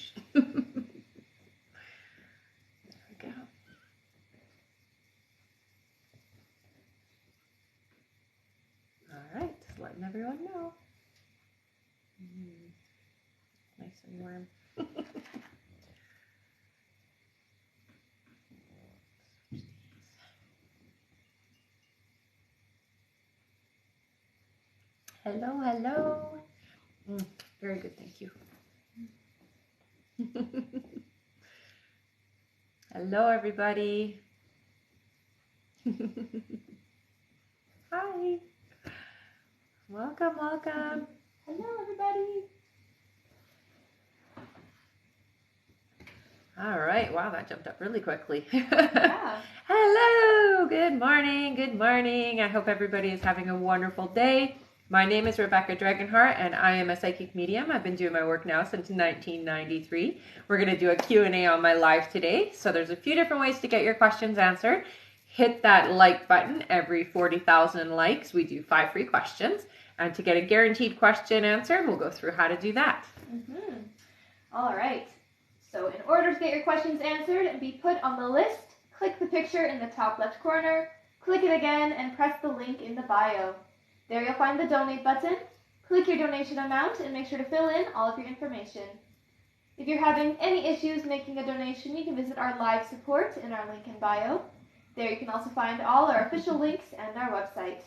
push. There we go. All right, just letting everyone know. Nice and warm. Hello, hello. Very good, thank you. Hello, everybody. Hi. Welcome, welcome. Hello, everybody. All right. Wow, that jumped up really quickly. Yeah. Hello. Good morning. Good morning. I hope everybody is having a wonderful day. My name is Rebecca Dragonheart, and I am a psychic medium. I've been doing my work now since 1993. We're going to do a Q&A on my live today. So there's a few different ways to get your questions answered. Hit that like button. Every 40,000 likes, we do 5 free questions. And to get a guaranteed question answered, we'll go through how to do that. All right. So in order to get your questions answered and be put on the list, click the picture in the top left corner, click it again, and press the link in the bio. There you'll find the donate button. Click your donation amount and make sure to fill in all of your information. If you're having any issues making a donation, you can visit our live support in our link in bio. There you can also find all our official links and our website.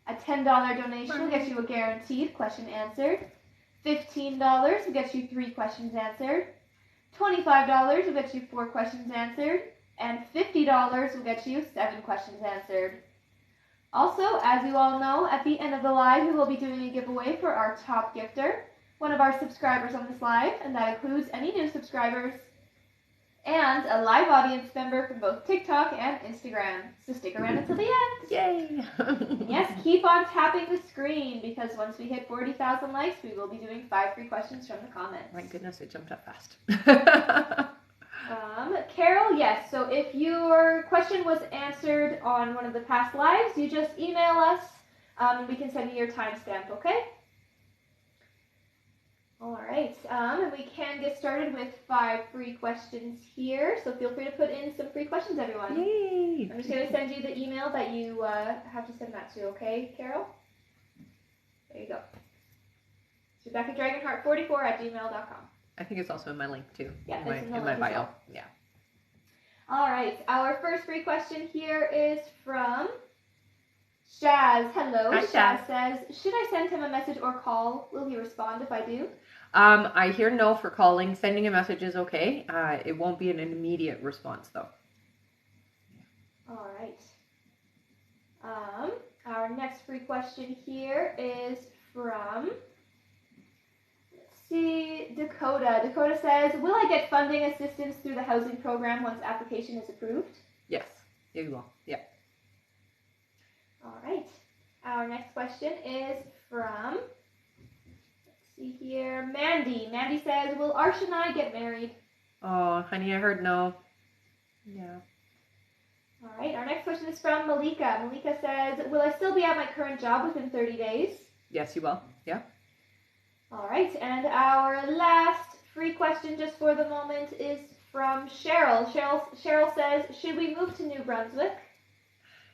A $10 donation will get you a guaranteed question answered. $15 will get you 3 questions answered. $25 will get you 4 questions answered. And $50 will get you 7 questions answered. Also, as you all know, at the end of the live, we will be doing a giveaway for our top gifter, one of our subscribers on this live, and that includes any new subscribers, and a live audience member from both TikTok and Instagram. So stick around until the end. Yay! Yes, keep on tapping the screen, because once we hit 40,000 likes, we will be doing 5 free questions from the comments. My goodness, it jumped up fast. Carol, yes, so if your question was answered on one of the past lives, you just email us, and we can send you your timestamp, okay? All right, and we can get started with 5 free questions here, so feel free to put in some free questions, everyone. Yay! I'm just going to send you the email that you have to send that to, okay, Carol? There you go. It's RebeccaDragonheart44@gmail.com. I think it's also in my link too. Yeah, in my bio. Well. Yeah. All right, our first free question here is from Shaz. Hello. Hi, Shaz says, should I send him a message or call? Will he respond if I do? I hear no for calling. Sending a message is okay. It won't be an immediate response though. All right. Our next free question here is from, let's see, Dakota. Dakota says, will I get funding assistance through the housing program once application is approved? Yes, you will. Yeah. All right. Our next question is from, let's see here, Mandy. Mandy says, will Arsh and I get married? Oh, honey, I heard no. Yeah. All right. Our next question is from Malika. Malika says, will I still be at my current job within 30 days? Yes, you will. Yeah. All right. And our last free question just for the moment is from Cheryl. Cheryl says, should we move to New Brunswick?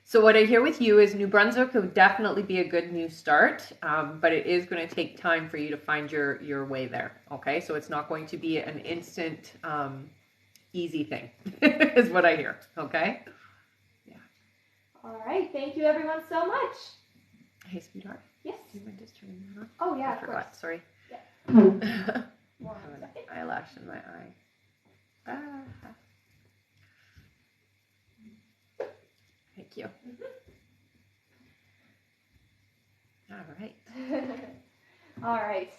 So what I hear with you is New Brunswick would definitely be a good new start, but it is going to take time for you to find your way there. Okay, so it's not going to be an instant, easy thing, is what I hear. Okay. Yeah. All right. Thank you, everyone, so much. Hey, sweetheart. Yes. Do you mind just turning that on? Oh yeah, I of forgot. course. Sorry. Yeah. I have an eyelash in my eye. Thank you. All right. All right.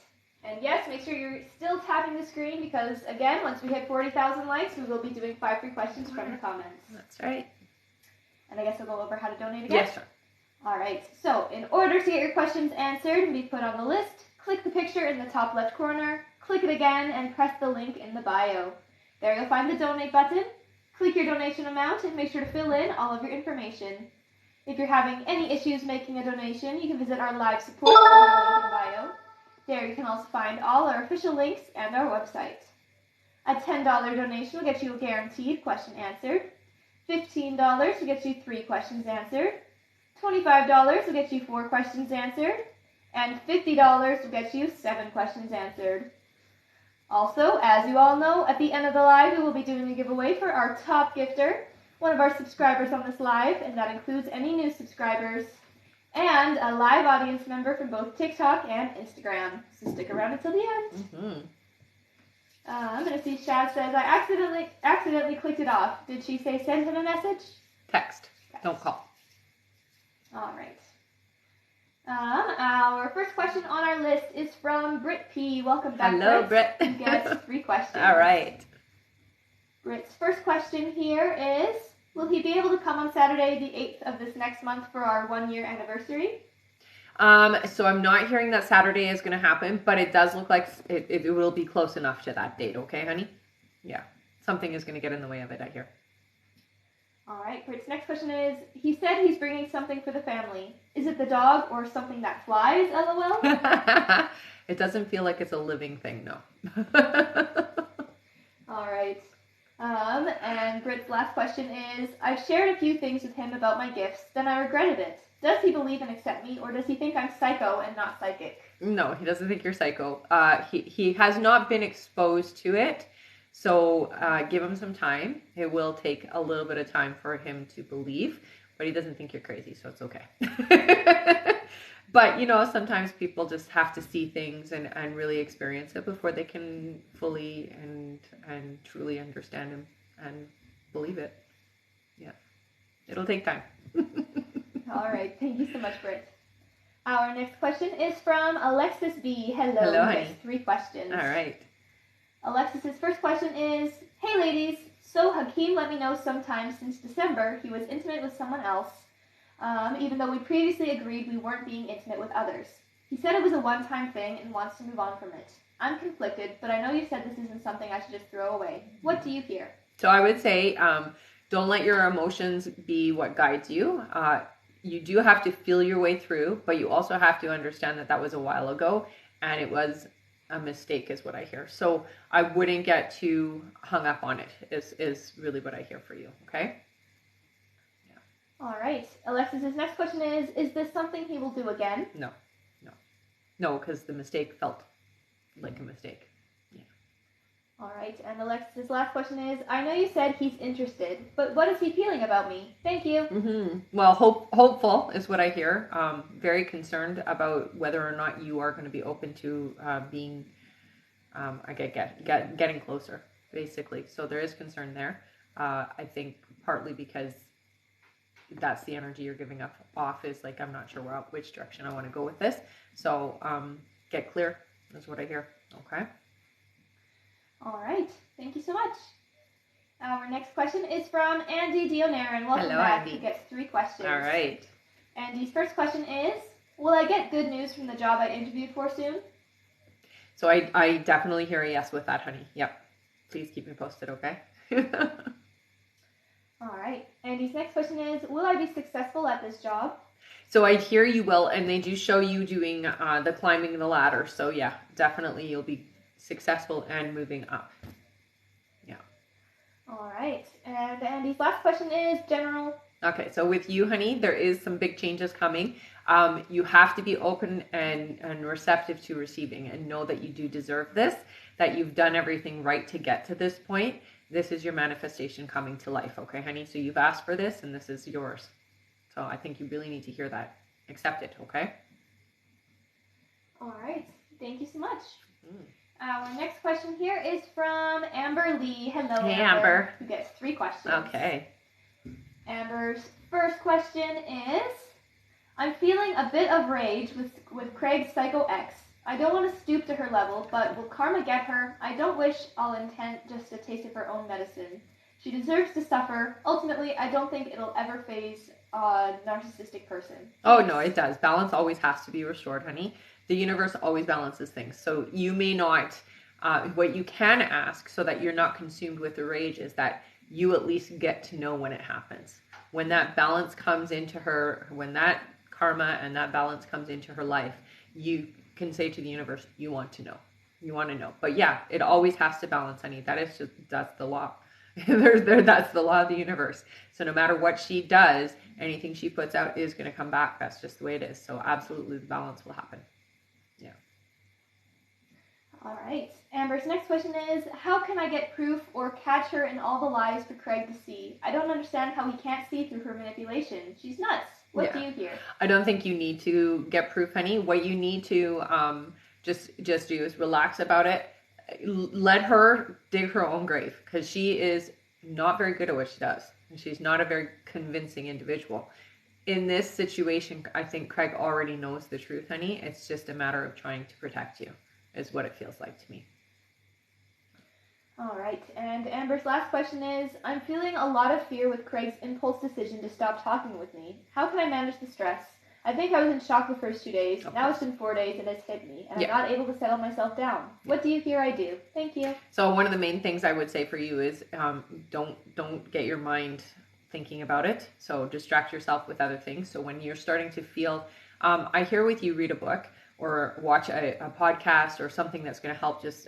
And yes, make sure you're still tapping the screen because, again, once we hit 40,000 likes, we will be doing 5 free questions from the comments. That's right. And I guess I'll go over how to donate again? Yes, sure. All right. So in order to get your questions answered and be put on the list, click the picture in the top left corner, click it again, and press the link in the bio. There you'll find the donate button. Click your donation amount and make sure to fill in all of your information. If you're having any issues making a donation, you can visit our live support in our link in bio. There you can also find all our official links and our website. A $10 donation will get you a guaranteed question answered. $15 will get you 3 questions answered. $25 will get you 4 questions answered. And $50 will get you 7 questions answered. Also, as you all know, at the end of the live, we will be doing a giveaway for our top gifter, one of our subscribers on this live, and that includes any new subscribers, and a live audience member from both TikTok and Instagram. So stick around until the end. Mm-hmm. I'm going to see Shad says, I accidentally clicked it off. Did she say send him a message? Text. Don't call. All right. Our first question on our list is from Britt P. Welcome back, Hello, Britt. Britt. You get 3 questions. All right. Britt's first question here is, will he be able to come on Saturday the 8th of this next month for our 1-year anniversary? So I'm not hearing that Saturday is going to happen, but it does look like it will be close enough to that date. Okay, honey? Yeah. Something is going to get in the way of it, I hear. All right, Britt's next question is, he said he's bringing something for the family. Is it the dog or something that flies, LOL? It doesn't feel like it's a living thing, no. All right. And Britt's last question is, I've shared a few things with him about my gifts, then I regretted it. Does he believe and accept me, or does he think I'm psycho and not psychic? No, he doesn't think you're psycho. He has not been exposed to it, so give him some time. It will take a little bit of time for him to believe, but he doesn't think you're crazy, so it's okay. But, you know, sometimes people just have to see things and really experience it before they can fully and truly understand him and believe it. Yeah. It'll take time. All right. Thank you so much, Britt. Our next question is from Alexis B. Hello, honey. Yes, 3 questions. All right. Alexis's first question is, hey, ladies. So Hakeem let me know sometime since December he was intimate with someone else, even though we previously agreed we weren't being intimate with others. He said it was a one-time thing and wants to move on from it. I'm conflicted, but I know you said this isn't something I should just throw away. What do you hear? So I would say don't let your emotions be what guides you. You do have to feel your way through, but you also have to understand that was a while ago and it was a mistake is what I hear. So I wouldn't get too hung up on it is really what I hear for you. Okay. Yeah. All right. Alexis's next question is this something he will do again? No, because the mistake felt like a mistake. All right, and Alexis's last question is, I know you said he's interested, but what is he feeling about me? Thank you. Mm-hmm. Well, hopeful is what I hear. Very concerned about whether or not you are going to be open to being, getting closer, basically. So there is concern there. I think partly because that's the energy you're giving off is like, I'm not sure which direction I want to go with this. So get clear is what I hear. Okay. All right. Thank you so much. Our next question is from Andy Dionaran. Welcome Hello, back. Andy. He gets 3 questions. All right. Andy's first question is, will I get good news from the job I interviewed for soon? So I definitely hear a yes with that, honey. Yep. Please keep me posted, okay? All right. Andy's next question is, will I be successful at this job? So I hear you will, and they do show you doing the climbing the ladder. So yeah, definitely you'll be successful and moving up. Yeah. All right. And Andy's last question is general. Okay, so with you, honey, there is some big changes coming. You have to be open and receptive to receiving and know that you do deserve this, that you've done everything right to get to this point. This is your manifestation coming to life, okay, honey? So you've asked for this and this is yours. So I think you really need to hear that. Accept it, okay? All right. Thank you so much. Mm. Our next question here is from Amber Lee. Hello, Hey, Amber. Who gets 3 questions. Okay. Amber's first question is, I'm feeling a bit of rage with Craig's Psycho X. I don't want to stoop to her level, but will karma get her? I don't wish I'll intend just a taste of her own medicine. She deserves to suffer. Ultimately, I don't think it'll ever phase a narcissistic person. Oh, no, it does. Balance always has to be restored, honey. The universe always balances things. So you may not, what you can ask so that you're not consumed with the rage is that you at least get to know when it happens. When that balance comes into her, when that karma and that balance comes into her life, you can say to the universe, you want to know. You want to know. But yeah, it always has to balance, honey. That's the law. That's the law of the universe. So no matter what she does, anything she puts out is going to come back. That's just the way it is. So absolutely the balance will happen. Yeah. All right. Amber's next question is, how can I get proof or catch her in all the lies for Craig to see? I don't understand how he can't see through her manipulation. She's nuts. What do you hear? I don't think you need to get proof, honey. What you need to just do is relax about it. Let her dig her own grave, because she is not very good at what she does. And she's not a very convincing individual. In this situation, I think Craig already knows the truth, honey. It's just a matter of trying to protect you, is what it feels like to me. All right, and Amber's last question is, I'm feeling a lot of fear with Craig's impulse decision to stop talking with me. How can I manage the stress? I think I was in shock the first 2 days. Now it's been 4 days and it's hit me, and I'm not able to settle myself down. What do you hear I do? Thank you. So one of the main things I would say for you is don't get your mind thinking about it. So distract yourself with other things. So when you're starting to feel, I hear with you, read a book or watch a podcast or something that's going to help just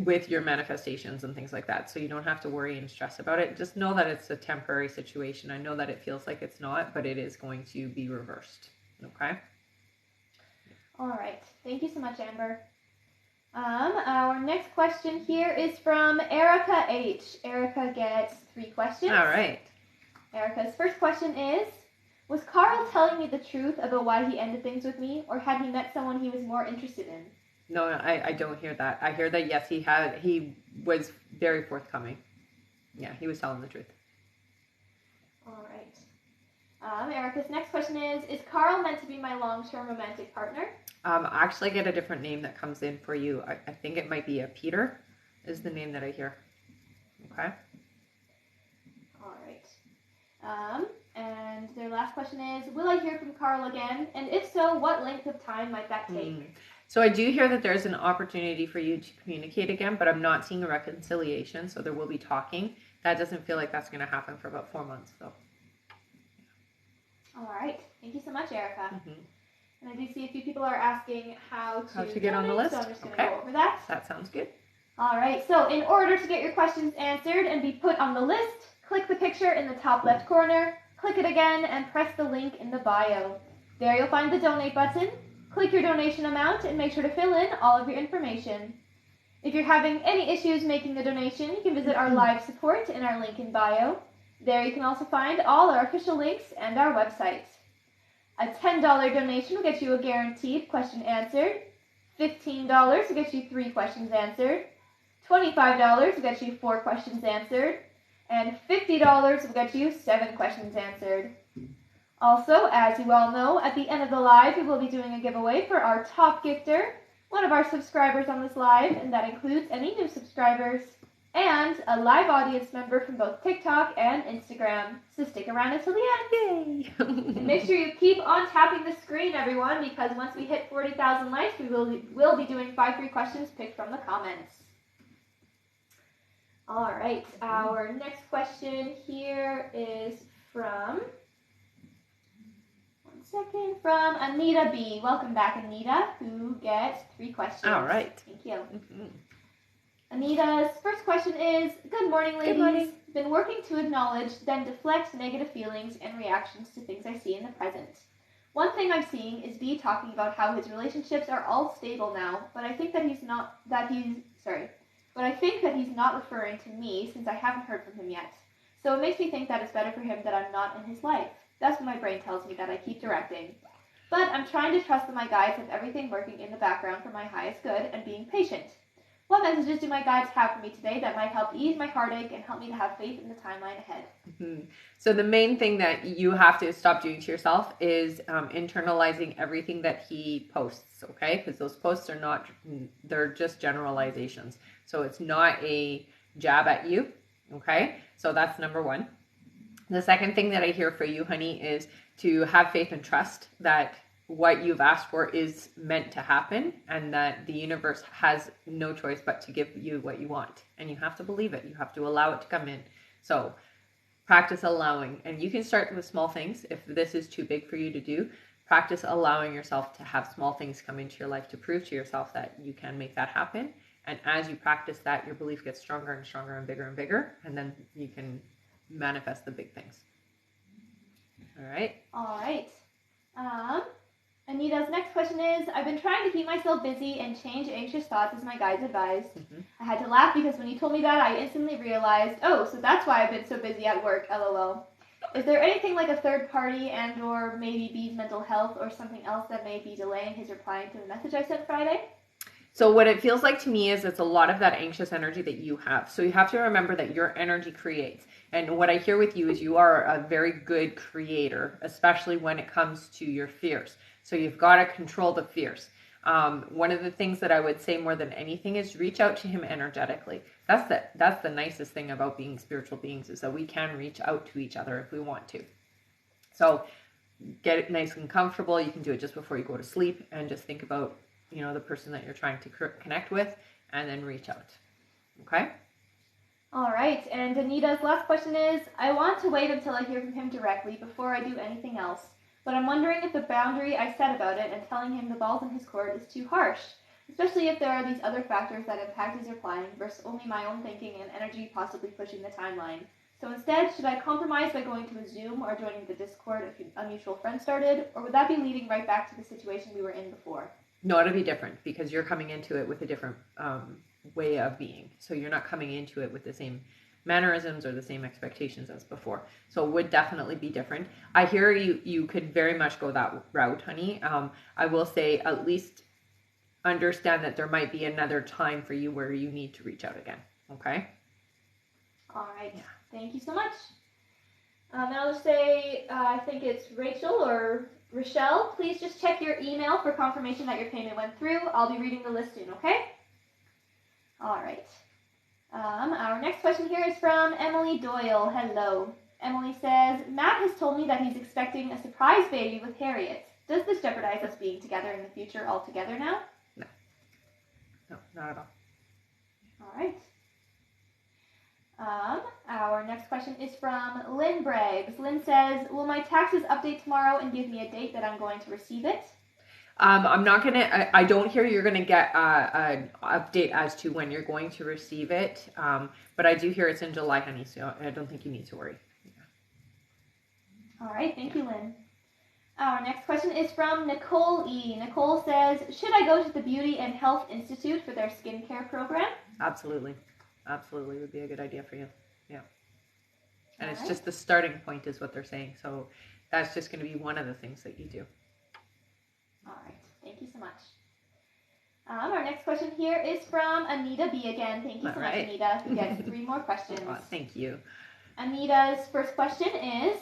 with your manifestations and things like that, so you don't have to worry and stress about it. Just know that it's a temporary situation. I know that it feels like it's not, but it is going to be reversed. Okay. All right, thank you so much, Amber. Our next question here is from Erica H. Erica gets 3 questions. All right. Erica's first question is, was Carl telling me the truth about why he ended things with me, or had he met someone he was more interested in? No, I don't hear that. I hear that, yes, he was very forthcoming. Yeah, he was telling the truth. All right. Erica's next question is Carl meant to be my long-term romantic partner? Actually, I get a different name that comes in for you. I think it might be Peter is the name that I hear. Okay. All right. And their last question is, will I hear from Carl again? And if so, what length of time might that take? So I do hear that there's an opportunity for you to communicate again, but I'm not seeing a reconciliation, so there will be talking. That doesn't feel like that's going to happen for about 4 months, though. All right. Thank you so much, Erica. Mm-hmm. And I do see a few people are asking how to get on the list. So I'm just going to go over that. That sounds good. All right. So in order to get your questions answered and be put on the list, click the picture in the top left corner, click it again, and press the link in the bio. There you'll find the donate button. Click your donation amount and make sure to fill in all of your information. If you're having any issues making a donation, you can visit our live support in our link in bio. There you can also find all our official links and our website. A $10 donation will get you a guaranteed question answered. $15 will get you 3 questions answered. $25 will get you 4 questions answered. And $50 will get you 7 questions answered. Also, as you all know, at the end of the live, we will be doing a giveaway for our top gifter, one of our subscribers on this live, and that includes any new subscribers, and a live audience member from both TikTok and Instagram. So stick around until the end. Yay! And make sure you keep on tapping the screen, everyone, because once we hit 40,000 likes, we will be doing 5 free questions picked from the comments. All right, our next question here is from Anita B. Welcome back, Anita, who gets 3 questions. All right. Thank you. Mm-hmm. Anita's first question is, good morning, ladies. Good morning. Been working to acknowledge, then deflect negative feelings and reactions to things I see in the present. One thing I'm seeing is B talking about how his relationships are all stable now, but I think that he's not referring to me since I haven't heard from him yet. So it makes me think that it's better for him that I'm not in his life. That's what my brain tells me that I keep directing. But I'm trying to trust that my guides have everything working in the background for my highest good and being patient. What messages do my guides have for me today that might help ease my heartache and help me to have faith in the timeline ahead? Mm-hmm. So the main thing that you have to stop doing to yourself is internalizing everything that he posts, okay? Because those posts they're just generalizations. So it's not a jab at you, okay? So that's number 1. The second thing that I hear for you, honey, is to have faith and trust that what you've asked for is meant to happen and that the universe has no choice but to give you what you want. And you have to believe it. You have to allow it to come in. So practice allowing. And you can start with small things. If this is too big for you to do, practice allowing yourself to have small things come into your life to prove to yourself that you can make that happen. And as you practice that, your belief gets stronger and stronger and bigger, and then you can manifest the big things. All right. All right. Anita's next question is, I've been trying to keep myself busy and change anxious thoughts as my guides advised. I had to laugh because when you told me that, I instantly realized, oh, so that's why I've been so busy at work, LOL. Is there anything like a third party and or maybe B's mental health or something else that may be delaying his replying to the message I sent Friday? So what it feels like to me is it's a lot of that anxious energy that you have. So you have to remember that your energy creates. And what I hear with you is you are a very good creator, especially when it comes to your fears. So you've got to control the fears. One of the things that I would say more than anything is reach out to him energetically. That's the nicest thing about being spiritual beings, is that we can reach out to each other if we want to. So get it nice and comfortable. You can do it just before you go to sleep and just think about, the person that you're trying to connect with, and then reach out. Okay? All right. And Anita's last question is, I want to wait until I hear from him directly before I do anything else. But I'm wondering if the boundary I set about it and telling him the ball's in his court is too harsh, especially if there are these other factors that impact his replying versus only my own thinking and energy possibly pushing the timeline. So instead, should I compromise by going to a Zoom or joining the Discord if a mutual friend started, or would that be leading right back to the situation we were in before? No, it'll be different because you're coming into it with a different way of being. So you're not coming into it with the same mannerisms or the same expectations as before. So it would definitely be different. I hear you could very much go that route, honey. I will say at least understand that there might be another time for you where you need to reach out again. Okay? All right. Yeah. Thank you so much. And I'll just say, I think it's Rachel or Rochelle. Please just check your email for confirmation that your payment went through. I'll be reading the list soon, okay? All right. Our next question here is from Emily Doyle. Hello. Emily says, Matt has told me that he's expecting a surprise baby with Harriet. Does this jeopardize us being together in the future altogether now? No. No, not at all. All right. Our next question is from Lynn Braggs. Lynn says, will my taxes update tomorrow and give me a date that I'm going to receive it? I'm not going to, I don't hear you're going to get an update as to when you're going to receive it. But I do hear it's in July, honey, so I don't think you need to worry. Yeah. All right. Thank you, Lynn. Our next question is from Nicole E. Nicole says, should I go to the Beauty and Health Institute for their skincare program? Absolutely. Absolutely would be a good idea for you. Yeah. And all it's right. just the starting point is what they're saying. So that's just going to be one of the things that you do. All right. Thank you so much. Our next question here is from Anita B. again. Thank you so much, Anita, who gets 3 more questions. Thank you. Anita's first question is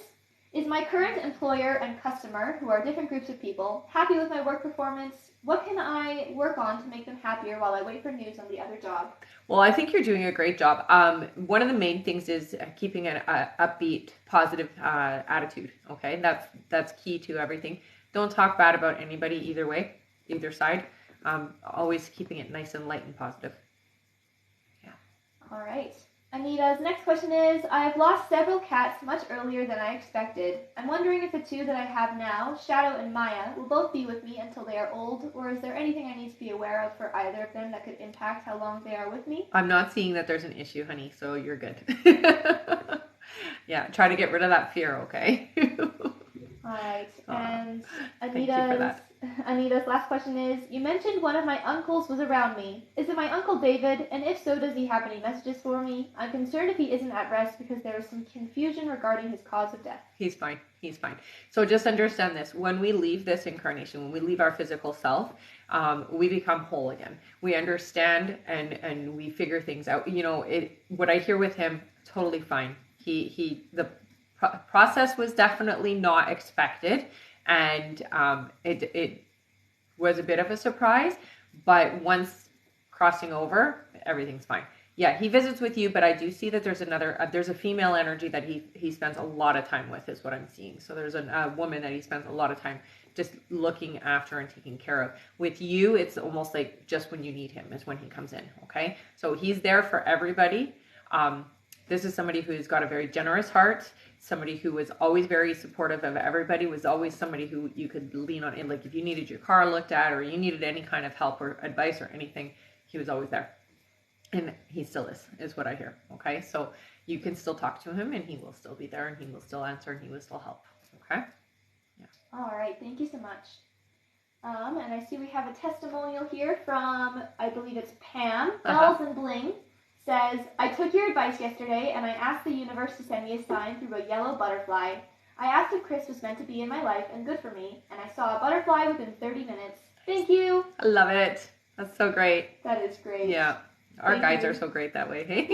my current employer and customer, who are different groups of people, happy with my work performance? What can I work on to make them happier while I wait for news on the other job? Well, I think you're doing a great job. One of the main things is keeping an upbeat, positive attitude. Okay, that's key to everything. Don't talk bad about anybody either way, either side. Always keeping it nice and light and positive. Yeah. All right. Anita's next question is, I have lost several cats much earlier than I expected. I'm wondering if the 2 that I have now, Shadow and Maya, will both be with me until they are old, or is there anything I need to be aware of for either of them that could impact how long they are with me? I'm not seeing that there's an issue, honey, so you're good. Yeah, try to get rid of that fear, okay? All right. And Anita's last question is, you mentioned one of my uncles was around me. Is it my Uncle David? And if so, does he have any messages for me? I'm concerned if he isn't at rest because there is some confusion regarding his cause of death. He's fine. He's fine. So just understand this. When we leave this incarnation, when we leave our physical self, we become whole again. We understand and we figure things out. What I hear with him, totally fine. The process was definitely not expected, and it was a bit of a surprise, but once crossing over, everything's fine. Yeah, he visits with you, but I do see that there's there's a female energy that he spends a lot of time with, is what I'm seeing. So there's a woman that he spends a lot of time just looking after and taking care of. With you, it's almost like just when you need him is when he comes in, okay? So he's there for everybody. This is somebody who's got a very generous heart, somebody who was always very supportive of everybody, was always somebody who you could lean on. And like if you needed your car looked at or you needed any kind of help or advice or anything, he was always there. And he still is what I hear. Okay, so you can still talk to him and he will still be there and he will still answer and he will still help. Okay? Yeah. All right, thank you so much. And I see we have a testimonial here from, I believe it's Pam, Bells and Bling. Says, I took your advice yesterday and I asked the universe to send me a sign through a yellow butterfly. I asked if Chris was meant to be in my life and good for me, and I saw a butterfly within 30 minutes. Thank you. I love it. That's so great. That is great. Yeah. Our guides are so great that way, hey?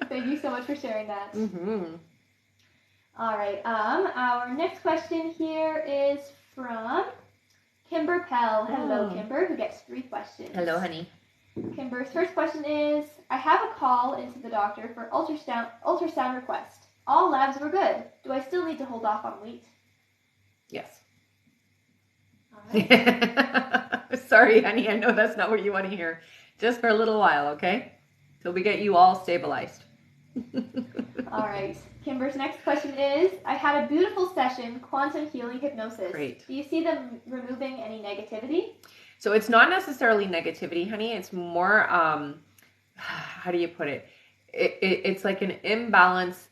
Thank you so much for sharing that. Mm-hmm. All right. Our next question here is from Kimber Pell. Hello, Kimber, who gets 3 questions. Hello, honey. Kimber's first question is, I have a call into the doctor for ultrasound request. All labs were good. Do I still need to hold off on wheat? Yes. All right. Sorry, honey, I know that's not what you want to hear. Just for a little while, okay? Till we get you all stabilized. All right. Kimber's next question is, I had a beautiful session, quantum healing hypnosis. Great. Do you see them removing any negativity? So it's not necessarily negativity, honey. It's more, how do you put it? It's like an imbalance.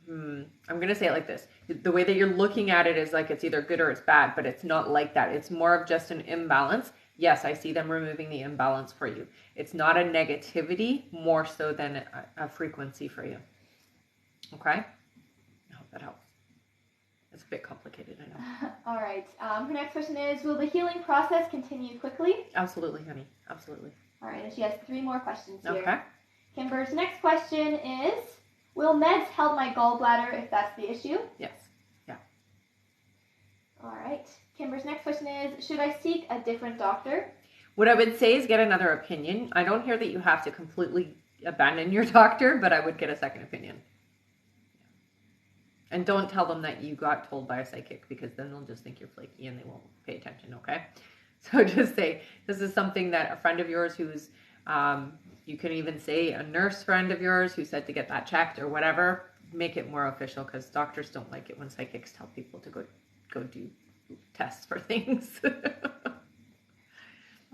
I'm going to say it like this. The way that you're looking at it is like it's either good or it's bad, but it's not like that. It's more of just an imbalance. Yes, I see them removing the imbalance for you. It's not a negativity, more so than a frequency for you. Okay? I hope that helps. It's a bit complicated, I know. All right. Her next question is, will the healing process continue quickly? Absolutely, honey. Absolutely. All right. And she has 3 more questions here. Okay. Kimber's next question is, will meds help my gallbladder if that's the issue? Yes. Yeah. All right. Kimber's next question is, should I seek a different doctor? What I would say is get another opinion. I don't hear that you have to completely abandon your doctor, but I would get a second opinion. And don't tell them that you got told by a psychic, because then they'll just think you're flaky and they won't pay attention, okay? So just say, this is something that a friend of yours who's, you can even say a nurse friend of yours who said to get that checked or whatever. Make it more official, because doctors don't like it when psychics tell people to go do tests for things.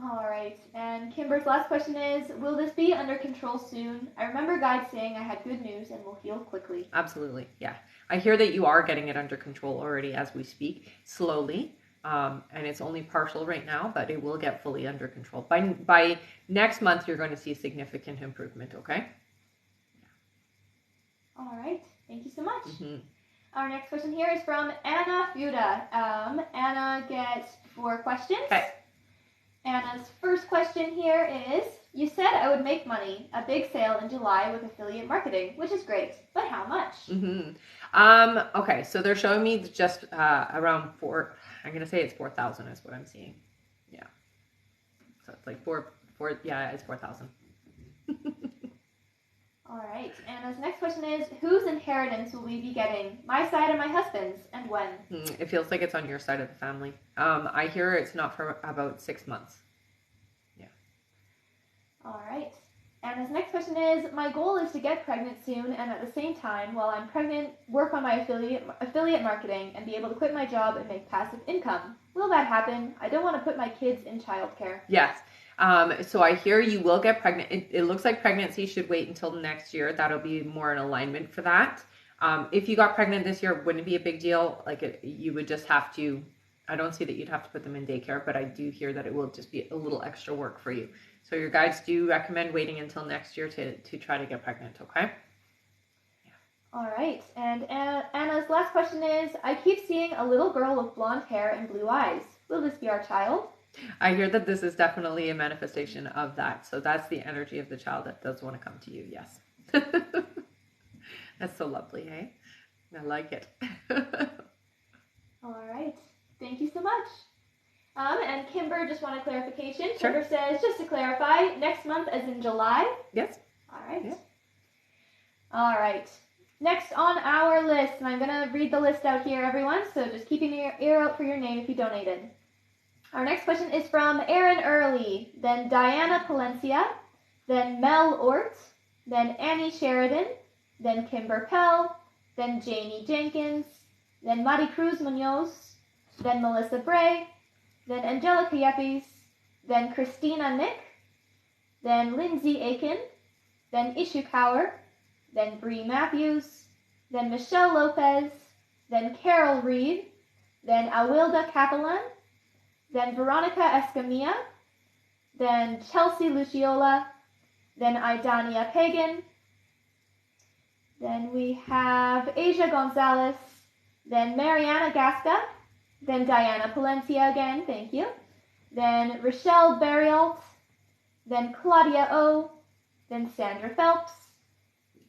All right. And Kimber's last question is, will this be under control soon? I remember guides saying I had good news and will heal quickly. Absolutely. Yeah. I hear that you are getting it under control already as we speak, slowly. And it's only partial right now, but it will get fully under control. By next month, you're going to see significant improvement, okay? All right. Thank you so much. Mm-hmm. Our next question here is from Anna Fuda. Anna gets 4 questions. Okay. Anna's first question here is, you said I would make money, a big sale in July with affiliate marketing, which is great, but how much? Mm-hmm. Okay, so they're showing me just around 4, I'm going to say it's 4,000 is what I'm seeing. Yeah. So it's like 4, yeah, it's 4,000. All right. Anna's next question is, whose inheritance will we be getting? My side or my husband's, and when? It feels like it's on your side of the family. I hear it's not for about 6 months. Yeah. All right. Anna's next question is, my goal is to get pregnant soon, and at the same time, while I'm pregnant, work on my affiliate marketing and be able to quit my job and make passive income. Will that happen? I don't want to put my kids in childcare. Yes. So I hear you will get pregnant. It looks like pregnancy should wait until next year. That'll be more in alignment for that. If you got pregnant this year, it wouldn't be a big deal. You would just have to, I don't see that you'd have to put them in daycare, but I do hear that it will just be a little extra work for you. So your guides do recommend waiting until next year to try to get pregnant, okay? Yeah. All right. And Anna's last question is, I keep seeing a little girl with blonde hair and blue eyes. Will this be our child? I hear that this is definitely a manifestation of that. So that's the energy of the child that does want to come to you. Yes. That's so lovely, hey? I like it. All right. Thank you so much. And Kimber just wanted clarification. Sure. Kimber says, just to clarify, next month as in July? Yes. All right. Yeah. All right. Next on our list, and I'm going to read the list out here, everyone, so just keeping your ear out for your name if you donated. Our next question is from Aaron Early, then Diana Palencia, then Mel Ort, then Annie Sheridan, then Kimber Pell, then Janie Jenkins, then Maricruz Munoz, then Melissa Bray, then Angelica Yepes, then Christina Nick, then Lindsay Aiken, then Ishu Kaur, then Bree Matthews, then Michelle Lopez, then Carol Reed, then Awilda Capellan, then Veronica Escamilla, then Chelsea Luciola, then Idania Pagan, then we have Asia Gonzalez, then Mariana Gasca, then Diana Palencia again, thank you, then Rochelle Barrialt, then Claudia O, then Sandra Phelps,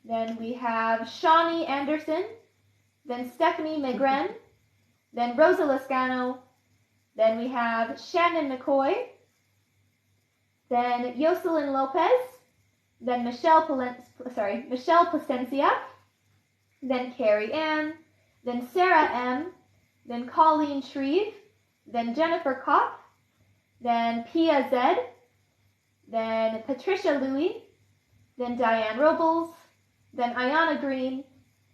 then we have Shawnee Anderson, then Stephanie Megren, then Rosa Lascano, then we have Shannon McCoy, then Jocelyn Lopez, then Michelle Placencia, then Carrie Ann, then Sarah M, then Colleen Shreve, then Jennifer Kopp, then Pia Zed, then Patricia Louie, then Diane Robles, then Ayana Green,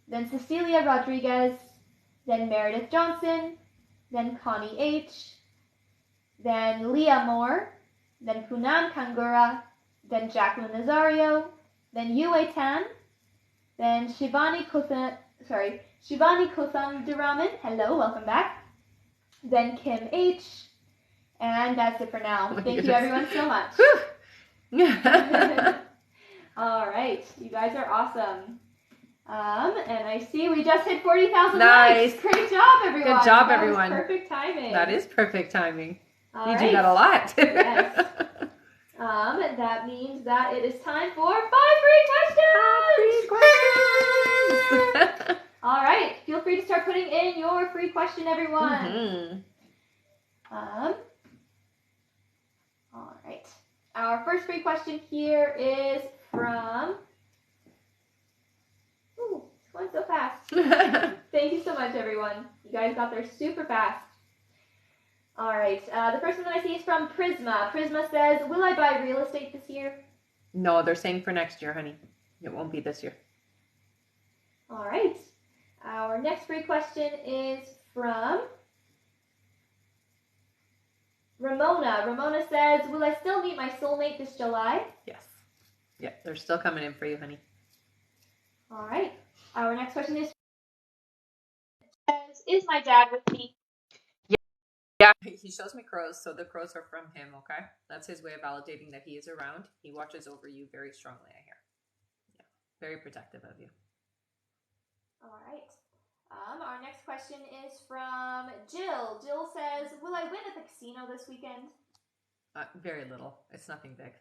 then Cecilia Rodriguez, then Meredith Johnson, then Connie H, then Leah Moore, then Punam Kangura, then Jacqueline Nazario, then Yue Tan, then Shivani Kothundaraman, hello, welcome back, then Kim H, and that's it for now. Thank you everyone so much. All right, you guys are awesome. And I see we just hit 40,000 Nice. likes. Great job, everyone. Good job, that everyone. Was perfect timing. That is perfect timing. All You right. do that a lot. Yes. That means that it is time for 5 free questions. All right, feel free to start putting in your free question, everyone. All right. Our first free question here is from. Ooh, it's going so fast. Thank you so much, everyone. You guys got there super fast. All right. The first one that I see is from Prisma. Prisma says, "Will I buy real estate this year?" No, they're saying for next year, honey. It won't be this year. All right. Our next free question is from Ramona. Ramona says, "Will I still meet my soulmate this July?" Yes. Yeah, they're still coming in for you, honey. All right. Our next question is my dad with me? Yeah, he shows me crows, so the crows are from him, okay? That's his way of validating that he is around. He watches over you very strongly, I hear. Yeah, very protective of you. All right. Our next question is from Jill. Jill says, "Will I win at the casino this weekend?" Very little. It's nothing big.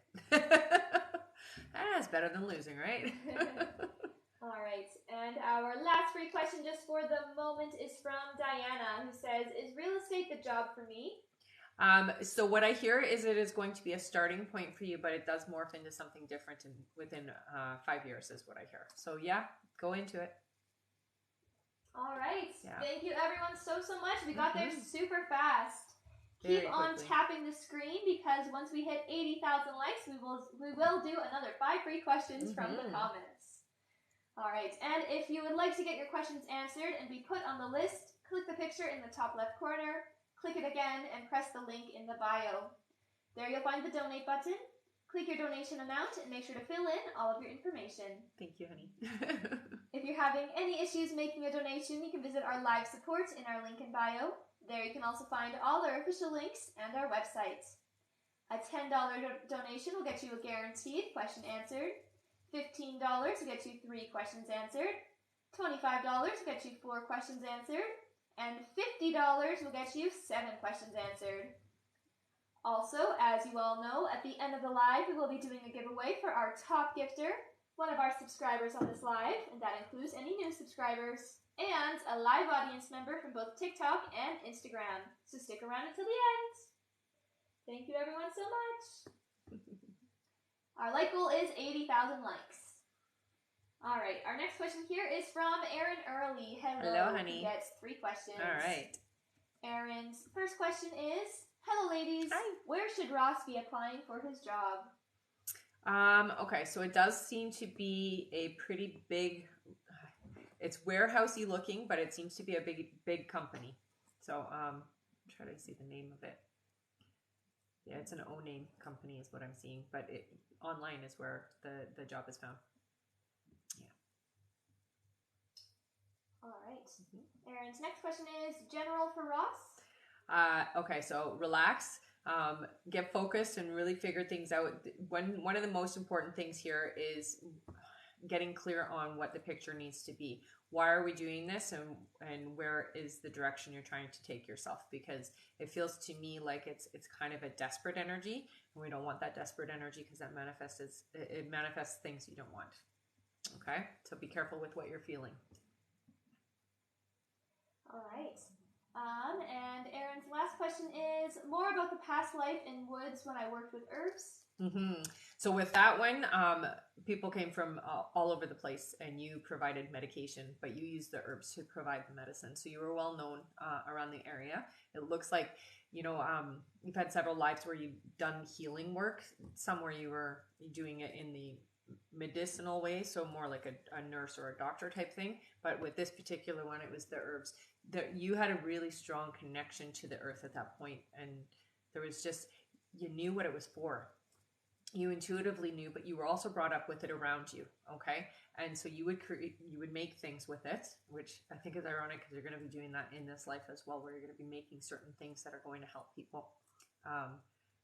That's better than losing, right? All right. And our last free question just for the moment is from Diana, who says, "Is real estate the job for me?" So what I hear is it is going to be a starting point for you, but it does morph into something different within 5 years is what I hear. So yeah, go into it. All right. Yeah. Thank you everyone so much. We got there super fast. Keep on tapping the screen because once we hit 80,000 likes, we will do another 5 free questions from the comments. All right. And if you would like to get your questions answered and be put on the list, click the picture in the top left corner, click it again, and press the link in the bio. There you'll find the donate button. Click your donation amount and make sure to fill in all of your information. Thank you, honey. If you're having any issues making a donation, you can visit our live support in our link in bio. There you can also find all our official links and our website. A $10 donation will get you a guaranteed question answered. $15 will get you 3 questions answered. $25 will get you 4 questions answered. And $50 will get you 7 questions answered. Also, as you all know, at the end of the live, we will be doing a giveaway for our top gifter, one of our subscribers on this live, and that includes any new subscribers, and a live audience member from both TikTok and Instagram. So stick around until the end. Thank you everyone so much. Our like goal is 80,000 likes. All right, our next question here is from Erin Early. Hello, honey. He gets 3 questions. All right. Erin's first question is, "Hello, ladies. Hi. Where should Ross be applying for his job?" Okay, so it does seem to be a pretty big, it's warehousey looking, but it seems to be a big company. So try to see the name of it. Yeah, it's an O-name company is what I'm seeing, but online is where the job is found. Yeah. All right. Aaron's next question is general for Ross. Okay, so relax, get focused, and really figure things out. One of the most important things here is getting clear on what the picture needs to be. Why are we doing this, and where is the direction you're trying to take yourself? Because it feels to me like it's kind of a desperate energy, and we don't want that desperate energy because that manifests things you don't want. Okay, so be careful with what you're feeling. All right. And Aaron's last question is more about the past life in woods when I worked with herbs. So with that one, people came from all over the place, and you provided medication, but you used the herbs to provide the medicine. So you were well known around the area. It looks like, you've had several lives where you've done healing work, some where you were doing it in the medicinal way, so more like a nurse or a doctor type thing. But with this particular one, it was the herbs. That you had a really strong connection to the earth at that point, and there was just, you knew what it was for. You intuitively knew, but you were also brought up with it around you. Okay, and so you would make things with it, which I think is ironic because you're going to be doing that in this life as well, where you're going to be making certain things that are going to help people.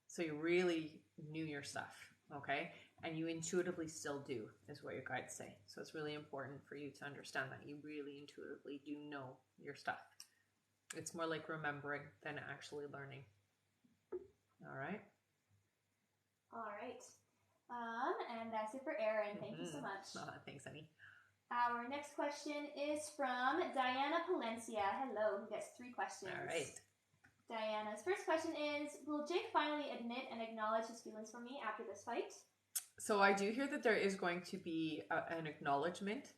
So you really knew your stuff. Okay, and you intuitively still do, is what your guides say. So it's really important for you to understand that you really intuitively do know your stuff. It's more like remembering than actually learning. All right. All right. And that's it for Aaron. Thank you so much. Thanks, honey. Our next question is from Diana Palencia. Hello, who gets 3 questions. All right. Diana's first question is, will Jake finally admit and acknowledge his feelings for me after this fight? So I do hear that there is going to be an acknowledgement.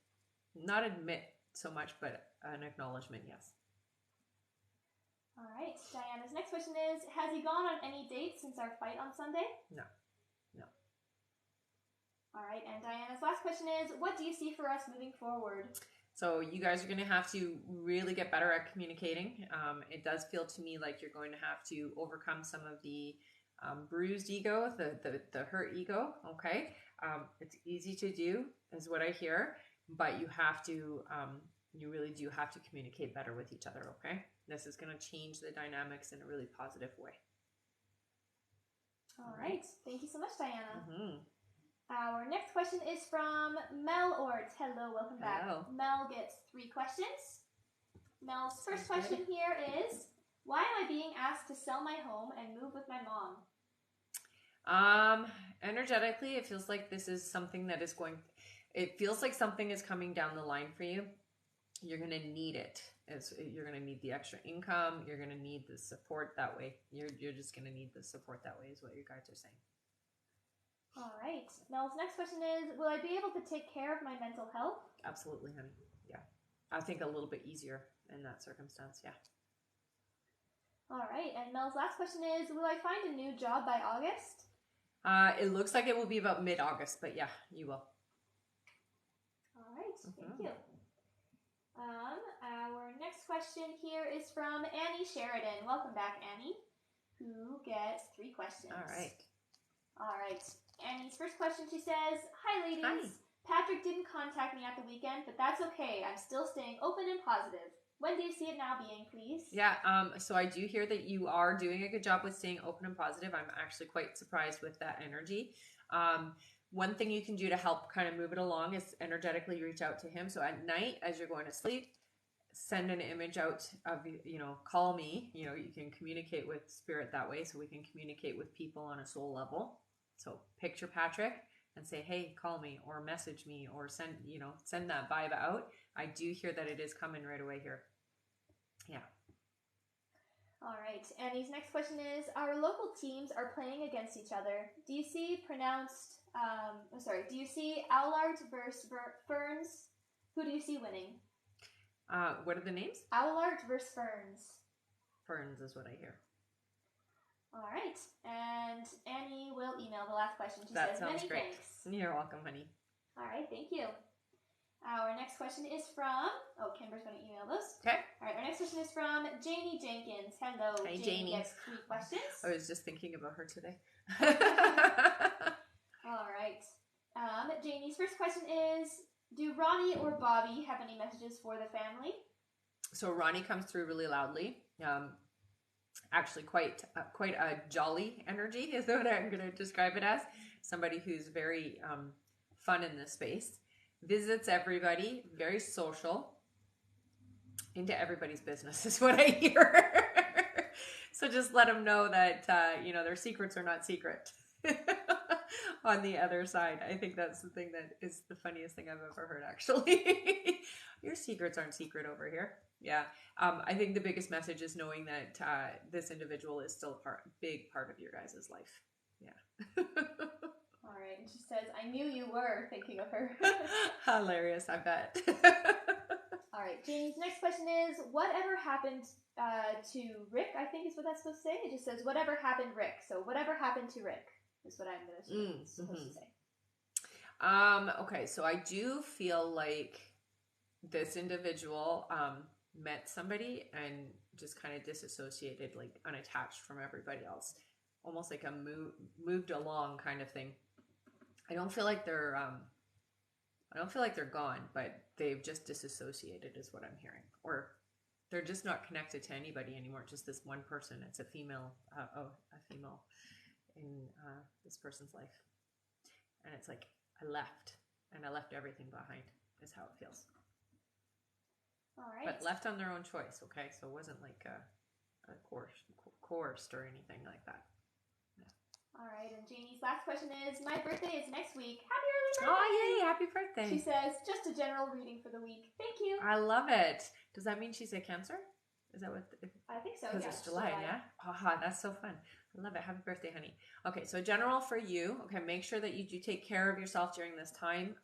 Not admit so much, but an acknowledgement, yes. All right. Diana's next question is, has he gone on any dates since our fight on Sunday? No. All right. And Diana's last question is, what do you see for us moving forward? So you guys are going to have to really get better at communicating. It does feel to me like you're going to have to overcome some of the bruised ego, the hurt ego. Okay. It's easy to do is what I hear, but you have to, you really do have to communicate better with each other. Okay. This is going to change the dynamics in a really positive way. All right. Thank you so much, Diana. Our next question is from Mel Ort. Hello, welcome back. Hello. Mel gets 3 questions. Mel's first question here is, why am I being asked to sell my home and move with my mom? Energetically, it feels like this is something that is it feels like something is coming down the line for you. You're going to need it. You're going to need the extra income. You're going to need the support that way. You're just going to need the support that way is what your guides are saying. All right. Mel's next question is, will I be able to take care of my mental health? Absolutely, honey. Yeah. I think a little bit easier in that circumstance. Yeah. All right. And Mel's last question is, will I find a new job by August? It looks like it will be about mid-August, but yeah, you will. All right. Thank you. Our next question here is from Annie Sheridan. Welcome back, Annie, who gets 3 questions. All right. All right. Annie's first question, she says, hi, ladies. Hi. Patrick didn't contact me at the weekend, but that's okay. I'm still staying open and positive. When do you see it now being, please? Yeah, so I do hear that you are doing a good job with staying open and positive. I'm actually quite surprised with that energy. One thing you can do to help kind of move it along is energetically reach out to him. So at night, as you're going to sleep, send an image out of, call me. You can communicate with spirit that way, so we can communicate with people on a soul level. So picture Patrick and say, hey, call me or message me or send that vibe out. I do hear that it is coming right away here. Yeah. All right. Annie's next question is, our local teams are playing against each other. Do you see Owlart versus Ferns? Who do you see winning? What are the names? Owlart versus Ferns. Ferns is what I hear. All right. And Annie will email the last question. She That says, sounds many great. thanks. You're welcome, honey. All right, thank you. Our next question is from, Kimber's going to email those. Okay. All right, our next question is from Janie Jenkins. Hello, Hi, Janie Janie. gets 3 questions. I was just thinking about her today. All right. Janie's first question is, do Ronnie or Bobby have any messages for the family? So Ronnie comes through really loudly. Actually, quite a jolly energy is what I'm going to describe it as. Somebody who's very fun in this space. Visits everybody, very social, into everybody's business is what I hear. So just let them know that, their secrets are not secret on the other side. I think that's the thing that is the funniest thing I've ever heard, actually. Your secrets aren't secret over here. Yeah. I think the biggest message is knowing that this individual is still a big part of your guys' life. Yeah. All right. And she says, I knew you were thinking of her. Hilarious, I bet. All right. Janie's next question is, whatever happened to Rick, I think is what that's supposed to say. It just says, whatever happened, Rick. So whatever happened to Rick is what I'm supposed to say. Okay, so I do feel like this individual met somebody and just kind of disassociated, like unattached from everybody else. Almost like a moved along kind of thing. I don't feel like they're gone, but they've just disassociated is what I'm hearing. Or they're just not connected to anybody anymore, just this one person. It's a female in this person's life. And it's like, I left everything behind is how it feels. All right. But left on their own choice, okay? So it wasn't like a coerced or anything like that. All right, and Janie's last question is, my birthday is next week. Happy early birthday! Oh, yay, happy birthday. She says, just a general reading for the week. Thank you. I love it. Does that mean she's a Cancer? Is that what? I think so, Because yeah. it's July, yeah? Haha, that's so fun. I love it. Happy birthday, honey. Okay, so general for you. Okay, make sure that you do take care of yourself during this time.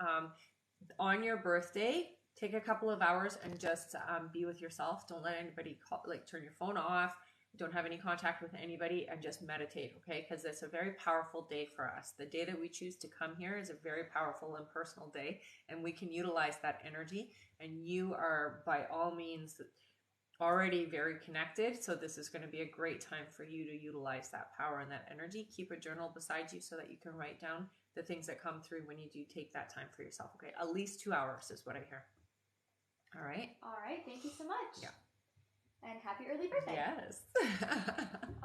On your birthday, take a couple of hours and just be with yourself. Don't let anybody turn your phone off. Don't have any contact with anybody and just meditate, okay? Because it's a very powerful day for us. The day that we choose to come here is a very powerful and personal day, and we can utilize that energy. And you are, by all means, already very connected, so this is going to be a great time for you to utilize that power and that energy. Keep a journal beside you so that you can write down the things that come through when you do take that time for yourself, okay? At least 2 hours is what I hear. All right? All right, thank you so much. Yeah. And happy early birthday. Yes.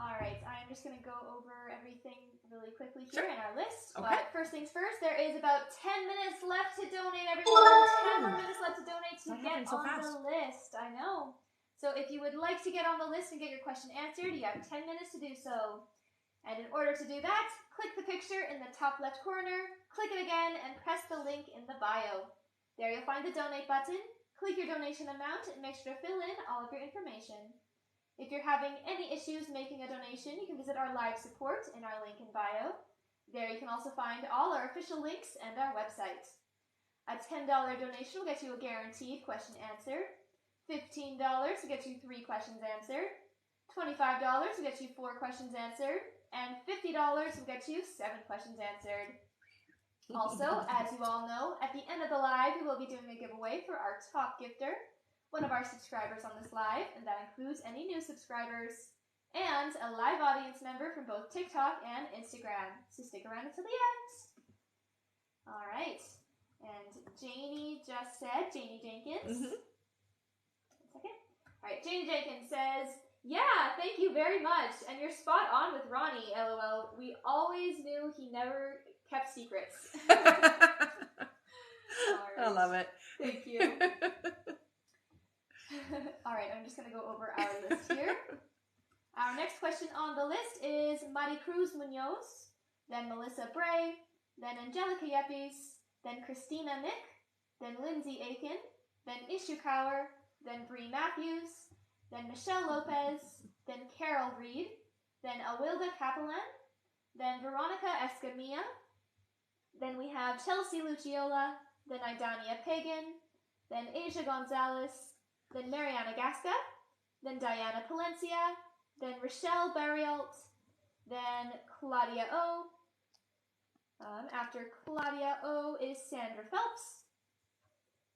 All right, I'm just going to go over everything really quickly here Sure. in our list. Okay. But first things first, there is about 10 minutes left to donate, everyone. 10 more minutes left to donate to get on the list. I know. So if you would like to get on the list and get your question answered, you have 10 minutes to do so. And in order to do that, click the picture in the top left corner, click it again, and press the link in the bio. There you'll find the donate button. Click your donation amount and make sure to fill in all of your information. If you're having any issues making a donation, you can visit our live support in our link in bio. There you can also find all our official links and our website. A $10 donation will get you a guaranteed question answered. $15 will get you 3 questions answered. $25 will get you 4 questions answered. And $50 will get you 7 questions answered. Also, as you all know, at the end of the live, we will be doing a giveaway for our top gifter, one of our subscribers on this live, and that includes any new subscribers, and a live audience member from both TikTok and Instagram. So stick around until the end. All right. And Janie just said, Janie Jenkins. 1 second. All right, Janie Jenkins says, yeah, thank you very much. And you're spot on with Ronnie, LOL. We always knew he never kept secrets. I love it. Thank you. All right, I'm just going to go over our list here. Our next question on the list is Maricruz Munoz, then Melissa Bray, then Angelica Yepes, then Christina Nick, then Lindsay Aiken, then Ishu Kaur, then Bree Matthews, then Michelle Lopez, then Carol Reed, then Awilda Capellan, then Veronica Escamilla, then we have Chelsea Luciola, then Idania Pagan, then Asia Gonzalez, then Mariana Gasca, then Diana Palencia, then Rochelle Barrialt, then Claudia O. After Claudia O is Sandra Phelps.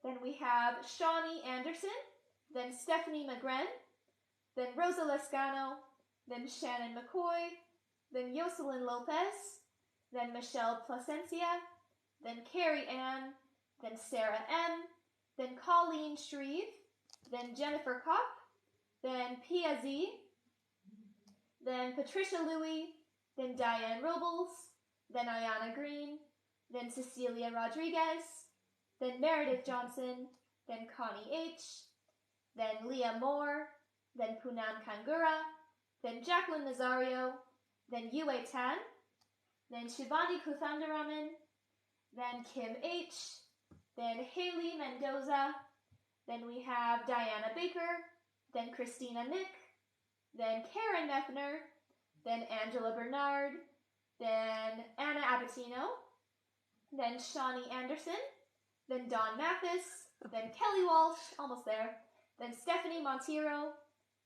Then we have Shawnee Anderson, then Stephanie McGren, then Rosa Lescano, then Shannon McCoy, then Jocelyn Lopez, then Michelle Placencia, then Carrie Ann, then Sarah M., then Colleen Shreve, then Jennifer Kopp, then Pia Z., then Patricia Louie, then Diane Robles, then Ayana Green, then Cecilia Rodriguez, then Meredith Johnson, then Connie H., then Leah Moore, then Poonam Kangura, then Jacqueline Nazario, then Yue Tan, then Shivani Kuthandaraman, then Kim H., then Haley Mendoza, then we have Diana Baker, then Christina Nick, then Karen Meffner, then Angela Bernard, then Anna Abatino, then Shawnee Anderson, then Dawn Mathis, then Kelly Walsh, almost there, then Stephanie Monteiro,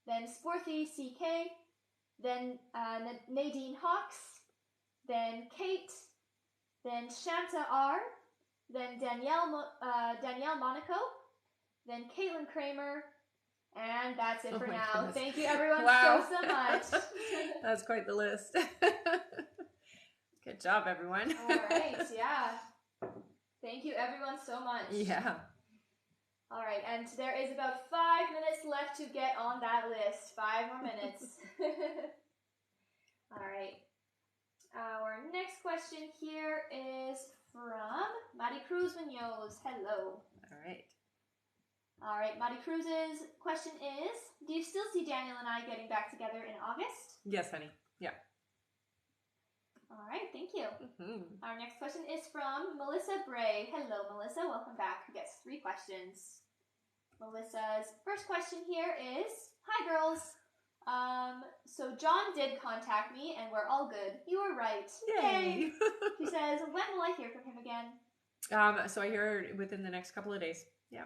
then Sporthy CK, then Nadine Hawks, then Kate, then Shanta R., then Danielle Monaco, then Caitlin Kramer, and that's it for now. Goodness. Thank you everyone Wow. so much. That's quite the list. Good job, everyone. All right, yeah. Thank you everyone so much. Yeah. All right, and there is about 5 minutes left to get on that list. 5 more minutes. All right. Our next question here is from Mari Cruz Munoz. Hello. All right. All right, Mari Cruz's question is, do you still see Daniel and I getting back together in August? Yes, honey. Yeah. All right, thank you. Mm-hmm. Our next question is from Melissa Bray. Hello, Melissa. Welcome back. Who gets 3 questions. Melissa's first question here is, hi, girls. So John did contact me, and we're all good. You were right. Yay! She says, when will I hear from him again? So I hear within the next couple of days. Yeah.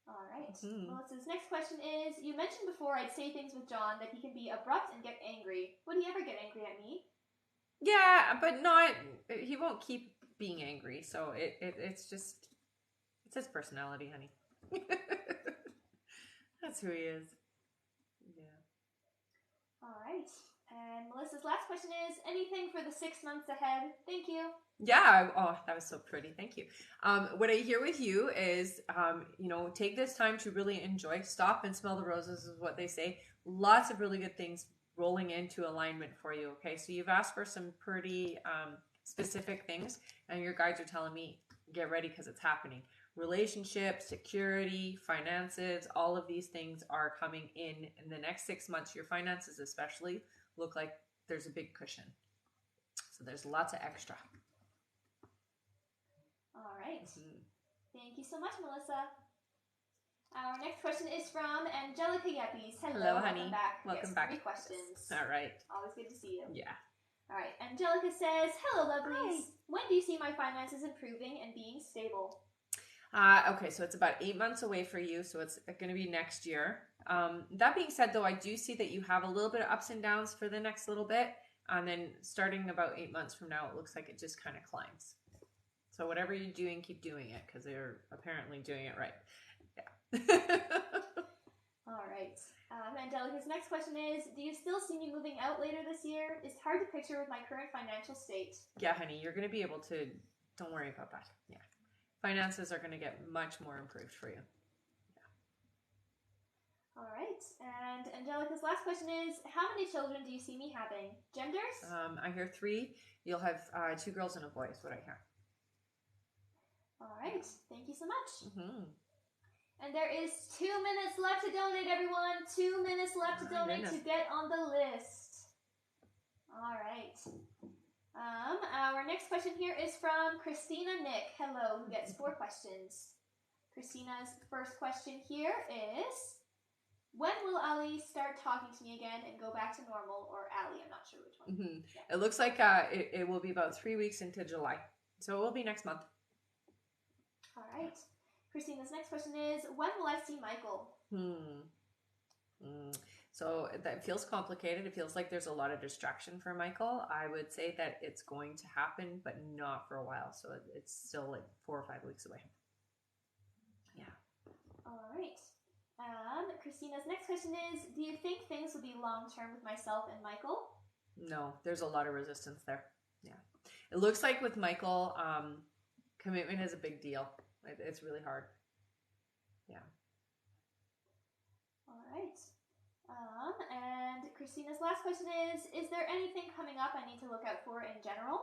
All right. Mm-hmm. Melissa's next question is, you mentioned before I'd say things with John that he can be abrupt and get angry. Would he ever get angry at me? Yeah, but not. He won't keep being angry. So it's just it's his personality, honey. That's who he is. Yeah. All right. And Melissa's last question is, anything for the 6 months ahead? Thank you. Yeah. Oh, that was so pretty. Thank you. What I hear with you is, take this time to really enjoy. Stop and smell the roses is what they say. Lots of really good things rolling into alignment for you. Okay. So you've asked for some pretty specific things, and your guides are telling me, get ready because it's happening. Relationships, security, finances, all of these things are coming in the next 6 months. Your finances especially look like there's a big cushion. So there's lots of extra. All right. Mm-hmm. Thank you so much, Melissa. Our next question is from Angelica Yepes. Hello, honey. Welcome back. Welcome back. 3 questions. All right. Always good to see you. Yeah. All right. Angelica says, hello, lovelies. Hi. When do you see my finances improving and being stable? Okay, so it's about 8 months away for you, so it's going to be next year. That being said, though, I do see that you have a little bit of ups and downs for the next little bit, and then starting about 8 months from now, it looks like it just kind of climbs. So whatever you're doing, keep doing it, because they're apparently doing it right. Yeah. All right. Angelica's next question is, do you still see me moving out later this year? It's hard to picture with my current financial state. Yeah, honey, you're going to be able to, don't worry about that. Yeah. Finances are going to get much more improved for you. All right. And Angelica's last question is, how many children do you see me having? Genders? I hear 3. You'll have 2 girls and a boy is what I hear. All right. Thank you so much. Mm-hmm. And there is 2 minutes left to donate, everyone. 2 minutes left to donate to get on the list. All right. Our next question here is from Christina Nick. Hello, who gets 4 questions. Christina's first question here is, when will Ali start talking to me again and go back to normal? Or Ali, I'm not sure which one. Mm-hmm. Yeah. It looks like it will be about 3 weeks into July. So it will be next month. All right. Christina's next question is, when will I see Michael? So that feels complicated. It feels like there's a lot of distraction for Michael. I would say that it's going to happen, but not for a while. So it's still like 4 or 5 weeks away. Yeah. All right. Christina's next question is, do you think things will be long-term with myself and Michael? No, there's a lot of resistance there. Yeah. It looks like with Michael, commitment is a big deal. It's really hard. Yeah. All right. And Christina's last question is there anything coming up I need to look out for in general?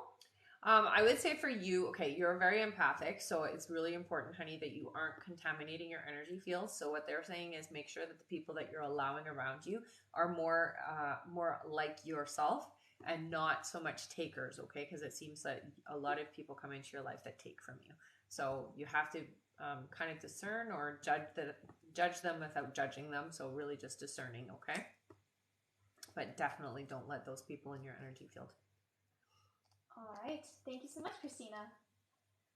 I would say for you, okay, you're very empathic, so it's really important, honey, that you aren't contaminating your energy fields. So what they're saying is make sure that the people that you're allowing around you are more like yourself and not so much takers, okay? Because it seems that a lot of people come into your life that take from you. So you have to kind of discern or judge them without judging them. So really just discerning, okay? But definitely don't let those people in your energy field. All right. Thank you so much, Christina.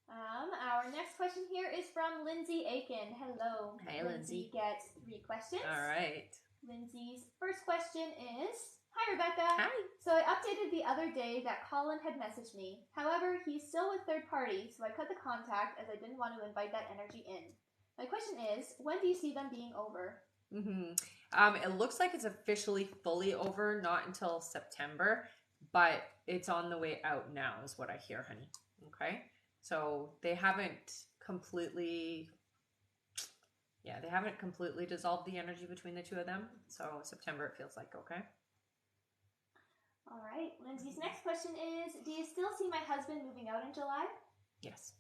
Our next question here is from Lindsay Aiken. Hello. Hey, Lindsay gets 3 questions. All right. Lindsay's first question is, hi, Rebecca. Hi. So I updated the other day that Colin had messaged me. However, he's still with third party, so I cut the contact as I didn't want to invite that energy in. My question is, when do you see them being over? It looks like it's officially fully over, not until September, but it's on the way out now is what I hear, honey. Okay. So they haven't completely dissolved the energy between the two of them. So September it feels like, okay. All right. Lindsay's next question is, do you still see my husband moving out in July? Yes.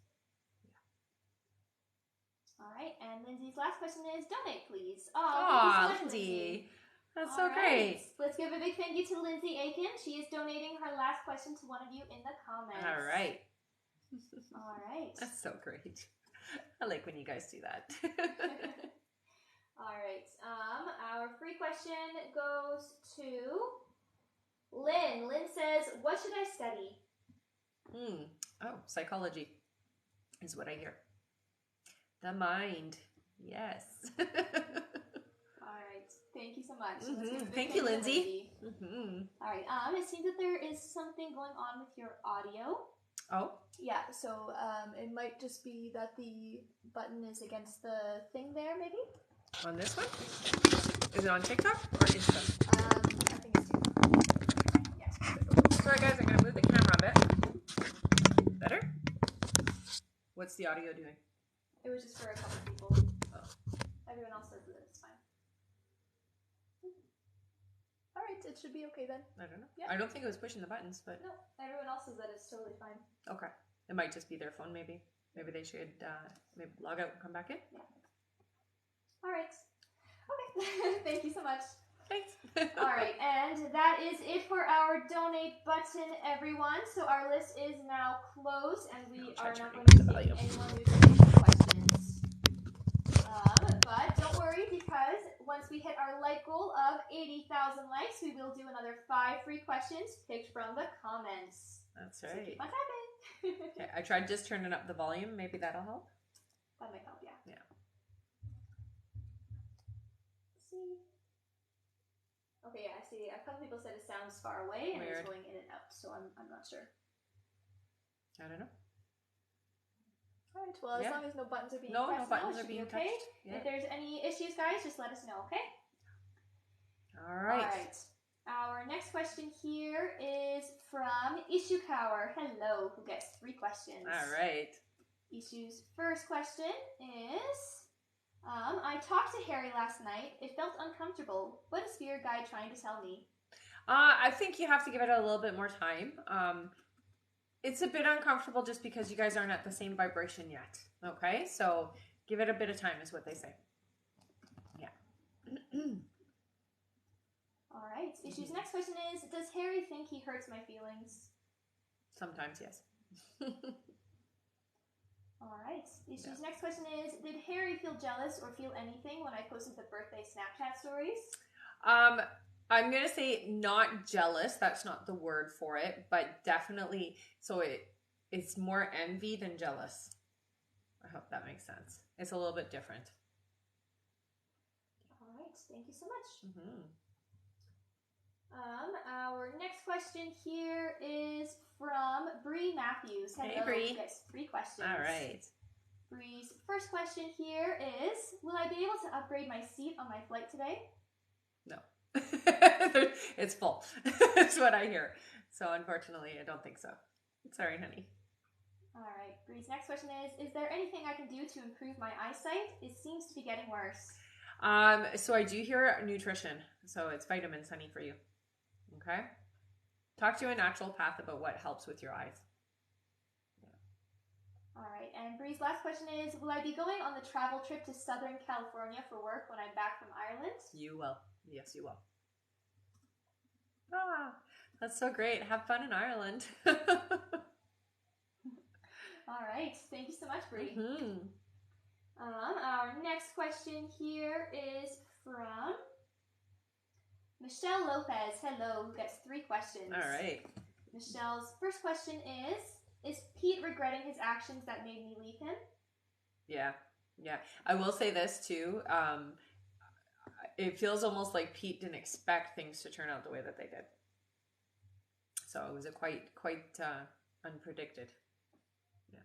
All right, and Lindsay's last question is, donate, please. Oh, Lindsay. That's so great. Let's give a big thank you to Lindsay Aiken. She is donating her last question to one of you in the comments. All right. All right. That's so great. I like when you guys do that. All right. Our free question goes to Lynn. Lynn says, what should I study? Oh, psychology is what I hear. The mind. Yes. All right. Thank you so much. Thank you, Lindsay. All right. It seems that there is something going on with your audio. Oh. Yeah. So it might just be that the button is against the thing there, maybe. On this one? Is it on TikTok or Insta? I think it's TikTok. Yes. Sorry, guys. I'm gonna move the camera a bit. Better? What's the audio doing? It was just for a couple people. Oh. Everyone else says that it's fine. All right, it should be okay then. I don't know. Yeah. I don't think it was pushing the buttons, but... No, everyone else says that it's totally fine. Okay. It might just be their phone, maybe. Maybe they should maybe log out and come back in. Yeah. All right. Okay. Thank you so much. Thanks. All right, and that is it for our donate button, everyone. So our list is now closed, and we are not going to take anyone who's asking questions. But don't worry, because once we hit our like goal of 80,000 likes, we will do another 5 free questions picked from the comments. That's right. So keep on typing. Okay, I tried just turning up the volume. Maybe that'll help. That might help, yeah. Yeah. Let's see. Okay, yeah, I see. A couple people said it sounds far away and it's going in and out, so I'm not sure. I don't know. All right, well, as long as no buttons are being no pressed, buttons it are should being be okay. touched. Yeah. If there's any issues, guys, just let us know, okay? All right. All right. Our next question here is from Ishukawa. Hello, who gets 3 questions. All right. Ishu's first question is, I talked to Harry last night. It felt uncomfortable. What is spirit guide trying to tell me? I think you have to give it a little bit more time. It's a bit uncomfortable just because you guys aren't at the same vibration yet. Okay, so give it a bit of time is what they say. Yeah. All right. Issue's next question is, does Harry think he hurts my feelings? Sometimes, yes. All right. Issue's next question is, did Harry feel jealous or feel anything when I posted the birthday Snapchat stories? I'm going to say not jealous. That's not the word for it, but definitely. So it's more envy than jealous. I hope that makes sense. It's a little bit different. All right. Thank you so much. Mm-hmm. Our next question here is from Bree Matthews. Hello, Hey, Bree. Gets 3 questions. All right. Bree's first question here is, will I be able to upgrade my seat on my flight today? No. It's full. That's what I hear. So unfortunately, I don't think so. Sorry, honey. All right. Bree's next question is there anything I can do to improve my eyesight? It seems to be getting worse. So I do hear nutrition. So it's vitamins, honey, for you. Okay? Talk to a naturopath about what helps with your eyes. Yeah. All right. And Bree's last question is, will I be going on the travel trip to Southern California for work when I'm back from Ireland? You will. Yes, you will. Ah, that's so great. Have fun in Ireland. All right. Thank you so much, Bree. Mm-hmm. Our next question here is from Michelle Lopez. Hello, who gets 3 questions. All right. Michelle's first question is Pete regretting his actions that made me leave him? Yeah. I will say this too. It feels almost like Pete didn't expect things to turn out the way that they did. So it was a quite unpredicted. Yeah.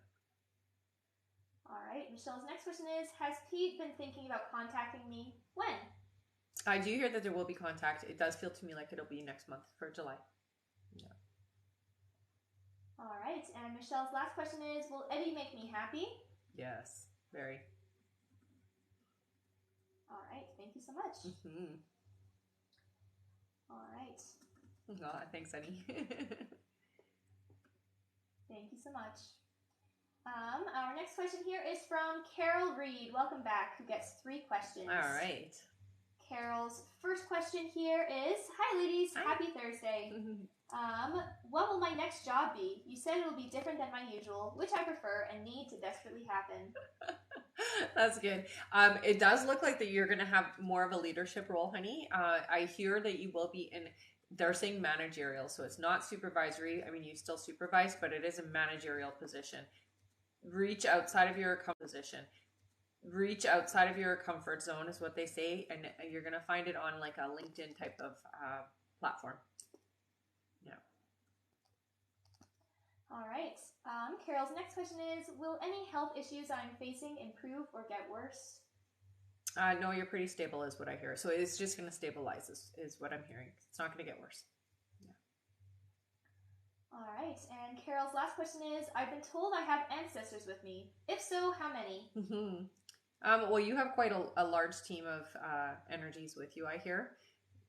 All right. Michelle's next question is, has Pete been thinking about contacting me? When? I do hear that there will be contact. It does feel to me like it'll be next month for July. Yeah. All right. And Michelle's last question is, will Eddie make me happy? Yes, very. All right. Thank you so much. Mm-hmm. All right. Oh, thanks, Eddie. Thank you so much. Our next question here is from Carol Reed. Welcome back, who gets 3 questions. All right. Carol's first question here is, hi ladies, Hi. Happy Thursday. What will my next job be? You said it will be different than my usual, which I prefer and need to desperately happen. That's good. It does look like that you're going to have more of a leadership role, honey. I hear that you will be in, they're saying managerial, so it's not supervisory. I mean, you still supervise, but it is a managerial position. Reach outside of your position. Reach outside of your comfort zone is what they say, and you're going to find it on like a LinkedIn type of platform. Yeah. All right. Carol's next question is, will any health issues I'm facing improve or get worse? No, you're pretty stable is what I hear. So it's just going to stabilize is what I'm hearing. It's not going to get worse. Yeah. All right. And Carol's last question is, I've been told I have ancestors with me. If so, how many? Mm-hmm. Well, you have quite a large team of energies with you, I hear.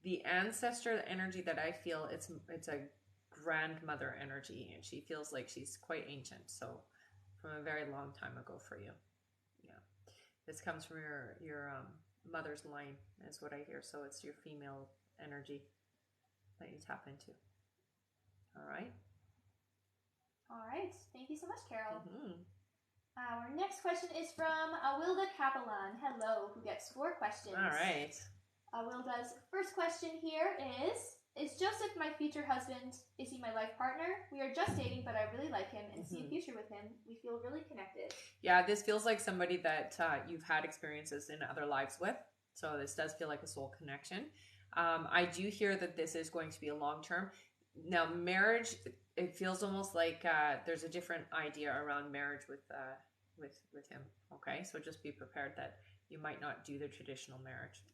The ancestor energy that I feel, it's a grandmother energy, and she feels like she's quite ancient, so from a very long time ago for you. Yeah. This comes from your mother's line is what I hear, so it's your female energy that you tap into. All right. All right. Thank you so much, Carol. Mm-hmm. Our next question is from Awilda Capellan. Hello, who gets 4 questions. All right. Awilda's first question here is Joseph my future husband? Is he my life partner? We are just dating, but I really like him and see a future with him. We feel really connected. Yeah, this feels like somebody that you've had experiences in other lives with. So this does feel like a soul connection. I do hear that this is going to be a long-term. Now, marriage, it feels almost like there's a different idea around marriage with him. Okay, so just be prepared that you might not do the traditional marriage.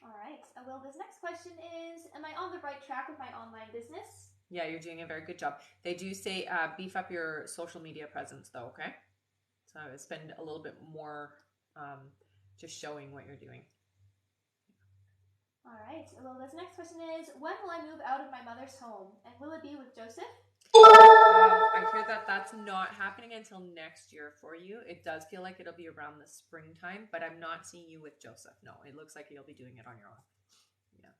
All right. Awilda's next question is, am I on the right track with my online business? Yeah, you're doing a very good job. They do say beef up your social media presence, though, okay? So spend a little bit more just showing what you're doing. All right. Awilda's next question is, when will I move out of my mother's home? And will it be with Joseph? I hear that that's not happening until next year for you. It does feel like it'll be around the springtime, but I'm not seeing you with Joseph. No, it looks like you'll be doing it on your own. Yeah.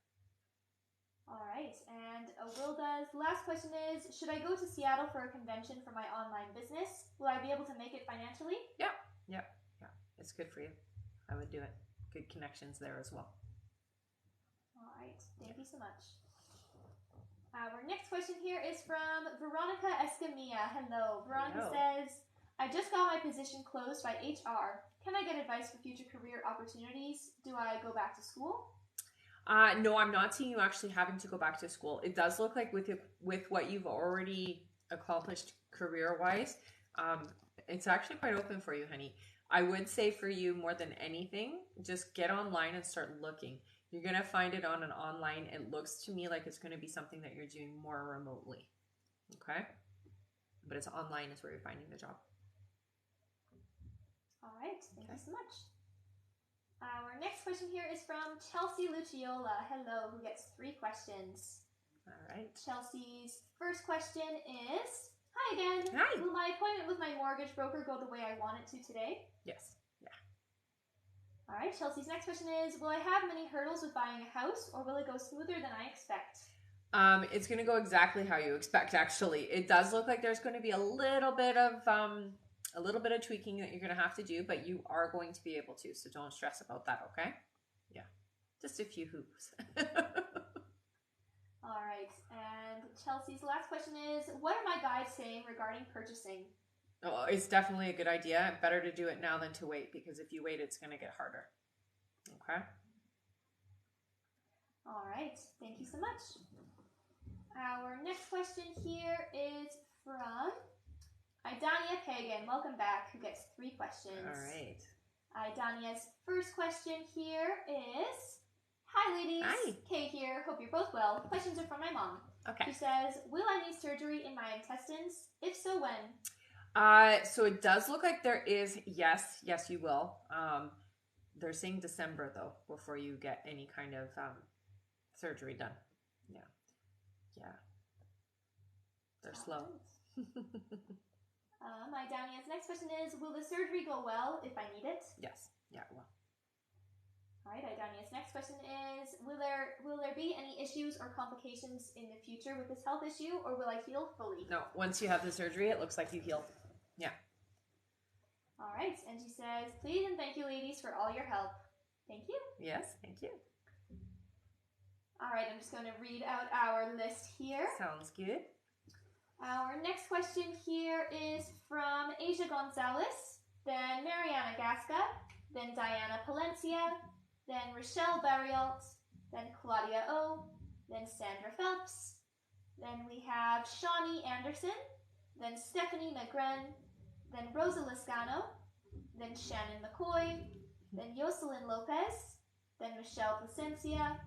All right. And Awilda's last question is, should I go to Seattle for a convention for my online business? Will I be able to make it financially? Yeah. It's good for you. I would do it. Good connections there as well. All right. Thank you so much. Our next question here is from Veronica Escamilla. Hello. Veronica says, I just got my position closed by HR. Can I get advice for future career opportunities? Do I go back to school? No, I'm not seeing you actually having to go back to school. It does look like with what you've already accomplished career-wise, it's actually quite open for you, honey. I would say for you more than anything, just get online and start looking. You're going to find it on an online. It looks to me like it's going to be something that you're doing more remotely. Okay? But it's online is where you're finding the job. All right. Thank you so much. Our next question here is from Chelsea Luciola. Hello, who gets 3 questions. All right. Chelsea's first question is, hi again. Hi. Will my appointment with my mortgage broker go the way I want it to today? Yes. Yeah. All right. Chelsea's next question is, will I have many hurdles with buying a house, or will it go smoother than I expect? It's going to go exactly how you expect, actually. It does look like there's going to be a little bit of tweaking that you're going to have to do, but you are going to be able to, so don't stress about that, okay? Yeah. Just a few hoops. All right. And Chelsea's last question is, what are my guides saying regarding purchasing? Oh, it's definitely a good idea. Better to do it now than to wait, because if you wait, it's going to get harder. Okay? All right. Thank you so much. Our next question here is from Idania Kagan. Welcome back, who gets 3 questions. All right. Idania's first question here is, hi ladies. Hi. Kay here. Hope you're both well. Questions are from my mom. Okay. She says, will I need surgery in my intestines? If so, when? So it does look like there is, yes, you will. They're saying December though, before you get any kind of surgery done. Yeah. They're slow. My Daniel's next question is, will the surgery go well if I need it? Yes. Yeah, it will. All right, Idania's next question is, will there be any issues or complications in the future with this health issue, or will I heal fully? No, once you have the surgery, it looks like you healed. Yeah. All right, and she says, please and thank you, ladies, for all your help. Thank you. Yes, thank you. All right, I'm just going to read out our list here. Sounds good. Our next question here is from Asia Gonzalez, then Mariana Gasca, then Diana Palencia, then Rochelle Barrialt, then Claudia O, then Sandra Phelps, then we have Shawnee Anderson, then Stephanie Magren, then Rosa Liscano, then Shannon McCoy, then Jocelyn Lopez, then Michelle Placencia,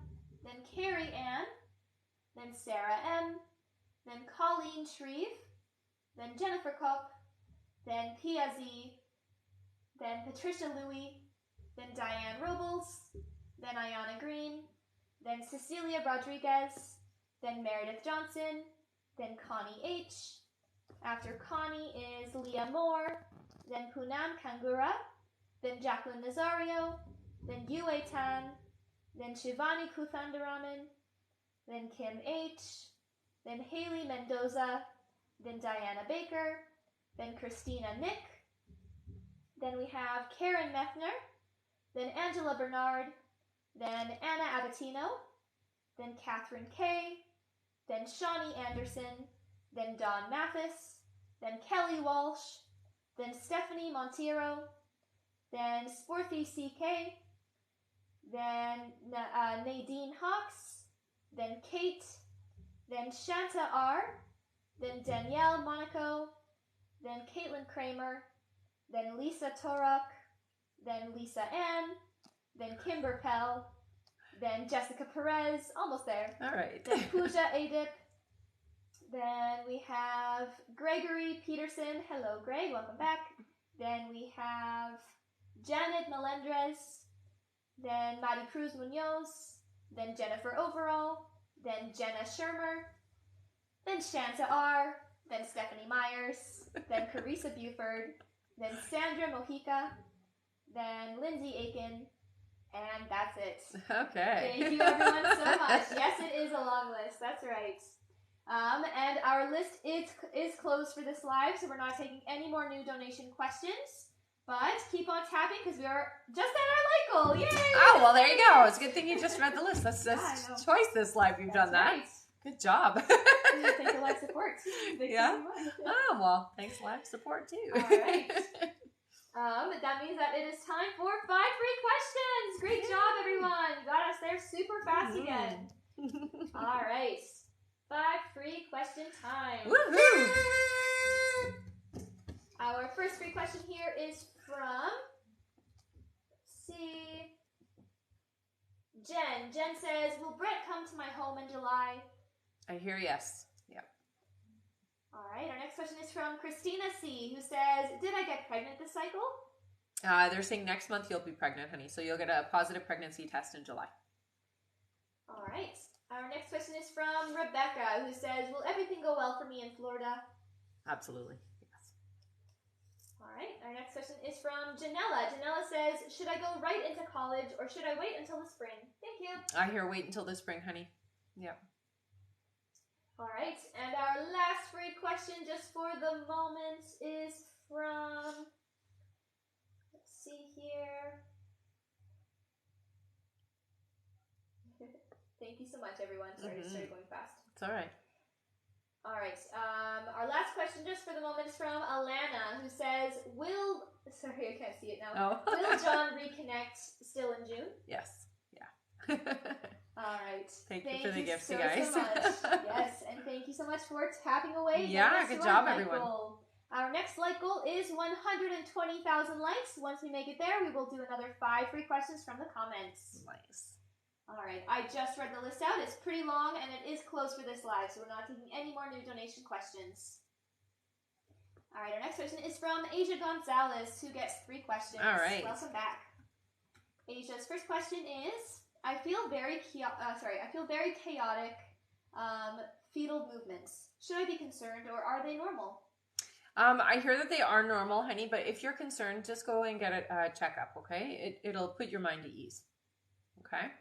then Carrie Ann, then Sarah M., then Colleen Shreve, then Jennifer Kopp, then Pia Z, then Patricia Louie, then Diane Robles, then Ayana Green, then Cecilia Rodriguez, then Meredith Johnson, then Connie H. After Connie is Leah Moore, then Poonam Kangura, then Jacqueline Nazario, then Yue Tan, then Shivani Kuthandaraman, then Kim H., then Haley Mendoza, then Diana Baker, then Christina Nick, then we have Karen Methner, then Angela Bernard, then Anna Abatino, then Catherine Kay, then Shawnee Anderson, then Dawn Mathis, then Kelly Walsh, then Stephanie Monteiro, then Sporthy CK, then Nadine Hawks, then Kate, then Shanta R, then Danielle Monaco, then Caitlin Kramer, then Lisa Torok, then Lisa Ann, then Kimber Pell, then Jessica Perez, almost there. All right. Then Pooja Adip. Then we have Gregory Peterson. Hello, Greg. Welcome back. Then we have Janet Melendrez. Then Maddie Cruz Munoz. Then Jennifer Overall. Then Jenna Shermer. Then Shanta R. Then Stephanie Myers. Then Carissa Buford. Then Sandra Mojica. Then Lindsay Aiken. And that's it. Okay. Thank you everyone so much. Yes, it is a long list. That's right. And our list is closed for this live, so we're not taking any more new donation questions. But keep on tapping because we are just at our like goal. Yay! Oh, well, there you go. It's a good thing you just read the list. That's choice this live. You've done that. Right. Good job. Thank you, live support. Thank Yeah? you very much. Oh, well, thanks live support too. All right. That means that it is time for 5 free questions. Great job, everyone. You got us there super fast again. All right. 5 free question time. Woohoo! Our first free question here is from, let's see, Jen. Jen says, will Brett come to my home in July? I hear yes. Yeah. All right. Our next question is from Christina C, who says, did I get pregnant this cycle? They're saying next month you'll be pregnant, honey. So you'll get a positive pregnancy test in July. All right. Our next question is from Rebecca, who says, will everything go well for me in Florida? Absolutely. Yes. All right. Our next question is from Janella. Janella says, should I go right into college or should I wait until the spring? Thank you. I hear wait until the spring, honey. Yeah. All right. And our last free question just for the moment is from, let's see here. Thank you so much, everyone. Sorry, it started going fast. It's all right. All right. Our last question just for the moment is from Alana, who says, sorry, I can't see it now. Oh. Will John reconnect still in June? Yes. Yeah. All right. Thank you for the gifts, so, you guys. so much. Yes, and thank you so much for tapping away. Yeah, good job, everyone. Goal. Our next like goal is 120,000 likes. Once we make it there, we will do another 5 free questions from the comments. Nice. All right, I just read the list out. It's pretty long, and it is closed for this live, so we're not taking any more new donation questions. All right, our next question is from Asia Gonzalez, who gets 3 questions. All right. Welcome back. Asia's first question is, I feel very chaotic fetal movements. Should I be concerned, or are they normal? I hear that they are normal, honey, but if you're concerned, just go and get a checkup, okay? It'll put your mind at ease, okay?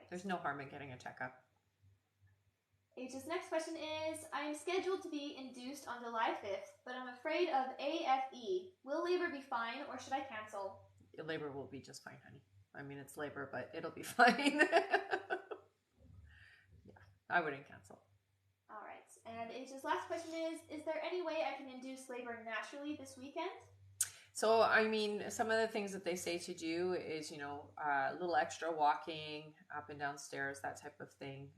There's no harm in getting a checkup. H's next question is, I am scheduled to be induced on July 5th, but I'm afraid of AFE. Will labor be fine, or should I cancel? Labor will be just fine, honey. I mean, it's labor, but it'll be fine. Yeah, I wouldn't cancel. All right. And H's last question is there any way I can induce labor naturally this weekend? So, I mean, some of the things that they say to do is, a little extra walking up and down stairs, that type of thing.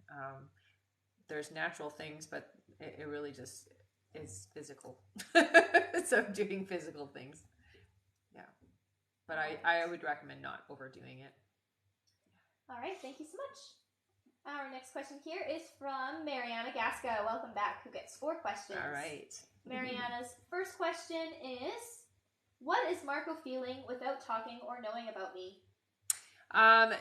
There's natural things, but it really just is physical. So doing physical things. Yeah. But I would recommend not overdoing it. All right. Thank you so much. Our next question here is from Mariana Gasca. Welcome back, who gets 4 questions. All right. Mariana's first question is, what is Marco feeling without talking or knowing about me?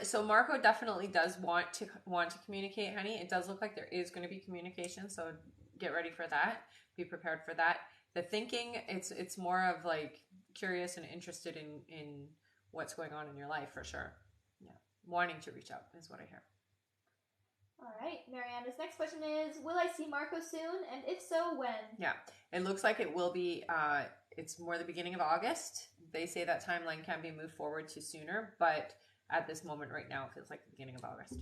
So Marco definitely does want to communicate, honey. It does look like there is going to be communication, so get ready for that. Be prepared for that. The thinking, it's more of like curious and interested in what's going on in your life for sure. Yeah, wanting to reach out is what I hear. All right. Mariana's next question is, will I see Marco soon? And if so, when? Yeah, it looks like it will be, it's more the beginning of August. They say that timeline can be moved forward to sooner, but at this moment right now, it feels like the beginning of August.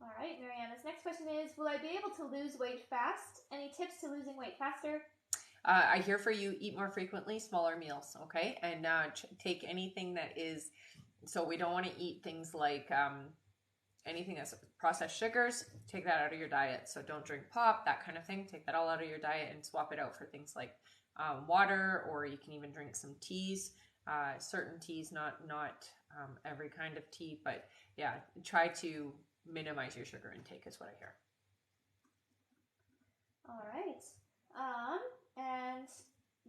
All right. Mariana's next question is, will I be able to lose weight fast? Any tips to losing weight faster? I hear for you, eat more frequently, smaller meals, okay? And take anything that is, so we don't want to eat things like anything that's processed sugars, take that out of your diet. So don't drink pop, that kind of thing. Take that all out of your diet and swap it out for things like water, or you can even drink some teas, certain teas, not every kind of tea, but yeah, try to minimize your sugar intake is what I hear. All right. And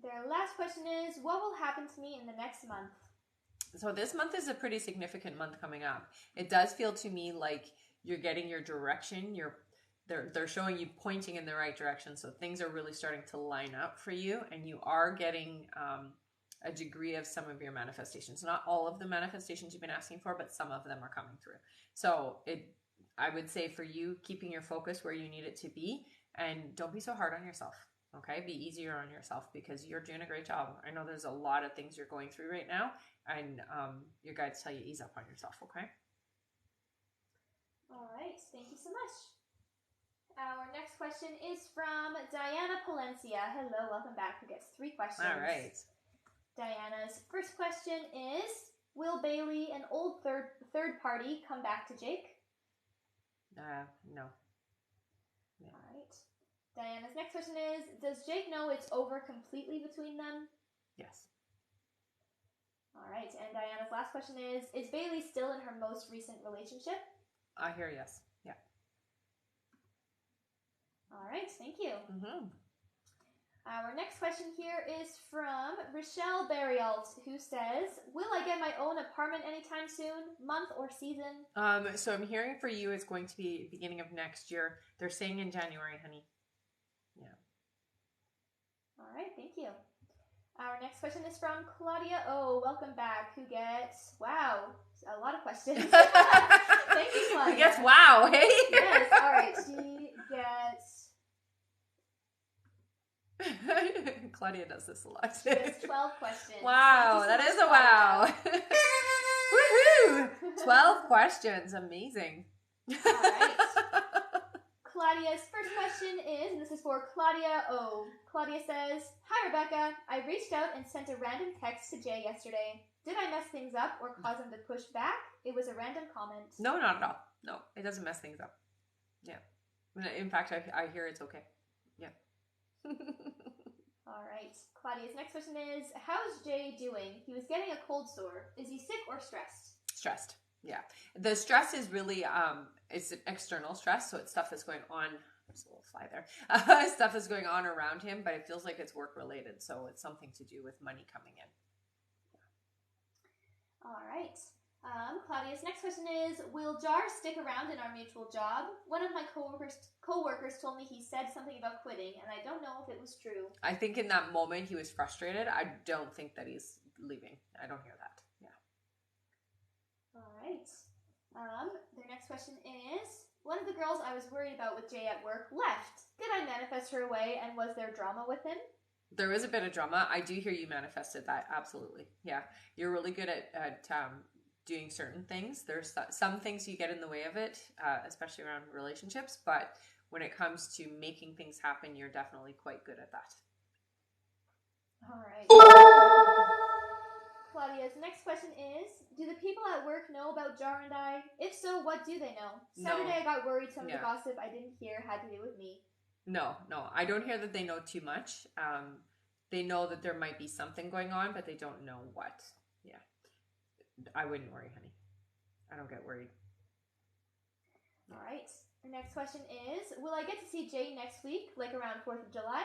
their last question is, what will happen to me in the next month? So this month is a pretty significant month coming up. It does feel to me like you're getting your direction. They're showing you pointing in the right direction. So things are really starting to line up for you, and you are getting a degree of some of your manifestations. Not all of the manifestations you've been asking for, but some of them are coming through. So I would say for you, keeping your focus where you need it to be, and don't be so hard on yourself. Okay, be easier on yourself because you're doing a great job. I know there's a lot of things you're going through right now, and your guides tell you ease up on yourself, okay? All right, thank you so much. Our next question is from Diana Palencia. Hello, welcome back. Who gets 3 questions? All right. Diana's first question is, will Bailey, an old third party, come back to Jake? No. Yeah. All right. Diana's next question is, does Jake know it's over completely between them? Yes. All right. And Diana's last question is Bailey still in her most recent relationship? I hear yes. Yeah. All right. Thank you. Mm-hmm. Our next question here is from Rochelle Barrialt, who says, will I get my own apartment anytime soon? Month or season? So I'm hearing for you it's going to be beginning of next year. They're saying in January, honey. Yeah. All right, thank you. Our next question is from Claudia O. Welcome back, who gets, wow, a lot of questions. Thank you, Claudia. Who gets wow, hey? Yes, all right. She gets... Claudia does this a lot. She gets 12 questions. Wow, that is a wow. Woohoo! 12 questions. Amazing. All right. Claudia's first question is, and this is for Claudia O. Claudia says, hi, Rebecca. I reached out and sent a random text to Jay yesterday. Did I mess things up or cause him to push back? It was a random comment. No, not at all. No, it doesn't mess things up. Yeah. In fact, I hear it's okay. Yeah. All right. Claudia's next question is, how's Jay doing? He was getting a cold sore. Is he sick or stressed? Stressed. Yeah. The stress is really, it's an external stress. So it's stuff that's going on. There's a little fly there. Stuff is going on around him, but it feels like it's work related. So it's something to do with money coming in. Yeah. All right. Claudia's next question is, will Jar stick around in our mutual job? One of my co-workers told me he said something about quitting, and I don't know if it was true. I think in that moment he was frustrated. I don't think that he's leaving. I don't hear that. Yeah. All right. Their next question is, one of the girls I was worried about with Jay at work left. Did I manifest her away, and was there drama with him? There is a bit of drama. I do hear you manifested that. Absolutely. Yeah. You're really good at doing certain things. There's some things you get in the way of it, especially around relationships, but when it comes to making things happen, you're definitely quite good at that. All right. Claudia's next question is, do the people at work know about Jar and I? If so, what do they know? Saturday I got worried some of the gossip I didn't hear had to do with me. No, I don't hear that they know too much. They know that there might be something going on, but they don't know what. Yeah. I wouldn't worry, honey. I don't get worried. All right. The next question is, will I get to see Jay next week, like around 4th of July?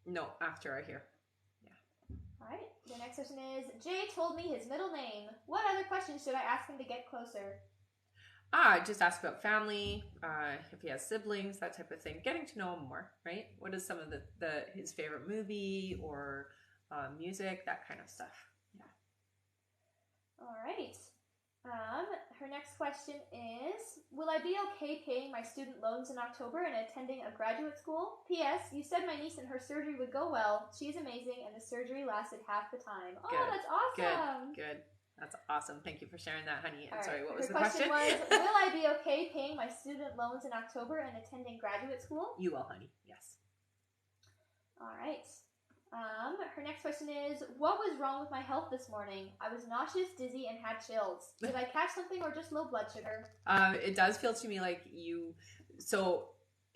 No, after I hear. Yeah. All right. The next question is, Jay told me his middle name. What other questions should I ask him to get closer? Just ask about family, if he has siblings, that type of thing. Getting to know him more, right? What is some of his favorite movie or music, that kind of stuff. Yeah. All right. Her next question is, will I be okay paying my student loans in October and attending a graduate school? P.S. You said my niece and her surgery would go well. She's amazing, and the surgery lasted half the time. Oh, good. That's awesome. Good. That's awesome. Thank you for sharing that, honey. And right. Sorry, what was the the question? Was, will I be okay paying my student loans in October and attending graduate school? You will, honey. Yes. All right. Her next question is, what was wrong with my health this morning? I was nauseous, dizzy, and had chills. Did I catch something or just low blood sugar? It does feel to me like so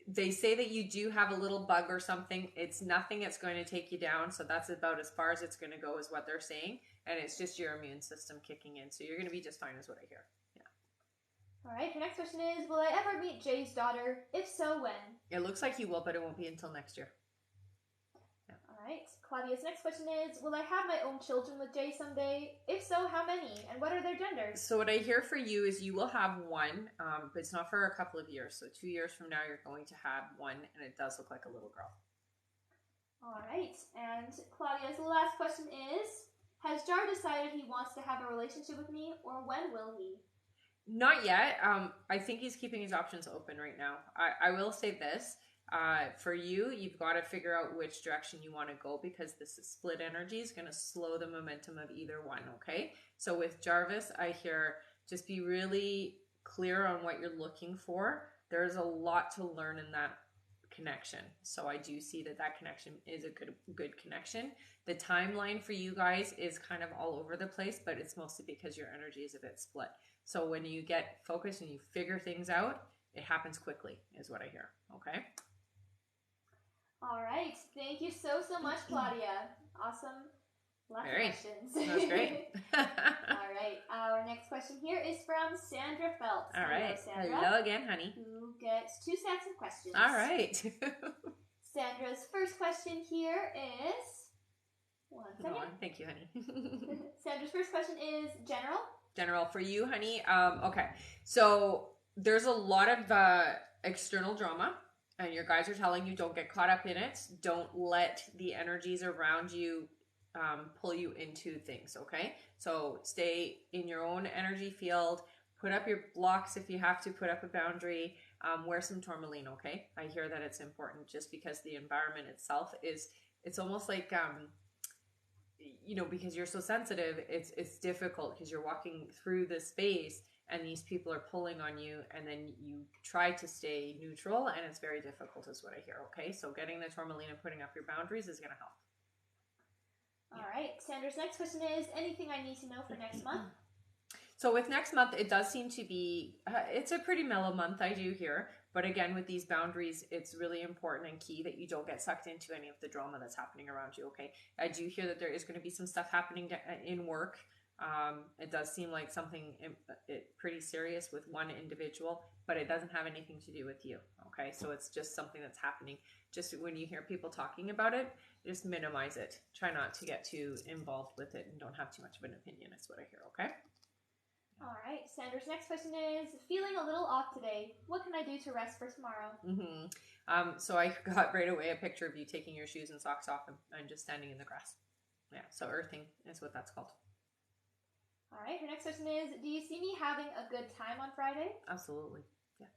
they say that you do have a little bug or something. It's nothing that's going to take you down. So that's about as far as it's going to go is what they're saying. And it's just your immune system kicking in. So you're going to be just fine is what I hear. Yeah. All right. Her next question is, will I ever meet Jay's daughter? If so, when? It looks like you will, but it won't be until next year. Yeah. All right. Claudia's next question is, will I have my own children with Jay someday? If so, how many? And what are their genders? So what I hear for you is you will have one, but it's not for a couple of years. So 2 years from now, you're going to have one, and it does look like a little girl. All right. And Claudia's last question is, has Jar decided he wants to have a relationship with me, or when will he? Not yet. I think he's keeping his options open right now. I will say this. For you, you've got to figure out which direction you want to go because this split energy is going to slow the momentum of either one, okay? So with Jarvis, I hear just be really clear on what you're looking for. there's a lot to learn in that connection. So I do see that connection is a good connection. The timeline for you guys is kind of all over the place, but it's mostly because your energy is a bit split. So when you get focused and you figure things out, it happens quickly, is what I hear. Okay. All right. Thank you so much, Claudia. Awesome. Lots of questions. That was great. All right. Our next question here is from Sandra Phelps. All right. Hello, Sandra. Hello again, honey. Who gets 2 sets of questions. All right. Sandra's first question here is... One second. No, thank you, honey. Sandra's first question is general. General for you, honey. Okay. So there's a lot of external drama, and your guys are telling you don't get caught up in it. Don't let the energies around you pull you into things. Okay. So stay in your own energy field. Put up your blocks if you have to. Put up a boundary. Wear some tourmaline. Okay. I hear that it's important just because the environment itself is. It's almost like because you're so sensitive, it's difficult because you're walking through this space and these people are pulling on you, and then you try to stay neutral, and it's very difficult is what I hear. Okay, so getting the tourmaline and putting up your boundaries is going to help. All right. Sandra's next question is, anything I need to know for next month? So with next month, it does seem to be, it's a pretty mellow month, I do hear. But again, with these boundaries, it's really important and key that you don't get sucked into any of the drama that's happening around you, okay? I do hear that there is going to be some stuff happening in work. It does seem like something pretty serious with one individual, but it doesn't have anything to do with you, okay? So it's just something that's happening. Just when you hear people talking about it, just minimize it. Try not to get too involved with it and don't have too much of an opinion, is what I hear, okay? All right. Sandra's next question is, feeling a little off today. What can I do to rest for tomorrow? So I got right away a picture of you taking your shoes and socks off and just standing in the grass. Yeah, so earthing is what that's called. All right. Her next question is, do you see me having a good time on Friday? Absolutely. Yeah.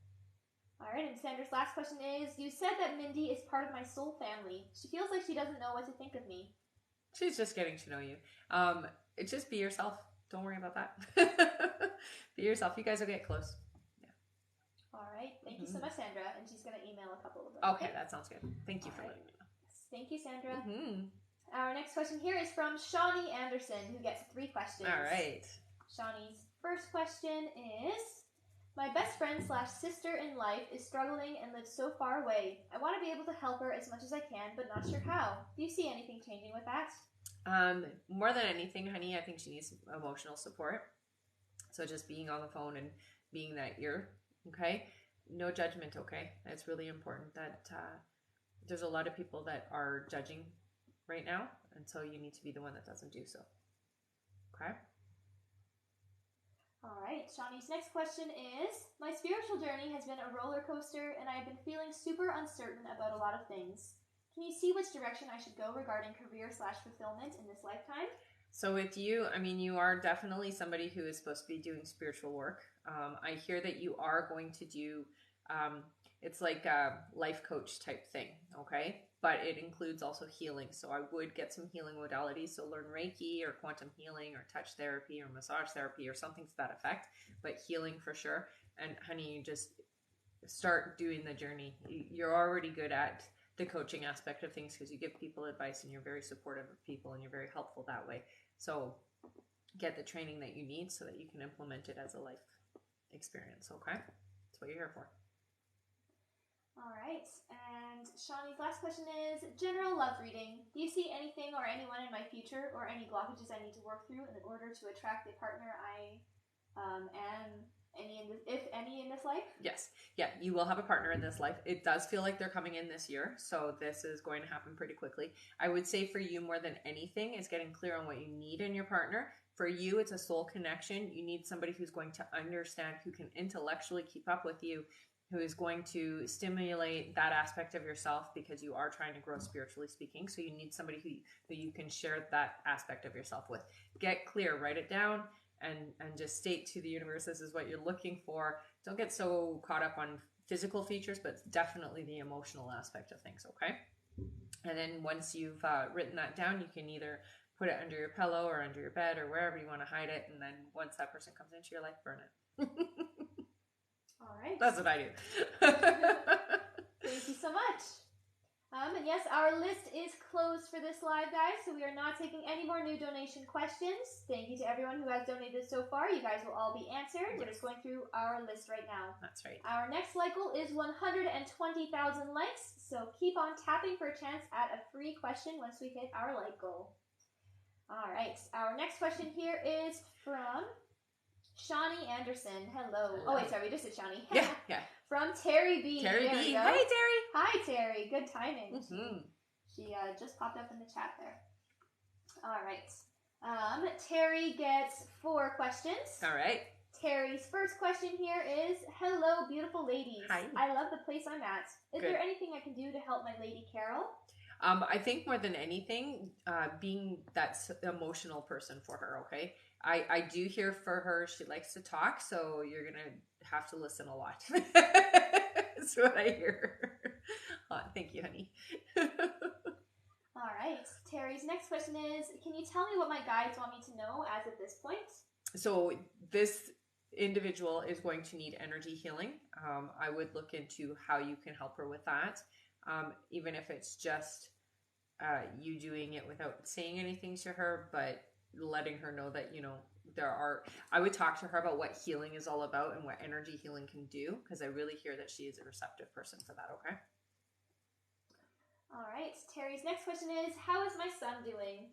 All right. And Sandra's last question is, you said that Mindy is part of my soul family. She feels like she doesn't know what to think of me. She's just getting to know you. Just be yourself. Don't worry about that. Be yourself. You guys will get close. Yeah. All right. Thank you so much, Sandra. And she's going to email a couple of them. Okay, that sounds good. Thank you for letting me know. Yes, thank you, Sandra. Our next question here is from Shawnee Anderson, who gets 3 questions. All right. Shawnee's first question is, my best friend / sister in life is struggling and lives so far away. I want to be able to help her as much as I can, but not sure how. Do you see anything changing with that? More than anything, honey, I think she needs emotional support. So just being on the phone and being that ear, okay? No judgment, okay? It's really important that there's a lot of people that are judging right now, and so you need to be the one that doesn't do so. Okay? All right. Shawnee's next question is, my spiritual journey has been a roller coaster, and I have been feeling super uncertain about a lot of things. Can you see which direction I should go regarding career / fulfillment in this lifetime? So with you, I mean, you are definitely somebody who is supposed to be doing spiritual work. I hear that you are going to do, it's like a life coach type thing, okay? But it includes also healing. So I would get some healing modalities. So learn Reiki or quantum healing or touch therapy or massage therapy or something to that effect. But healing for sure. And honey, you just start doing the journey. You're already good at the coaching aspect of things because you give people advice and you're very supportive of people and you're very helpful that way. So get the training that you need so that you can implement it as a life experience, okay? That's what you're here for. All right. And Shawnee's last question is, general love reading. Do you see anything or anyone in my future or any blockages I need to work through in order to attract the partner I am if any in this life? Yes. Yeah, you will have a partner in this life. It does feel like they're coming in this year, so this is going to happen pretty quickly. I would say for you more than anything is getting clear on what you need in your partner. For you, it's a soul connection. You need somebody who's going to understand, who can intellectually keep up with you, who is going to stimulate that aspect of yourself because you are trying to grow spiritually speaking. So you need somebody who you can share that aspect of yourself with. Get clear, write it down. And just state to the universe this is what you're looking for. Don't get so caught up on physical features, but definitely the emotional aspect of things, okay? And then once you've written that down, you can either put it under your pillow or under your bed or wherever you want to hide it. And then once that person comes into your life, burn it. All right. That's what I do. Thank you so much. And yes, our list is closed for this live, guys, so we are not taking any more new donation questions. Thank you to everyone who has donated so far. You guys will all be answered. Yes. We're just going through our list right now. That's right. Our next like goal is 120,000 likes, so keep on tapping for a chance at a free question once we hit our like goal. All right, our next question here is from Shawnee Anderson. Hello. Oh, wait, sorry, we just said Shawnee. Yeah. From Terry B. Terry there B. Hey, Terry. Hi, Terry. Good timing. Mm-hmm. She just popped up in the chat there. All right. Terry gets 4 questions. All right. Terry's first question here is, hello, beautiful ladies. Hi. I love the place I'm at. Is there anything I can do to help my lady Carol? I think more than anything, being that emotional person for her, okay? I do hear for her, she likes to talk, so you're going to have to listen a lot. That's what I hear. Thank you, honey. All right. Terry's next question is, can you tell me what my guides want me to know as of this point? So this individual is going to need energy healing. I would look into how you can help her with that. Even if it's just you doing it without saying anything to her, but letting her know that, I would talk to her about what healing is all about and what energy healing can do, because I really hear that she is a receptive person for that, okay? All right. Terry's next question is, how is my son doing?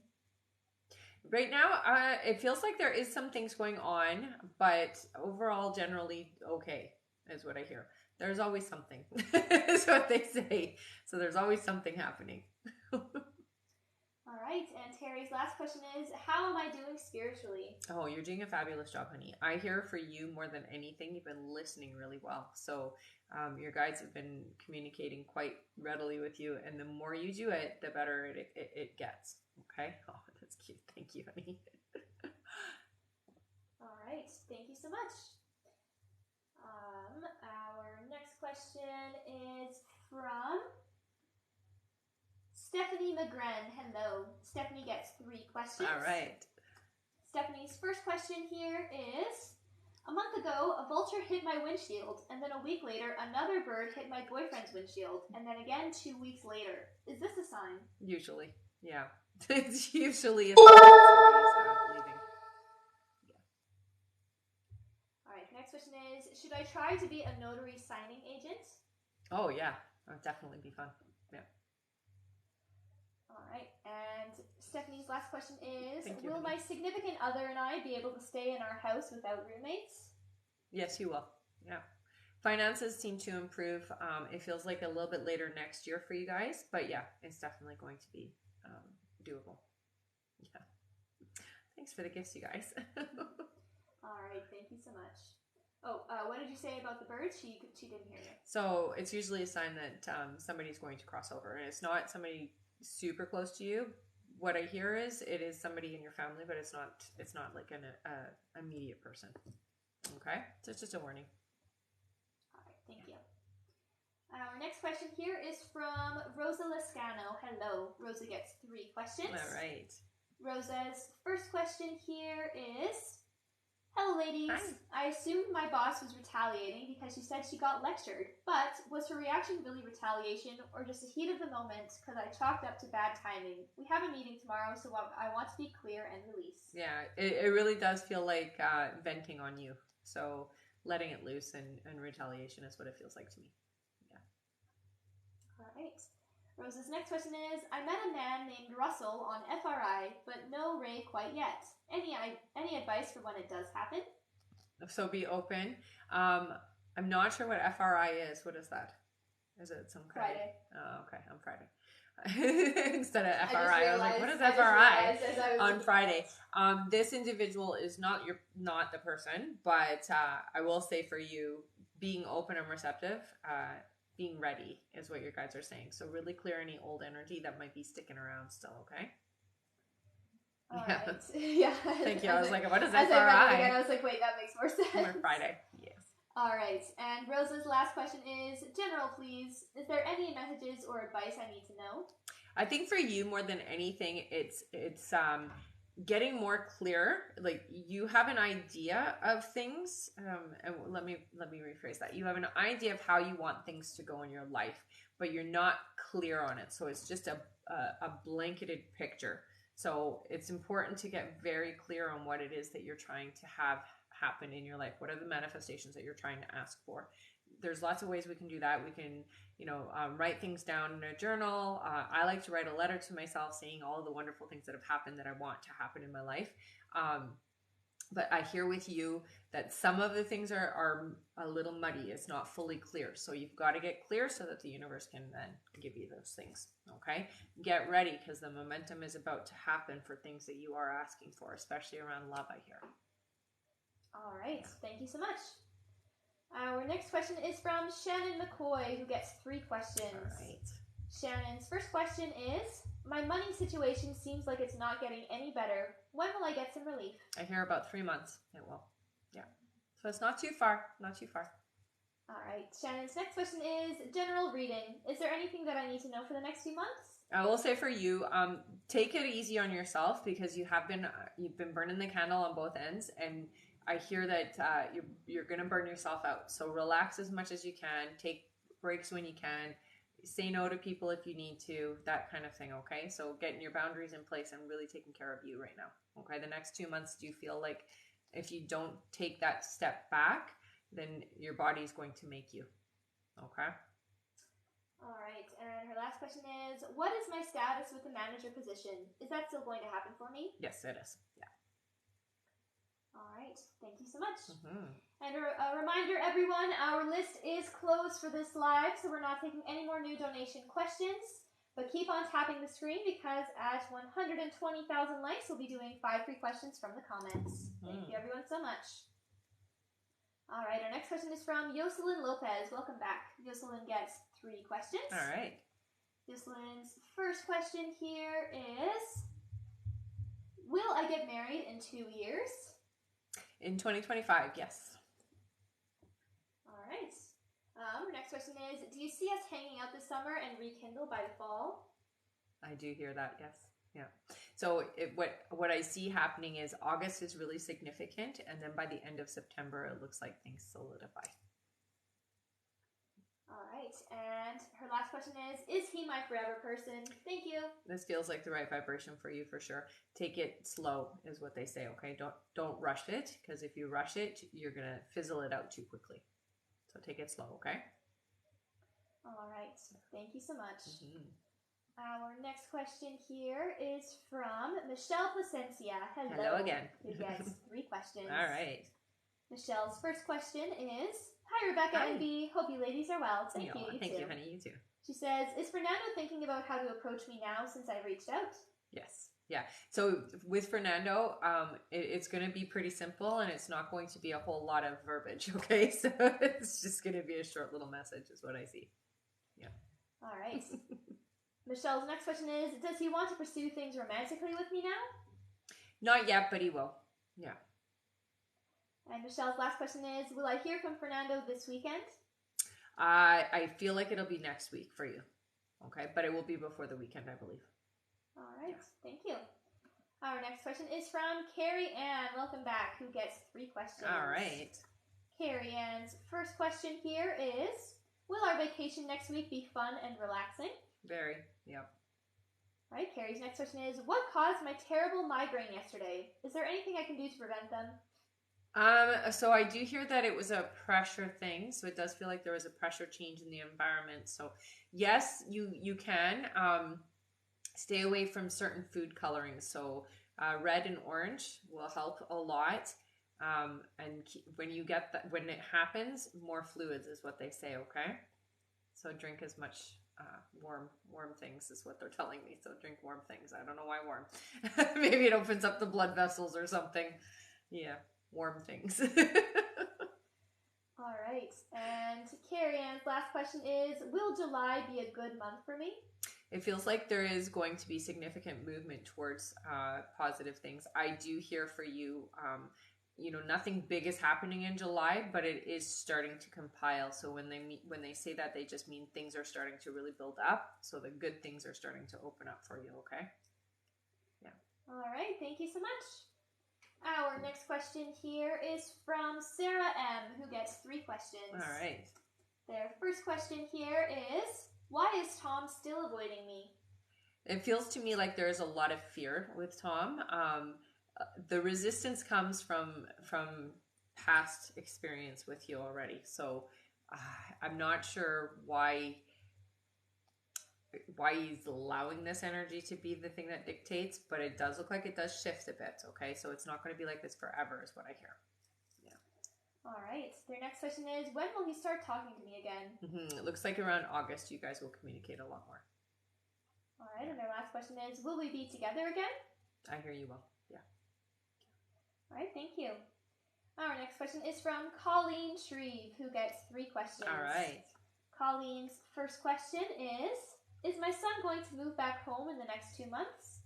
Right now, it feels like there is some things going on, but overall, generally okay, is what I hear. There's always something, is what they say. So there's always something happening. All right, and Terry's last question is, how am I doing spiritually? Oh, you're doing a fabulous job, honey. I hear for you more than anything, you've been listening really well. So your guides have been communicating quite readily with you, and the more you do it, the better it gets. Okay? Oh, that's cute. Thank you, honey. All right, thank you so much. Our next question is from Stephanie McGren. Hello. Stephanie gets 3 questions. All right. Stephanie's first question here is, a month ago, a vulture hit my windshield, and then a week later, another bird hit my boyfriend's windshield, and then again 2 weeks later. Is this a sign? Usually, yeah. It's usually a sign that somebody's leaving. Yeah. All right, next question is, should I try to be a notary signing agent? Oh, yeah. That would definitely be fun. Yeah. All right, and Stephanie's last question is, will my significant other and I be able to stay in our house without roommates? Yes, you will. Yeah. Finances seem to improve. It feels like a little bit later next year for you guys, but yeah, it's definitely going to be doable. Yeah. Thanks for the gifts, you guys. All right, thank you so much. Oh, what did you say about the birds? She didn't hear you. So it's usually a sign that somebody's going to cross over, and it's not somebody super close to you. What I hear is it is somebody in your family, but it's not like an immediate person. Okay, so it's just a warning. All right, thank you. Our next question here is from Rosa Lascano. Hello. Rosa gets 3 questions. All right. Rosa's first question here is, hello, ladies. Hi. I assumed my boss was retaliating because she said she got lectured, but was her reaction really retaliation or just a heat of the moment because I chalked up to bad timing? We have a meeting tomorrow, so I want to be clear and release. Yeah, it really does feel like venting on you. So letting it loose and retaliation is what it feels like to me. Yeah. All right. Rose's next question is, I met a man named Russell on FRI, but no Ray quite yet. Any advice for when it does happen? So be open. I'm not sure what FRI is. What is that? Is it some kind Friday. Oh, okay. On Friday. Instead of FRI, I was like, what is FRI? On Friday. This individual is not the person, but I will say for you, being open and receptive, being ready is what your guides are saying. So really clear any old energy that might be sticking around still, okay? All yeah. Right. Yeah. Thank you. I was like, what is FRI? As I read it again, I was like, wait, that makes more sense. On Friday, yes. All right. And Rosa's last question is, general, please. Is there any messages or advice I need to know? I think for you more than anything, it's getting more clear, like you have an idea of things, and let me rephrase that. You have an idea of how you want things to go in your life, but you're not clear on it. So it's just a blanketed picture. So it's important to get very clear on what it is that you're trying to have happen in your life. What are the manifestations that you're trying to ask for? There's lots of ways we can do that. We can, write things down in a journal. I like to write a letter to myself saying all the wonderful things that have happened that I want to happen in my life. But I hear with you that some of the things are a little muddy. It's not fully clear. So you've got to get clear so that the universe can then give you those things. Okay? Get ready, because the momentum is about to happen for things that you are asking for, especially around love, I hear. All right. Thank you so much. Our next question is from Shannon McCoy, who gets 3 questions. All right. Shannon's first question is, my money situation seems like it's not getting any better. When will I get some relief? I hear about 3 months. It will. Yeah. So it's not too far. Not too far. All right. Shannon's next question is general reading. Is there anything that I need to know for the next few months? I will say for you, take it easy on yourself, because you've been burning the candle on both ends, and I hear that you're going to burn yourself out. So relax as much as you can. Take breaks when you can. Say no to people if you need to. That kind of thing. Okay. So getting your boundaries in place and really taking care of you right now. Okay. The next 2 months, do you feel like if you don't take that step back, then your body is going to make you. Okay. All right. And her last question is, what is my status with the manager position? Is that still going to happen for me? Yes, it is. Yeah. All right. Thank you so much. Mm-hmm. And a reminder, everyone, our list is closed for this live, so we're not taking any more new donation questions. But keep on tapping the screen, because at 120,000 likes, we'll be doing 5 free questions from the comments. Thank you, everyone, so much. All right. Our next question is from Jocelyn Lopez. Welcome back. Jocelyn gets 3 questions. All right. Jocelyn's first question here is, will I get married in 2 years? In 2025, yes. All right. Our next question is, do you see us hanging out this summer and rekindle by the fall? I do hear that, yes. Yeah. So what I see happening is August is really significant, and then by the end of September, it looks like things solidify. All right. And her last question is he my forever person? Thank you. This feels like the right vibration for you for sure. Take it slow is what they say, okay? Don't rush it, because if you rush it, you're going to fizzle it out too quickly. So take it slow, okay? All right. Thank you so much. Mm-hmm. Our next question here is from Michelle Placencia. Hello again. Who gets 3 questions. All right. Michelle's first question is, hi, Rebecca and Bea. Hope you ladies are well. Thank you. Thank you, honey. You too. She says, is Fernando thinking about how to approach me now since I reached out? Yes. Yeah. So with Fernando, it's going to be pretty simple, and it's not going to be a whole lot of verbiage. Okay. So it's just going to be a short little message is what I see. Yeah. All right. Michelle's next question is, does he want to pursue things romantically with me now? Not yet, but he will. Yeah. And Michelle's last question is, will I hear from Fernando this weekend? I feel like it'll be next week for you. Okay. But it will be before the weekend, I believe. All right. Yeah. Thank you. Our next question is from Carrie Ann. Welcome back. Who gets 3 questions. All right. Carrie Ann's first question here is, will our vacation next week be fun and relaxing? Very. Yep. All right. Carrie's next question is, what caused my terrible migraine yesterday? Is there anything I can do to prevent them? So I do hear that it was a pressure thing. So it does feel like there was a pressure change in the environment. So yes, you can, stay away from certain food colorings. So, red and orange will help a lot. And when it happens, more fluids is what they say. Okay. So drink as much, warm things is what they're telling me. So drink warm things. I don't know why warm. Maybe it opens up the blood vessels or something. Yeah. Warm things. All right. And Carrie Ann's last question is, will July be a good month for me? It feels like there is going to be significant movement towards positive things. I do hear for you, nothing big is happening in July, but it is starting to compile. So when they say that, they just mean things are starting to really build up. So the good things are starting to open up for you. Okay. Yeah. All right, thank you so much. Our next question here is from Sarah M, who gets 3 questions. All right. Their first question here is, why is Tom still avoiding me? It feels to me like there's a lot of fear with Tom. The resistance comes from past experience with you already. So I'm not sure why he's allowing this energy to be the thing that dictates, but it does look like it does shift a bit. Okay, so it's not going to be like this forever, is what I hear. Yeah. All right. Their next question is, when will he start talking to me again? It looks like around August, you guys will communicate a lot more. All right. And their last question is, will we be together again? I hear you will. Yeah. All right. Thank you. Our next question is from Colleen Shreve, who gets 3 questions. All right. Colleen's first question is my son going to move back home in the next 2 months?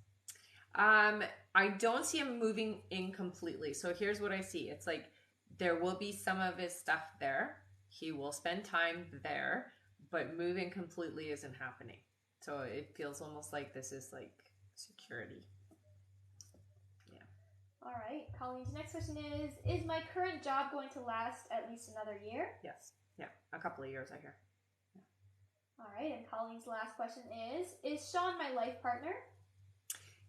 I don't see him moving in completely. So here's what I see. It's like there will be some of his stuff there. He will spend time there, but moving completely isn't happening. So it feels almost like this is like security. Yeah. All right. Colleen's next question is my current job going to last at least another year? Yes. Yeah. A couple of years, I hear. All right, and Colleen's last question is Sean my life partner?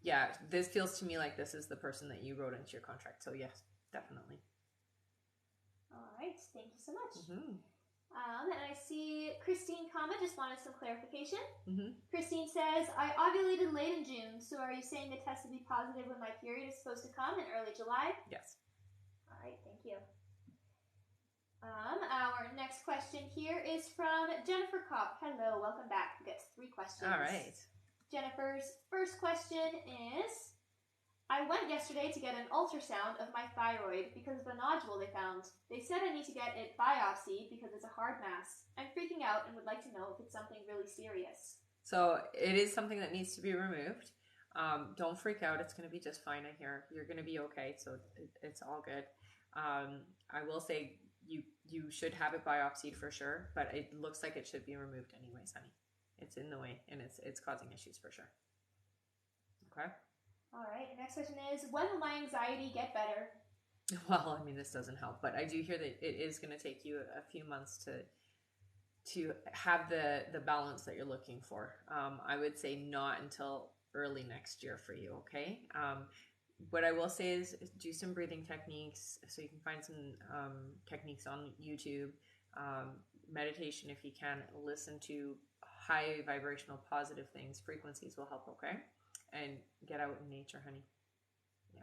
Yeah, this feels to me like this is the person that you wrote into your contract. So yes, definitely. All right, thank you so much. Mm-hmm. And I see Christine Kama just wanted some clarification. Mm-hmm. Christine says, I ovulated late in June, so are you saying the test will be positive when my period is supposed to come in early July? Yes. All right, thank you. Our next question here is from Jennifer Kopp. Hello, welcome back. Who gets 3 questions. All right. Jennifer's first question is, I went yesterday to get an ultrasound of my thyroid because of a nodule they found. They said I need to get it biopsied because it's a hard mass. I'm freaking out and would like to know if it's something really serious. So it is something that needs to be removed. Don't freak out. It's going to be just fine, I hear. You're going to be okay, so it's all good. I will say you should have it biopsied for sure, but it looks like it should be removed anyways, honey. It's in the way, and it's causing issues for sure. Okay? All right, the next question is, when will my anxiety get better? Well, I mean, this doesn't help, but I do hear that it is going to take you a few months to have the balance that you're looking for. I would say not until early next year for you, okay? What I will say is do some breathing techniques. So you can find some techniques on YouTube, meditation if you can, listen to high vibrational positive things. Frequencies will help, okay? And get out in nature, honey. Yeah.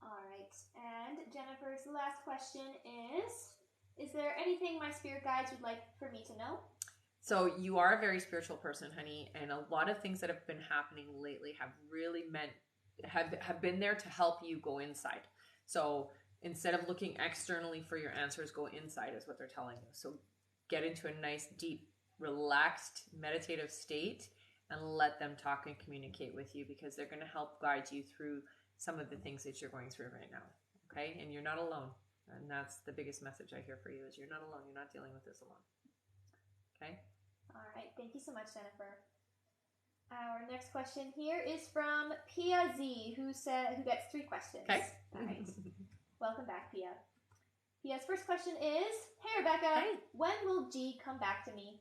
All right. And Jennifer's last question is there anything my spirit guides would like for me to know? So you are a very spiritual person, honey, and a lot of things that have been happening lately have really have been there to help you go inside. So instead of looking externally for your answers, go inside is what they're telling you. So get into a nice, deep, relaxed, meditative state and let them talk and communicate with you because they're going to help guide you through some of the things that you're going through right now. Okay? And you're not alone. And that's the biggest message I hear for you is you're not alone. You're not dealing with this alone. Okay? All right. Thank you so much, Jennifer. Our next question here is from Pia Z, who gets 3 questions. Okay. All right. Welcome back, Pia. Pia's first question is, hey, Rebecca, Hi. when will G come back to me?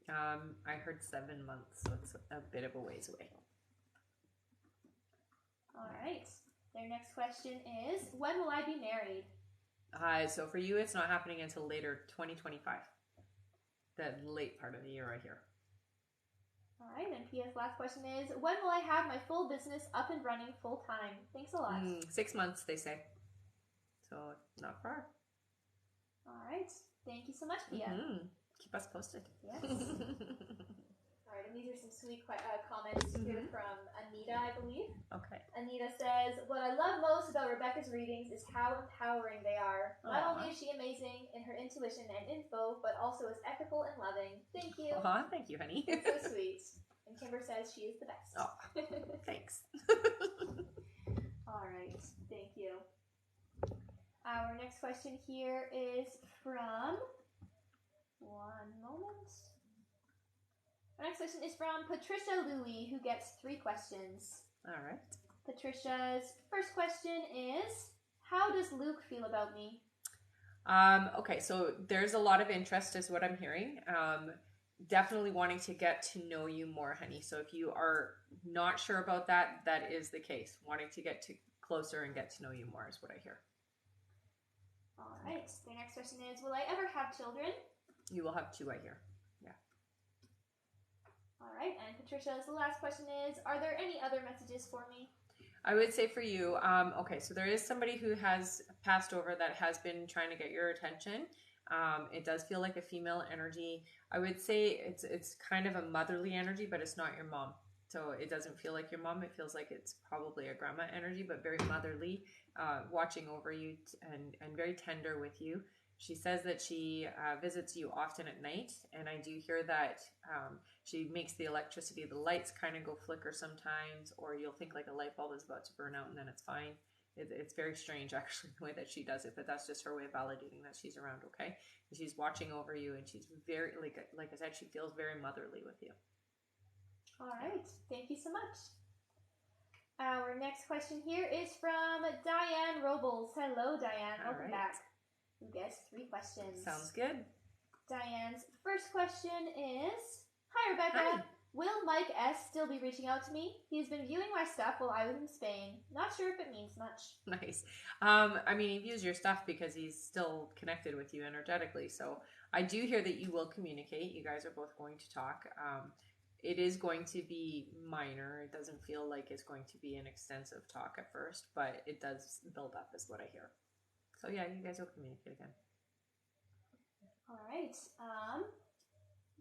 I heard 7 months, so it's a bit of a ways away. All right. Their next question is, when will I be married? So for you, it's not happening until later 2025. The late part of the year right here. All right. And Pia's last question is, when will I have my full business up and running full time? Thanks a lot. 6 months, they say. So not far. All right. Thank you so much, Pia. Mm-hmm. Keep us posted. Yes. All right, and these are some sweet comments here from Anita, I believe. Okay. Anita says, what I love most about Rebecca's readings is how empowering they are. Not only is she amazing in her intuition and info, but also is ethical and loving. Thank you. Thank you, honey. It's so sweet. And Kimber says she is the best. Oh, thanks. All right, thank you. Our next question here is from... One moment. Our next question is from Patricia Louie, who gets 3 questions. All right. Patricia's first question is, how does Luke feel about me? Okay, so there's a lot of interest, is what I'm hearing. Definitely wanting to get to know you more, honey. So if you are not sure about that, that is the case. Wanting to get to closer and get to know you more is what I hear. All right. The next question is, will I ever have children? You will have two, I hear. Yeah. All right. And Patricia's last question is, are there any other messages for me? I would say for you, okay, so there is somebody who has passed over that has been trying to get your attention. It does feel like a female energy. I would say it's kind of a motherly energy, but it's not your mom. So it doesn't feel like your mom. It feels like it's probably a grandma energy, but very motherly, watching over you and very tender with you. She says that she visits you often at night, and I do hear that she makes the electricity, the lights kind of go flicker sometimes, or you'll think like a light bulb is about to burn out and then it's fine. It's very strange, actually, the way that she does it, but that's just her way of validating that she's around, okay? And she's watching over you, and she's very, like I said, she feels very motherly with you. All right. Thank you so much. Our next question here is from Diane Robles. Hello, Diane. Welcome back. Who gets 3 questions. Sounds good. Diane's first question is, hi, Rebecca. Hi. Will Mike S. still be reaching out to me? He's been viewing my stuff while I was in Spain. Not sure if it means much. Nice. I mean, he views your stuff because he's still connected with you energetically. So I do hear that you will communicate. You guys are both going to talk. It is going to be minor. It doesn't feel like it's going to be an extensive talk at first, but it does build up, is what I hear. So yeah, you guys will communicate again. All right.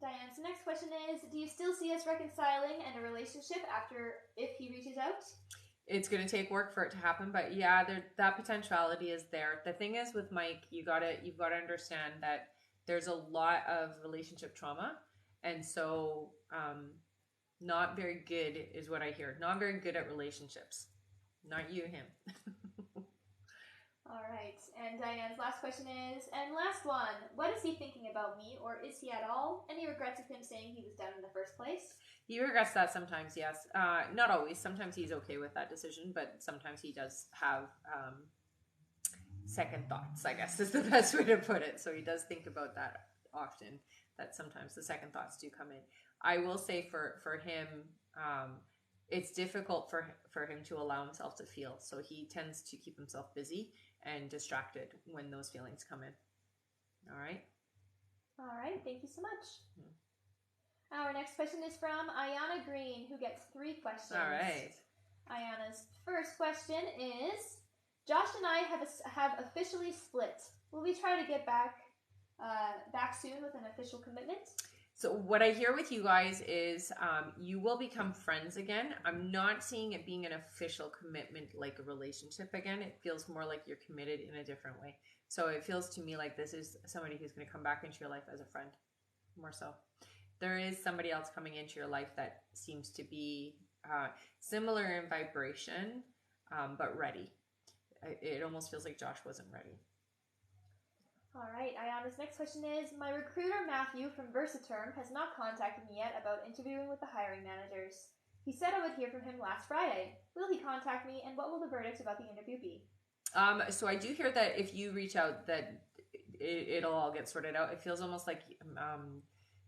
Diane's next question is, do you still see us reconciling and a relationship after if he reaches out? It's going to take work for it to happen, but yeah, that potentiality is there. The thing is with Mike, you've got to understand that there's a lot of relationship trauma, and so not very good is what I hear. Not very good at relationships. Not you, him. All right. And Diane's last question is, and last one, what is he thinking about me, or is he at all? Any regrets of him saying he was down in the first place? He regrets that sometimes, yes. Not always. Sometimes he's okay with that decision, but sometimes he does have second thoughts, I guess is the best way to put it. So he does think about that often, that sometimes the second thoughts do come in. I will say for him, it's difficult for him to allow himself to feel. So he tends to keep himself busy and distracted when those feelings come in. All right. All right. Thank you so much. Our next question is from Ayana Green, who gets 3 questions. All right. Ayana's first question is, Josh and I have officially split. Will we try to get back soon with an official commitment? So what I hear with you guys is you will become friends again. I'm not seeing it being an official commitment like a relationship again. It feels more like you're committed in a different way. So it feels to me like this is somebody who's going to come back into your life as a friend, more so. There is somebody else coming into your life that seems to be similar in vibration, but ready. It almost feels like Josh wasn't ready. All right, Ayana's next question is, my recruiter Matthew from Versaterm has not contacted me yet about interviewing with the hiring managers. He said I would hear from him last Friday. Will he contact me, and what will the verdict about the interview be? So I do hear that if you reach out, that it'll all get sorted out. It feels almost like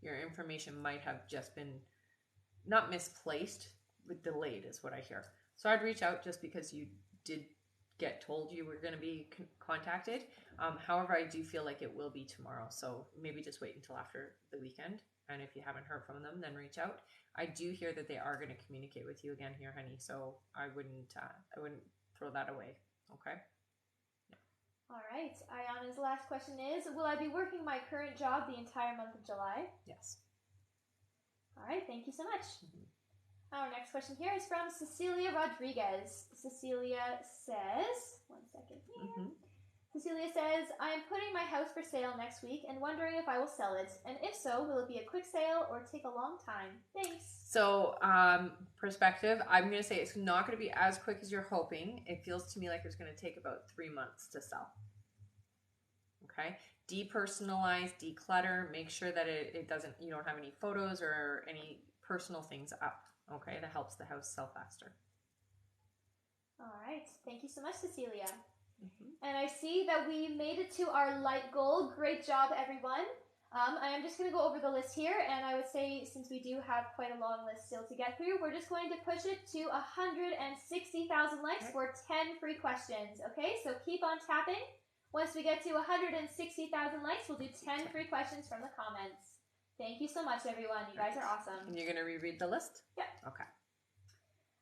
your information might have just been not misplaced, but delayed is what I hear. So I'd reach out just because you did get told you were going to be contacted. However, I do feel like it will be tomorrow. So maybe just wait until after the weekend. And if you haven't heard from them, then reach out. I do hear that they are going to communicate with you again here, honey. So I wouldn't throw that away. Okay. Yeah. All right. Ayana's last question is, will I be working my current job the entire month of July? Yes. All right. Thank you so much. Mm-hmm. Our next question here is from Cecilia Rodriguez. Cecilia says, one second here. Mm-hmm. Cecilia says, I am putting my house for sale next week and wondering if I will sell it. And if so, will it be a quick sale or take a long time? Thanks. So, perspective, I'm going to say it's not going to be as quick as you're hoping. It feels to me like it's going to take about 3 months to sell. Okay. Depersonalize, declutter, make sure that it doesn't, you don't have any photos or any personal things up. Okay. That helps the house sell faster. All right. Thank you so much, Cecilia. Mm-hmm. And I see that we made it to our light goal. Great job, everyone. I am just going to go over the list here, and I would say since we do have quite a long list still to get through, we're just going to push it to 160,000 likes for 10 free questions. Okay, so keep on tapping. Once we get to 160,000 likes, we'll do 10 free questions from the comments. Thank you so much, everyone. You guys are awesome. And you're going to reread the list? Yep. Okay.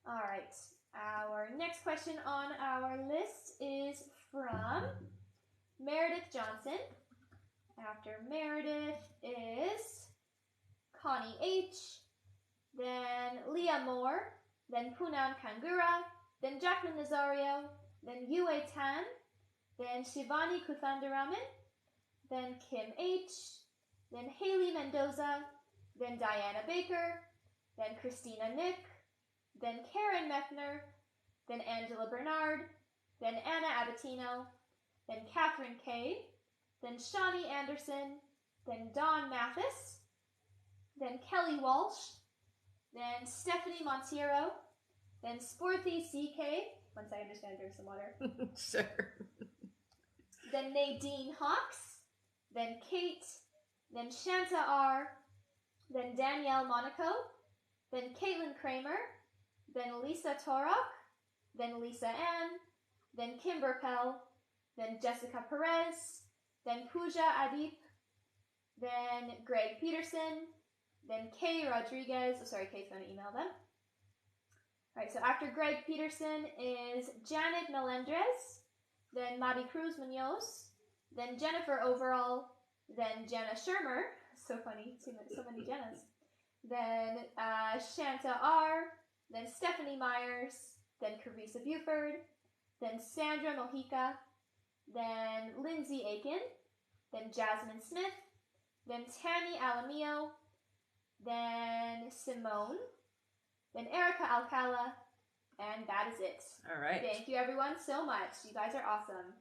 All right. Our next question on our list is from Meredith Johnson. After Meredith is Connie H., then Leah Moore, then Poonam Kangura, then Jacqueline Nazario, then Yue Tan, then Shivani Kuthandaraman, then Kim H., then Haley Mendoza, then Diana Baker, then Christina Nick, then Karen Meffner, then Angela Bernard, then Anna Abatino, then Catherine Kay, then Shawnee Anderson, then Dawn Mathis, then Kelly Walsh, then Stephanie Monteiro, then Sporthy CK, once I understand her some water. Sure. Then Nadine Hawks, then Kate, then Shanta R, then Danielle Monaco, then Caitlin Kramer, then Lisa Torok, then Lisa Ann, then Kimber Pell, then Jessica Perez, then Pooja Adip, then Greg Peterson, then Kay Rodriguez. Oh, sorry, Kay's going to email them. All right, so after Greg Peterson is Janet Melendrez, then Madi Cruz Munoz, then Jennifer Overall, then Jenna Shermer. So funny, so many Jennas. Then Shanta R, then Stephanie Myers, then Carissa Buford, then Sandra Mojica, then Lindsay Aiken, then Jasmine Smith, then Tammy Alamio, then Simone, then Erica Alcala, and that is it. All right. Thank you everyone so much. You guys are awesome.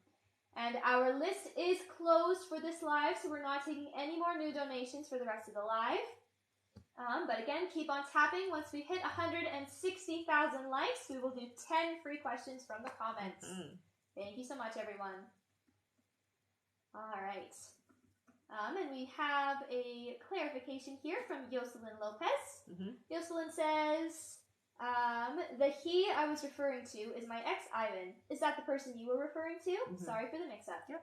And our list is closed for this live, so we're not taking any more new donations for the rest of the live. But again, keep on tapping. Once we hit 160,000 likes, we will do 10 free questions from the comments. Mm-hmm. Thank you so much, everyone. All right. And we have a clarification here from Jocelyn Lopez. Mm-hmm. Jocelyn says, the he I was referring to is my ex, Ivan. Is that the person you were referring to? Mm-hmm. Sorry for the mix-up. Yep.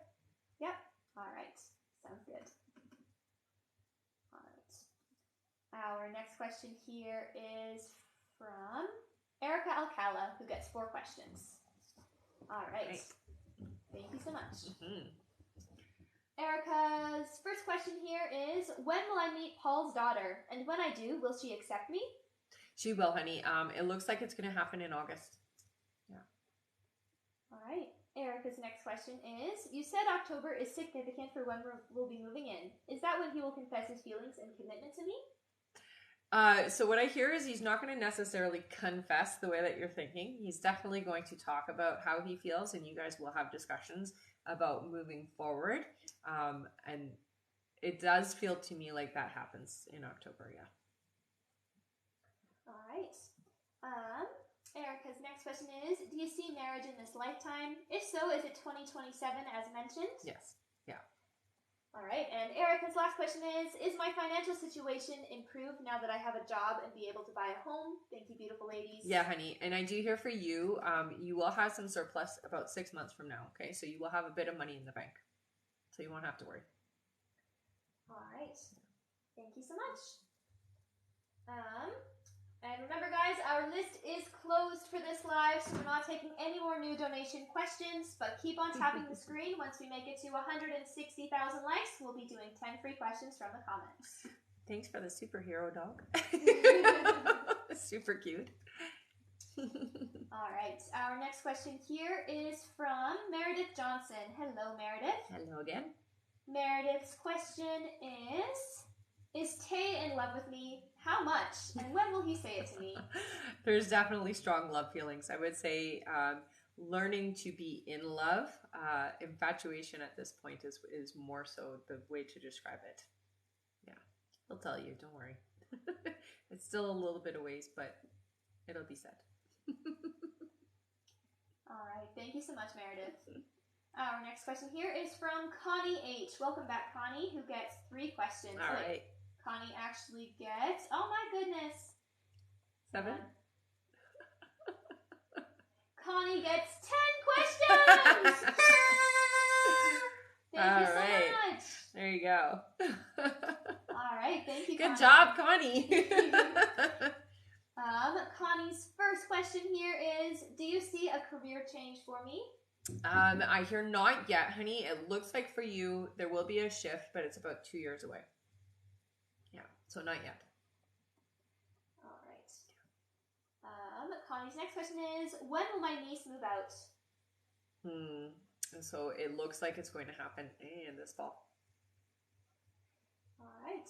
Yep. All right. Sounds good. All right. Our next question here is from Erica Alcala, who gets 4 questions. All right. Thank you so much. Mm-hmm. Erica's first question here is, when will I meet Paul's daughter? And when I do, will she accept me? She will, honey. It looks like it's going to happen in August. Yeah. All right. Erica's next question is, you said October is significant for when we'll be moving in. Is that when he will confess his feelings and commitment to me? So what I hear is he's not going to necessarily confess the way that you're thinking. He's definitely going to talk about how he feels, and you guys will have discussions about moving forward. And it does feel to me like that happens in October, yeah. All right. Erica's next question is, do you see marriage in this lifetime? If so, is it 2027 as mentioned? Yes. Yeah. All right. And Erica's last question is my financial situation improved now that I have a job and be able to buy a home? Thank you, beautiful ladies. Yeah, honey. And I do hear for you, you will have some surplus about 6 months from now, okay? So you will have a bit of money in the bank. So you won't have to worry. All right. Thank you so much. And remember, guys, our list is closed for this live, so we're not taking any more new donation questions, but keep on tapping the screen. Once we make it to 160,000 likes, we'll be doing 10 free questions from the comments. Thanks for the superhero dog. Super cute. All right. Our next question here is from Meredith Johnson. Hello, Meredith. Hello again. Meredith's question is Tay in love with me? How much? And when will he say it to me? There's definitely strong love feelings. I would say learning to be in love. Infatuation at this point is more so the way to describe it. Yeah, he'll tell you. Don't worry. It's still a little bit of ways, but it'll be said. All right. Thank you so much, Meredith. Our next question here is from Connie H. Welcome back, Connie, who gets 3 questions. All right. Connie actually gets, oh my goodness. 7? Connie gets 10 questions! Thank you so much. There you go. All right, thank you, Good Connie. job, Connie. Connie's first question here is, do you see a career change for me? I hear not yet, honey. It looks like for you, there will be a shift, but it's about 2 years away. Yeah, so not yet. All right. Connie's next question is, when will my niece move out? And so it looks like it's going to happen in this fall. All right.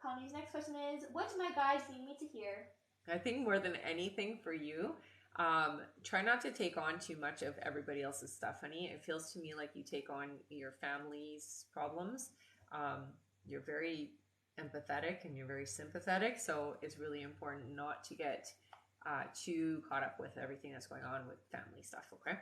Connie's next question is, what do my guides need me to hear? I think more than anything for you, try not to take on too much of everybody else's stuff, honey. It feels to me like you take on your family's problems. You're very empathetic and you're very sympathetic, so it's really important not to get too caught up with everything that's going on with family stuff, okay?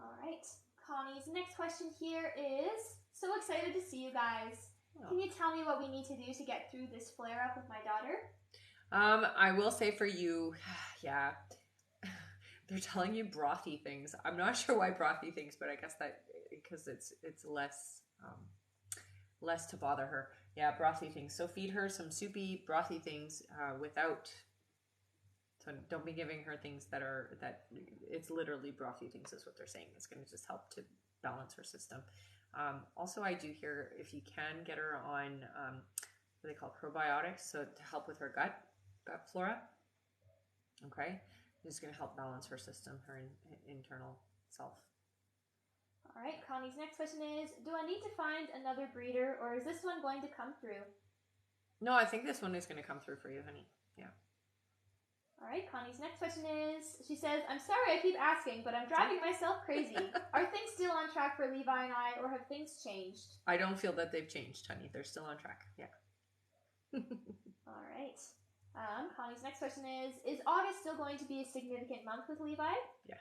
All right. Connie's next question here is, so excited to see you guys. Oh. Can you tell me what we need to do to get through this flare-up with my daughter? I will say for you, yeah, they're telling you brothy things. I'm not sure why brothy things, but I guess that because it's less less to bother her. Yeah, brothy things. So feed her some soupy brothy things without. So don't be giving her things that it's literally brothy things is what they're saying. It's going to just help to balance her system. Also, I do hear if you can get her on what they call probiotics, so to help with her gut flora. Okay, it's going to help balance her system, her internal self. All right, Connie's next question is, do I need to find another breeder or is this one going to come through? No, I think this one is going to come through for you, honey. Yeah. All right, Connie's next question is, she says, I'm sorry I keep asking, but I'm driving myself crazy. Are things still on track for Levi and I, or have things changed? I don't feel that they've changed, honey. They're still on track. Yeah. All right. Connie's next question is August still going to be a significant month with Levi? Yes.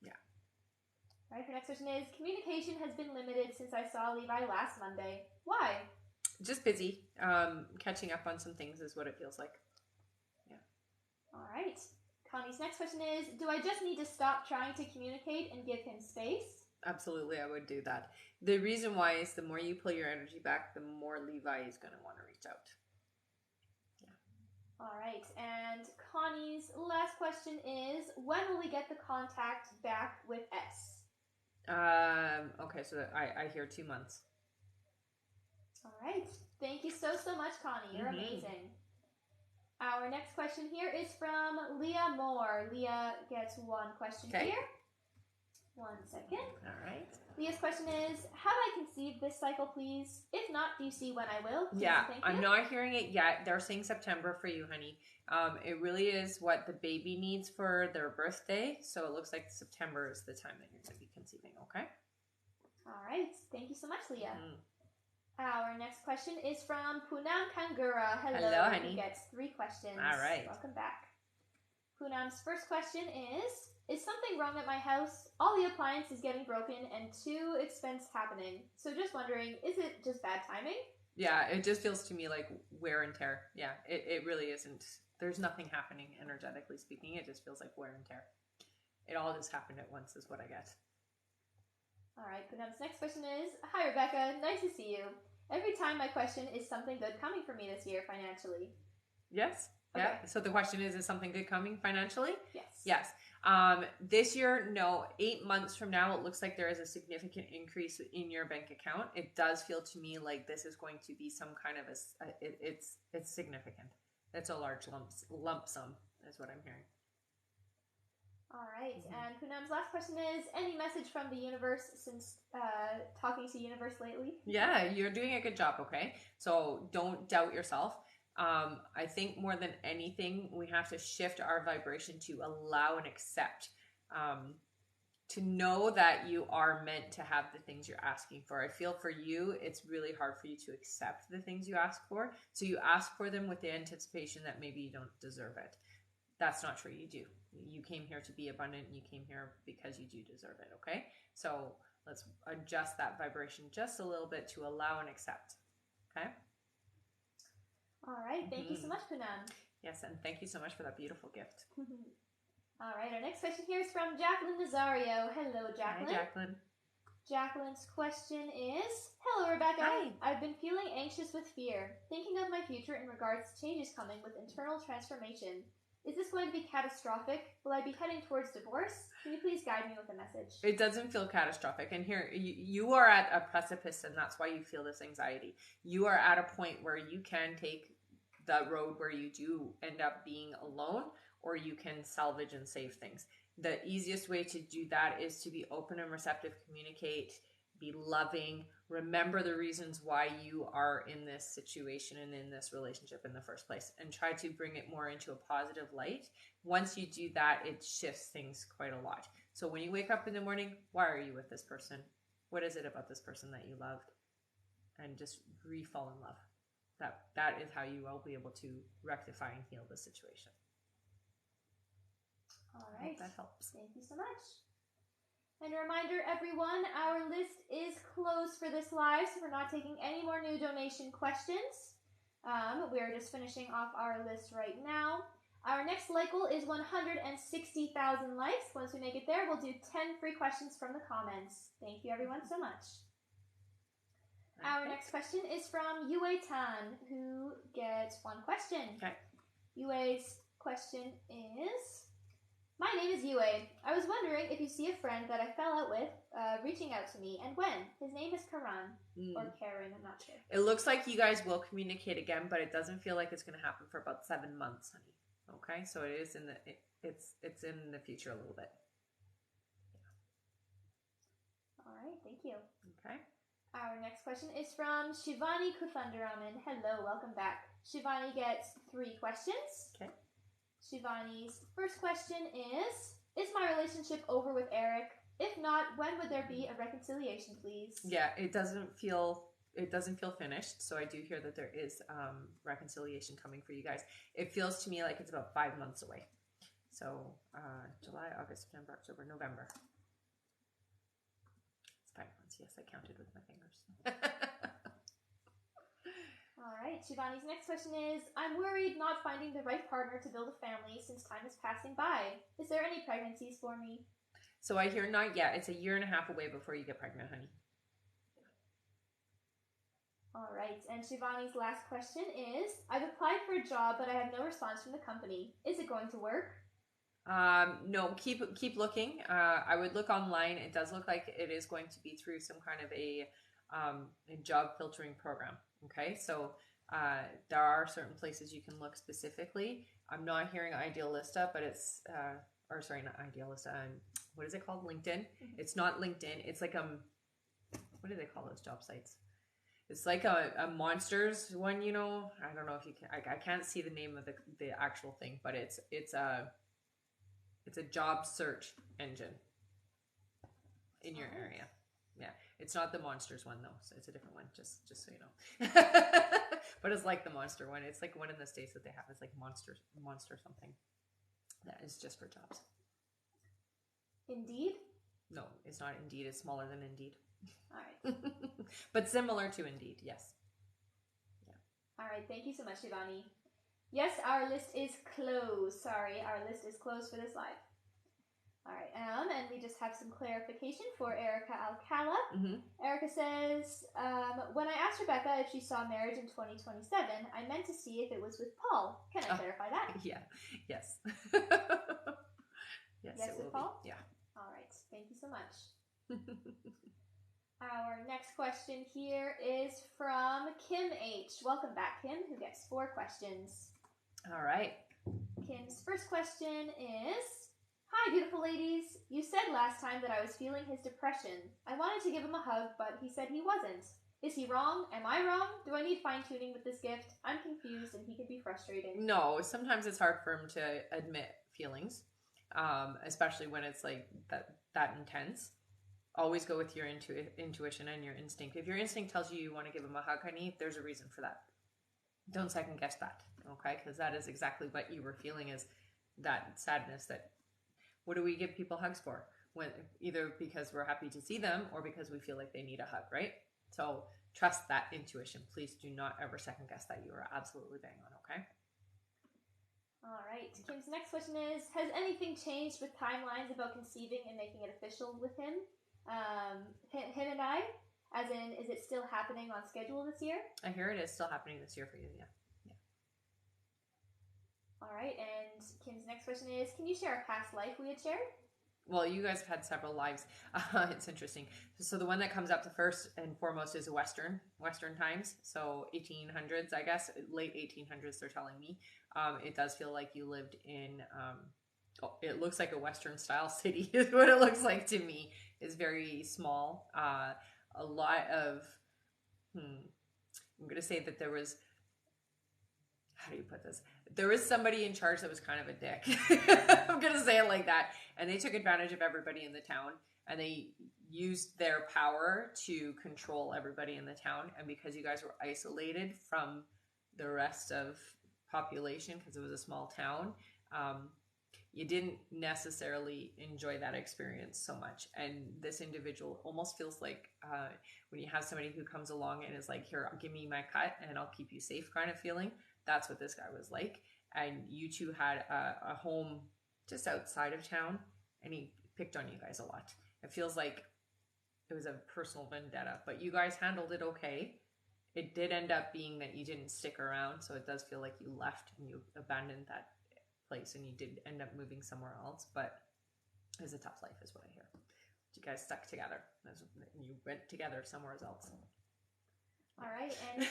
Yeah. All right, the next question is, communication has been limited since I saw Levi last Monday. Why? Just busy. Catching up on some things is what it feels like. Yeah. All right. Connie's next question is, do I just need to stop trying to communicate and give him space? Absolutely, I would do that. The reason why is the more you pull your energy back, the more Levi is going to want to reach out. Yeah. All right. And Connie's last question is, when will we get the contact back with S? Okay, so I hear 2 months. All right. Thank you so much, Connie. You're amazing. Our next question here is from Leah Moore. Leah gets 1 question here. 1 second. All right. Leah's question is, have I conceived this cycle, please? If not, do you see when I will? Please, yeah, I'm not hearing it yet. They're saying September for you, honey. It really is what the baby needs for their birthday. So it looks like September is the time that you're going to be conceiving, okay? All right. Thank you so much, Leah. Our next question is from Poonam Kangura. Hello, honey. He gets 3 questions. All right. Welcome back. Poonam's first question is something wrong at my house? All the appliances getting broken and 2 expense happening. So just wondering, is it just bad timing? Yeah, it just feels to me like wear and tear. Yeah, it really isn't. There's nothing happening energetically speaking. It just feels like wear and tear. It all just happened at once is what I get. All right, Poonam's next question is, hi, Rebecca. Nice to see you. Every time my question is something good coming for me this year financially. Yes. Okay. Yeah. So the question is something good coming financially? Yes. Yes. This year, no. 8 months from now, it looks like there is a significant increase in your bank account. It does feel to me like this is going to be some kind of it's significant. It's a large lump sum is what I'm hearing. All right. And Poonam's last question is, any message from the universe since talking to universe lately? Yeah, you're doing a good job, okay? So don't doubt yourself. I think more than anything, we have to shift our vibration to allow and accept, to know that you are meant to have the things you're asking for. I feel for you, it's really hard for you to accept the things you ask for. So you ask for them with the anticipation that maybe you don't deserve it. That's not true. You do. You came here to be abundant. You came here because you do deserve it. Okay. So let's adjust that vibration just a little bit to allow and accept. Okay. All right. Thank you so much, Poonam. Yes, and thank you so much for that beautiful gift. All right. Our next question here is from Jacqueline Nazario. Hello, Jacqueline. Hi, Jacqueline. Jacqueline's question is, hello, Rebecca. Hi. I've been feeling anxious with fear, thinking of my future in regards to changes coming with internal transformation. Is this going to be catastrophic? Will I be heading towards divorce? Can you please guide me with a message? It doesn't feel catastrophic. And here, you are at a precipice, and that's why you feel this anxiety. You are at a point where you can take the road where you do end up being alone, or you can salvage and save things. The easiest way to do that is to be open and receptive, communicate, be loving, remember the reasons why you are in this situation and in this relationship in the first place, and try to bring it more into a positive light. Once you do that, it shifts things quite a lot. So when you wake up in the morning, why are you with this person? What is it about this person that you loved? And just re-fall in love. That is how you will be able to rectify and heal the situation. All right. That helps. Thank you so much. And a reminder, everyone, our list is closed for this live, so we're not taking any more new donation questions. We're just finishing off our list right now. Our next like goal is 160,000 likes. Once we make it there, we'll do 10 free questions from the comments. Thank you, everyone, so much. Okay. Our next question is from Yue Tan, who gets one question. Okay. Yue's question is, my name is Yue. I was wondering if you see a friend that I fell out with reaching out to me, and when. His name is Karan, or Karen, I'm not sure. It looks like you guys will communicate again, but it doesn't feel like it's going to happen for about 7 months, honey. Okay, so it is in the it's in the future a little bit. Yeah. All right, thank you. Okay. Our next question is from Shivani Kufandaraman. Hello, welcome back. Shivani gets 3 questions. Okay. Shivani's first question is my relationship over with Eric? If not, when would there be a reconciliation, please? Yeah, it doesn't feel finished, so I do hear that there is reconciliation coming for you guys. It feels to me like it's about 5 months away. So July, August, September, October, November. It's 5 months. Yes, I counted with my fingers. All right, Shivani's next question is, I'm worried not finding the right partner to build a family since time is passing by. Is there any pregnancies for me? So I hear not yet. It's a 1.5 years away before you get pregnant, honey. All right, and Shivani's last question is, I've applied for a job, but I have no response from the company. Is it going to work? No, keep looking. I would look online. It does look like it is going to be through some kind of a job filtering program. Okay, so there are certain places you can look specifically. I'm not hearing Idealista, but it's or sorry, not Idealista. What is it called? LinkedIn. Mm-hmm. It's not LinkedIn. It's like what do they call those job sites? It's like a Monsters one, you know. I don't know if you can. I can't see the name of the actual thing, but it's a job search engine in your area. Yeah, it's not the Monsters one though, so it's a different one. Just so you know. But it's like the Monster one. It's like one in the States that they have. It's like Monster something. That is just for jobs. Indeed? No, it's not Indeed. It's smaller than Indeed. All right. But similar to Indeed, yes. Yeah. All right. Thank you so much, Shivani. Yes, our list is closed. Sorry, our list is closed for this live. All right, and we just have some clarification for Erica Alcala. Mm-hmm. Erica says, when I asked Rebecca if she saw marriage in 2027, I meant to see if it was with Paul. Can I clarify that? Yeah. Yes. Yes, with Paul? Yeah. All right. Thank you so much. Our next question here is from Kim H. Welcome back, Kim, who gets 4 questions. All right. Kim's first question is, hi, beautiful ladies. You said last time that I was feeling his depression. I wanted to give him a hug, but he said he wasn't. Is he wrong? Am I wrong? Do I need fine-tuning with this gift? I'm confused and he could be frustrating. No, sometimes it's hard for him to admit feelings, especially when it's like that intense. Always go with your intuition and your instinct. If your instinct tells you want to give him a hug, honey, there's a reason for that. Don't second guess that, okay? Because that is exactly what you were feeling, is that sadness. That what do we give people hugs for? When either because we're happy to see them or because we feel like they need a hug, right? So trust that intuition. Please do not ever second guess that. You are absolutely bang on, okay? All right. Kim's next question is, has anything changed with timelines about conceiving and making it official with him? Him and I? As in, is it still happening on schedule this year? I hear it is still happening this year for you, yeah. All right. And Kim's next question is, can you share a past life we had shared? Well, you guys have had several lives. It's interesting. So the one that comes up the first and foremost is Western times. So 1800s, I guess, late 1800s, they're telling me. It does feel like you lived in, it looks like a Western style city is what it looks like to me. It's very small. A lot of, I'm going to say that there was, how do you put this? There was somebody in charge that was kind of a dick. I'm going to say it like that. And they took advantage of everybody in the town and they used their power to control everybody in the town. And because you guys were isolated from the rest of population, because it was a small town, you didn't necessarily enjoy that experience so much. And this individual almost feels like when you have somebody who comes along and is like, here, give me my cut and I'll keep you safe kind of feeling. That's what this guy was like. And you two had a home just outside of town and he picked on you guys a lot. It feels like it was a personal vendetta, but you guys handled it okay. It did end up being that you didn't stick around. So it does feel like you left and you abandoned that place and you did end up moving somewhere else, but it was a tough life is what I hear. You guys stuck together and you went together somewhere else. All right, and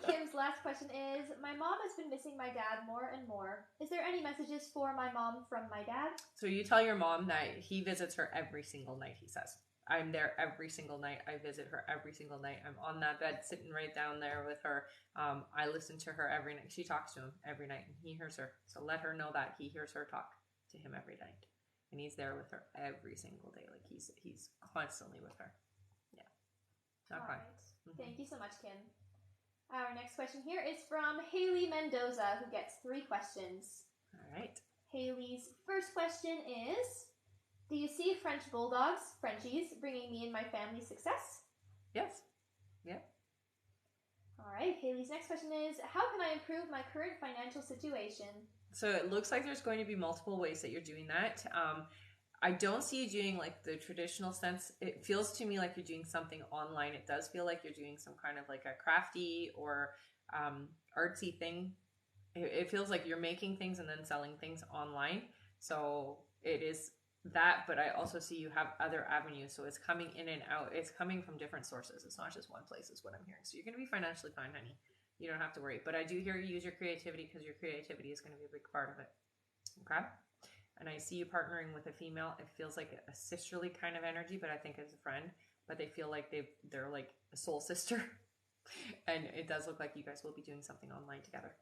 Kim's last question is, my mom has been missing my dad more and more. Is there any messages for my mom from my dad? So you tell your mom that he visits her every single night, he says. I'm there every single night. I visit her every single night. I'm on that bed sitting right down there with her. I listen to her every night. She talks to him every night and he hears her. So let her know that he hears her talk to him every night. And he's there with her every single day. Like he's constantly with her. Yeah. Not fine. Right. Mm-hmm. Thank you so much, Kim. Our next question here is from Haley Mendoza, who gets 3 questions. All right. Haley's first question is, do you see French bulldogs, Frenchies, bringing me and my family success? Yes. Yeah. All right. Haley's next question is, how can I improve my current financial situation? So it looks like there's going to be multiple ways that you're doing that. I don't see you doing like the traditional sense. It feels to me like you're doing something online. It does feel like you're doing some kind of like a crafty or artsy thing. It feels like you're making things and then selling things online. So it is that, but I also see you have other avenues. So it's coming in and out. It's coming from different sources. It's not just one place is what I'm hearing. So you're going to be financially fine, honey. You don't have to worry. But I do hear you use your creativity because your creativity is going to be a big part of it. Okay? And I see you partnering with a female. It feels like a sisterly kind of energy, but I think as a friend. But they feel like they're like a soul sister. And it does look like you guys will be doing something online together.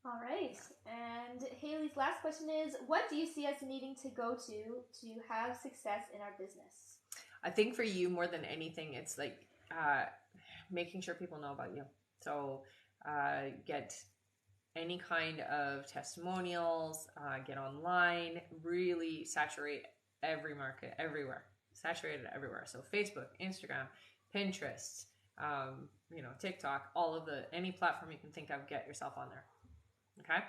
All right. And Haley's last question is, what do you see us needing to go to have success in our business? I think for you, more than anything, it's like making sure people know about you. So get any kind of testimonials, get online, really saturate every market, everywhere. Saturate it everywhere. So Facebook, Instagram, Pinterest, TikTok, all of any platform you can think of, get yourself on there. Okay?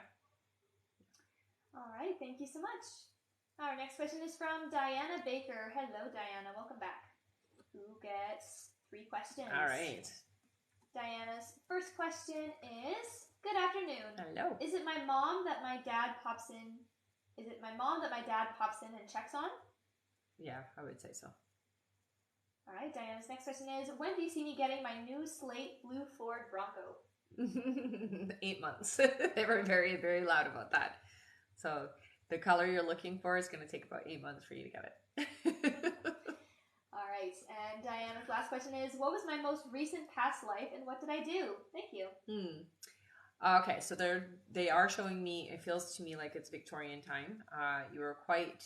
All right, thank you so much. Our next question is from Diana Baker. Hello, Diana. Welcome back. Who gets 3 questions? All right. Diana's first question is, good afternoon. Hello. Is it my mom that my dad pops in? Is it my mom that my dad pops in and checks on? Yeah, I would say so. All right, Diana's next question is, when do you see me getting my new slate blue Ford Bronco? 8 months. They were very, very loud about that. So the color you're looking for is going to take about 8 months for you to get it. All right, and Diana's last question is, what was my most recent past life and what did I do? Thank you. Okay, so they are showing me, it feels to me like it's Victorian time. You were quite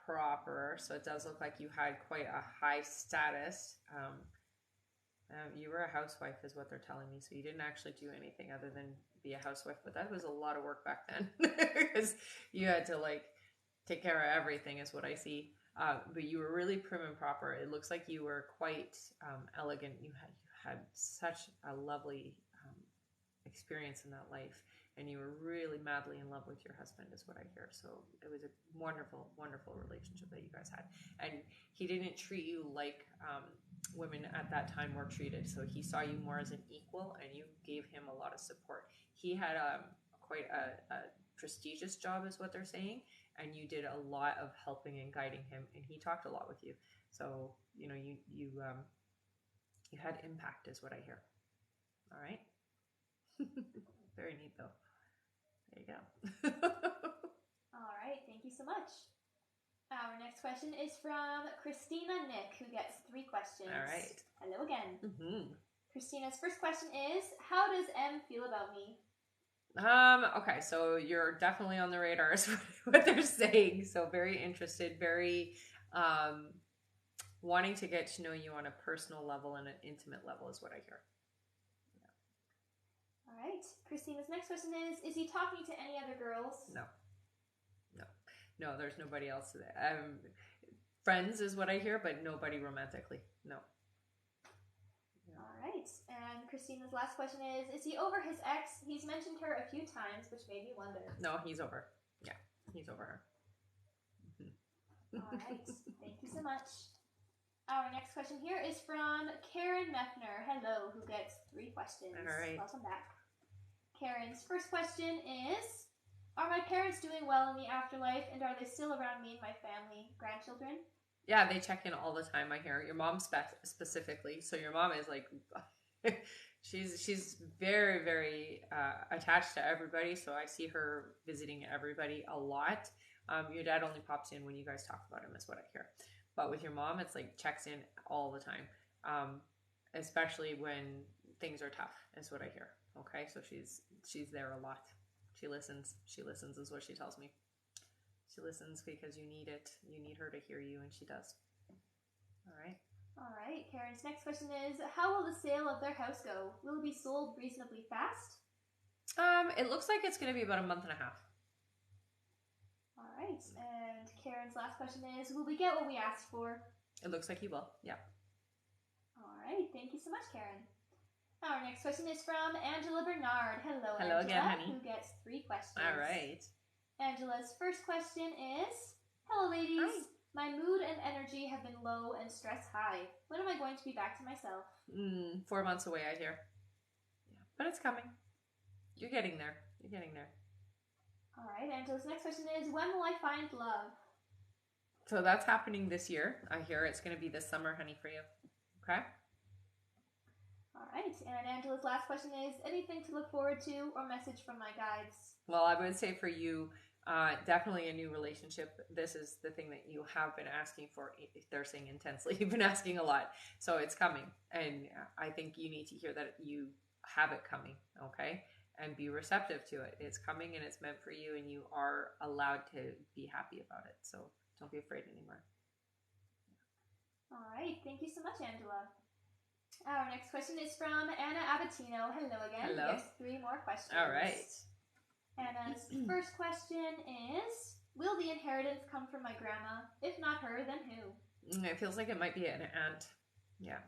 proper, so it does look like you had quite a high status. You were a housewife is what they're telling me, so you didn't actually do anything other than be a housewife, but that was a lot of work back then because you had to like take care of everything, is what I see. But you were really prim and proper. It looks like you were quite elegant. You had such a lovely experience in that life, and you were really madly in love with your husband, is what I hear. So it was a wonderful, wonderful relationship that you guys had, and he didn't treat you like women at that time were treated. So he saw you more as an equal, and you gave him a lot of support. He had quite a prestigious job, is what they're saying, and you did a lot of helping and guiding him, and he talked a lot with you. So you had impact, is what I hear. All right. Very neat, though. There you go. All right, thank you so much. Our next question is from Christina Nick, who gets 3 questions. All right. Hello again. Mm-hmm. Christina's first question is, how does M feel about me? Okay, so you're definitely on the radar, is what they're saying. So very interested, very wanting to get to know you on a personal level and an intimate level, is what I hear. All right. Christina's next question is he talking to any other girls? No, there's nobody else. Friends is what I hear, but nobody romantically. No. Yeah. All right. And Christina's last question is he over his ex? He's mentioned her a few times, which made me wonder. No, he's over. Yeah, he's over her. Mm-hmm. All right. Thank you so much. Our next question here is from Karen Meffner. Hello, who gets 3 questions. All right. Welcome back. Karen's first question is, are my parents doing well in the afterlife, and are they still around me and my family, grandchildren? Yeah, they check in all the time, I hear. Your mom specifically. So your mom is like, she's very, very attached to everybody. So I see her visiting everybody a lot. Your dad only pops in when you guys talk about him, is what I hear. But with your mom, it's like checks in all the time, especially when things are tough, is what I hear. Okay, so she's there a lot. She listens. She listens is what she tells me. She listens because you need it. You need her to hear you, and she does. All right. All right. Karen's next question is, how will the sale of their house go? Will it be sold reasonably fast? It looks like it's going to be about a month and a half. All right. And Karen's last question is, will we get what we asked for? It looks like you will. Yeah. All right. Thank you so much, Karen. Our next question is from Angela Bernard. Hello, Angela, again, honey. Who gets 3 questions. All right. Angela's first question is, hello, ladies. Hi. My mood and energy have been low and stress high. When am I going to be back to myself? 4 months away, I hear. Yeah, but it's coming. You're getting there. You're getting there. All right. Angela's next question is, when will I find love? So that's happening this year. I hear it's going to be this summer, honey, for you. Okay? All right. And Angela's last question is, anything to look forward to or message from my guides? Well, I would say for you, definitely a new relationship. This is the thing that you have been asking for. If they're saying intensely, you've been asking a lot. So it's coming. And I think you need to hear that you have it coming, okay? And be receptive to it. It's coming and it's meant for you, and you are allowed to be happy about it. So don't be afraid anymore. All right. Thank you so much, Angela. Our next question is from Anna Abatino. Hello again. Hello. Yes, 3 more questions. All right. Anna's first question is, will the inheritance come from my grandma? If not her, then who? It feels like it might be an aunt. Yeah.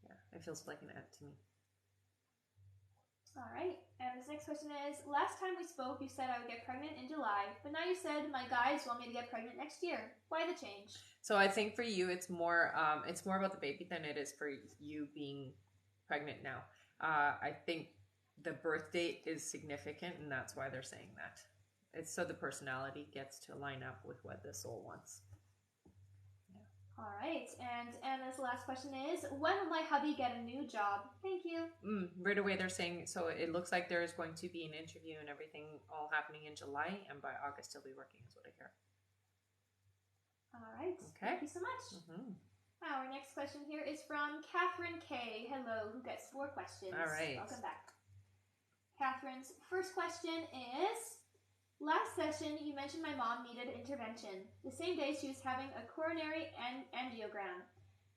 Yeah, it feels like an aunt to me. All right. And this next question is, last time we spoke, you said I would get pregnant in July, but now you said my guides want me to get pregnant next year. Why the change? So I think for you, it's more about the baby than it is for you being pregnant now. I think the birth date is significant, and that's why they're saying that. It's so the personality gets to line up with what the soul wants. All right, and Anna's last question is, when will my hubby get a new job? Thank you. Right away they're saying, so it looks like there's going to be an interview and everything all happening in July, and by August he'll be working, is what I hear. All right, Okay. Thank you so much. Mm-hmm. Our next question here is from Catherine K. Hello, who gets 4 questions. All right. Welcome back. Catherine's first question is, last session, you mentioned my mom needed intervention. The same day she was having a coronary angiogram.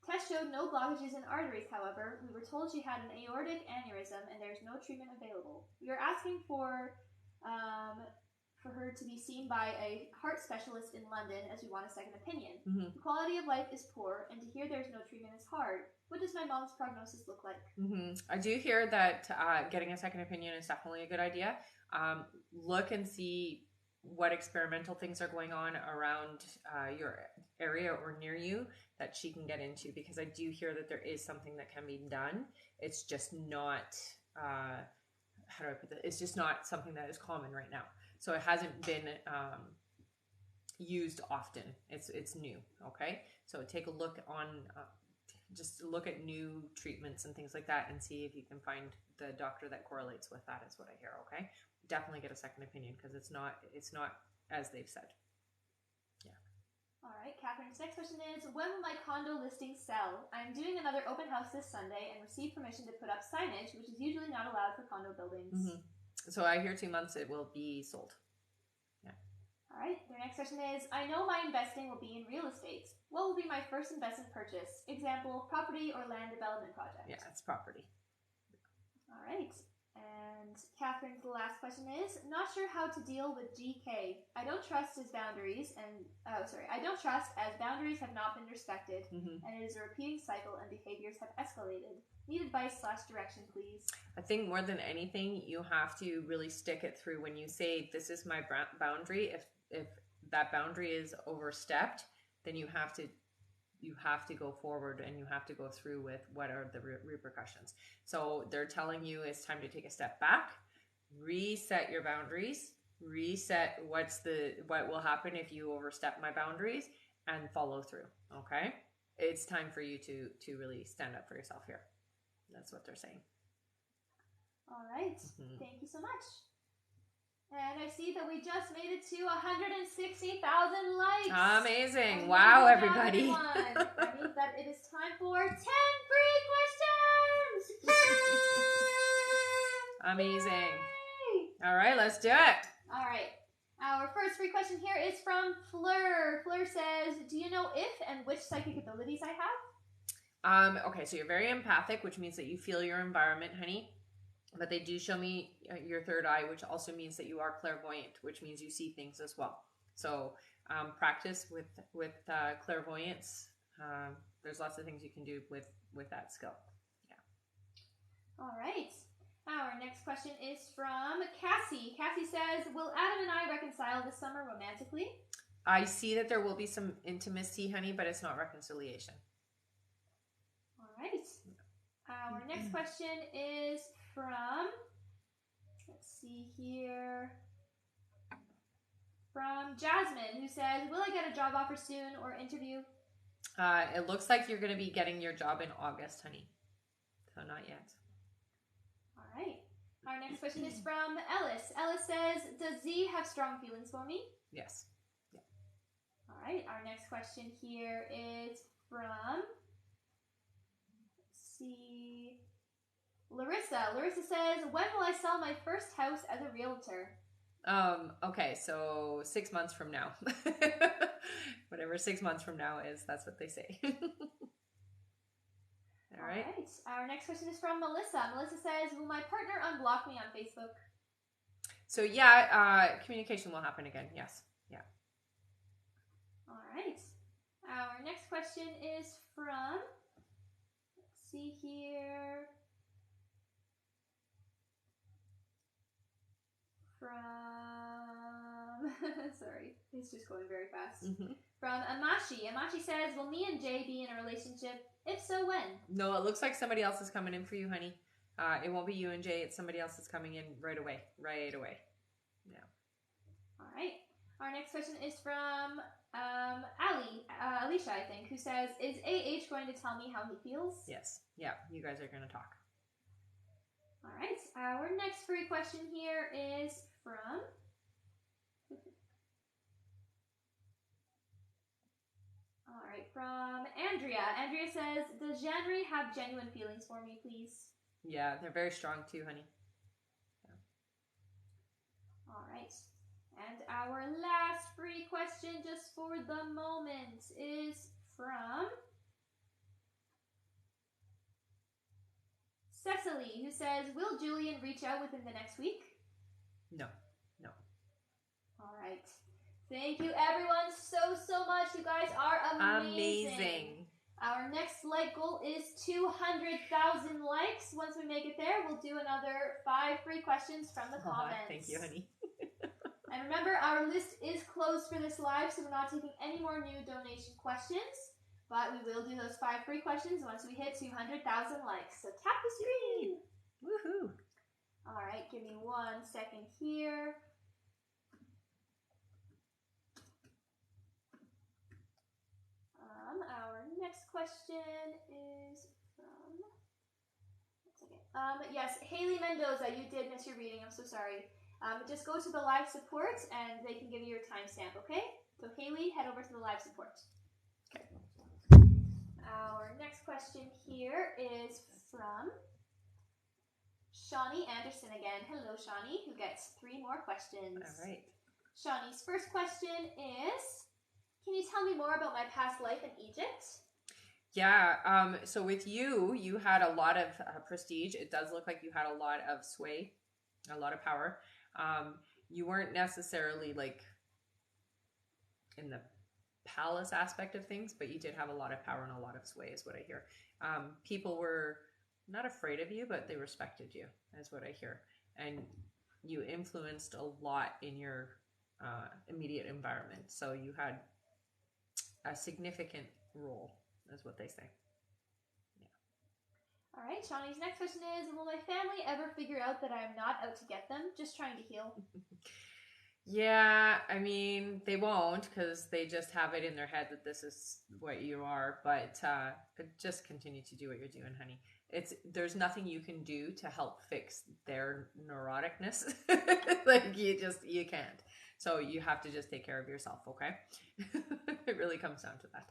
Test showed no blockages in arteries, however. We were told she had an aortic aneurysm and there's no treatment available. We are asking for her to be seen by a heart specialist in London as we want a second opinion. Mm-hmm. The quality of life is poor, and to hear there's no treatment is hard. What does my mom's prognosis look like? Mm-hmm. I do hear that getting a second opinion is definitely a good idea. Look and see what experimental things are going on around your area or near you that she can get into, because I do hear that there is something that can be done. It's just not, how do I put that? It's just not something that is common right now. So it hasn't been used often. It's new. Okay. So take a look on, just look at new treatments and things like that and see if you can find the doctor that correlates with that, is what I hear. Okay. Definitely get a second opinion, because it's not as they've said. Yeah. All right, Catherine's next question is, when will my condo listing sell? I'm doing another open house this Sunday and received permission to put up signage, which is usually not allowed for condo buildings. Mm-hmm. So I hear 2 months it will be sold. Yeah. All right, their next question is, I know my investing will be in real estate. What will be my first investment purchase? Example, property or land development project? Yeah, it's property. All right. And Catherine's last question is, not sure how to deal with GK. I don't trust as boundaries have not been respected, mm-hmm. and it is a repeating cycle and behaviors have escalated. Need advice / direction, please. I think more than anything, you have to really stick it through. When you say, this is my boundary, if that boundary is overstepped, then you have to go forward and you have to go through with what are the repercussions. So they're telling you it's time to take a step back, reset your boundaries, reset what will happen if you overstep my boundaries, and follow through. Okay. It's time for you to really stand up for yourself here. That's what they're saying. All right. Mm-hmm. Thank you so much. And I see that we just made it to 160,000 likes. Amazing. Wow, everybody. That means that it is time for 10 free questions. Amazing. Yay! All right, let's do it. All right. Our first free question here is from Fleur. Fleur says, do you know if and which psychic abilities I have? Okay, so you're very empathic, which means that you feel your environment, honey. But they do show me your third eye, which also means that you are clairvoyant, which means you see things as well. So practice with clairvoyance. There's lots of things you can do with that skill. Yeah. All right. Our next question is from Cassie. Cassie says, will Adam and I reconcile this summer romantically? I see that there will be some intimacy, honey, but it's not reconciliation. All right. Our next question is from, let's see here, from Jasmine, who says, will I get a job offer soon or interview? It looks like you're going to be getting your job in August, honey. So not yet. All right. Our next question is from Ellis. Ellis says, does Z have strong feelings for me? Yes. Yeah. All right. Our next question here is from, let's see, Larissa. Larissa says, when will I sell my first house as a realtor? Okay, so 6 months from now. Whatever 6 months from now is, that's what they say. All right. Our next question is from Melissa. Melissa says, will my partner unblock me on Facebook? So yeah, communication will happen again. Yes. Yeah. All right. Our next question is from, let's see here, from, sorry, it's just going very fast. Mm-hmm. From Amashi. Amashi says, will me and Jay be in a relationship? If so, when? No, it looks like somebody else is coming in for you, honey. It won't be you and Jay. It's somebody else that's coming in right away. Right away. Yeah. All right. Our next question is from Alicia, I think, who says, is AH going to tell me how he feels? Yes. Yeah, you guys are going to talk. All right. Our next free question here is from... All right, from Andrea. Andrea says, does January have genuine feelings for me, please? Yeah, they're very strong too, honey. Yeah. All right. And our last free question just for the moment is from Cecily, who says, will Julian reach out within the next week? No. All right. Thank you, everyone, so much. You guys are amazing. Our next like goal is 200,000 likes. Once we make it there, we'll do another 5 free questions from the comments. Thank you, honey. And remember, our list is closed for this live, so we're not taking any more new donation questions. But we will do those 5 free questions once we hit 200,000 likes. So tap the screen. Woohoo. All right, give me 1 second here. Our next question is from, yes, Haley Mendoza, you did miss your reading, I'm so sorry. Just go to the live support and they can give you your timestamp, okay? So Haley, head over to the live support. Okay. Our next question here is from Shawnee Anderson again. Hello, Shawnee, who gets 3 more questions. All right. Shawnee's first question is, can you tell me more about my past life in Egypt? Yeah, so with you had a lot of prestige. It does look like you had a lot of sway, a lot of power. You weren't necessarily like in the palace aspect of things, but you did have a lot of power and a lot of sway is what I hear. People were not afraid of you, but they respected you is what I hear. And you influenced a lot in your immediate environment. So you had a significant role is what they say. Yeah. All right, Shawnee's next question is, will my family ever figure out that I'm not out to get them, just trying to heal? Yeah, I mean, they won't because they just have it in their head that this is what you are, but just continue to do what you're doing, honey. There's nothing you can do to help fix their neuroticness. Like you can't. So you have to just take care of yourself, okay? It really comes down to that.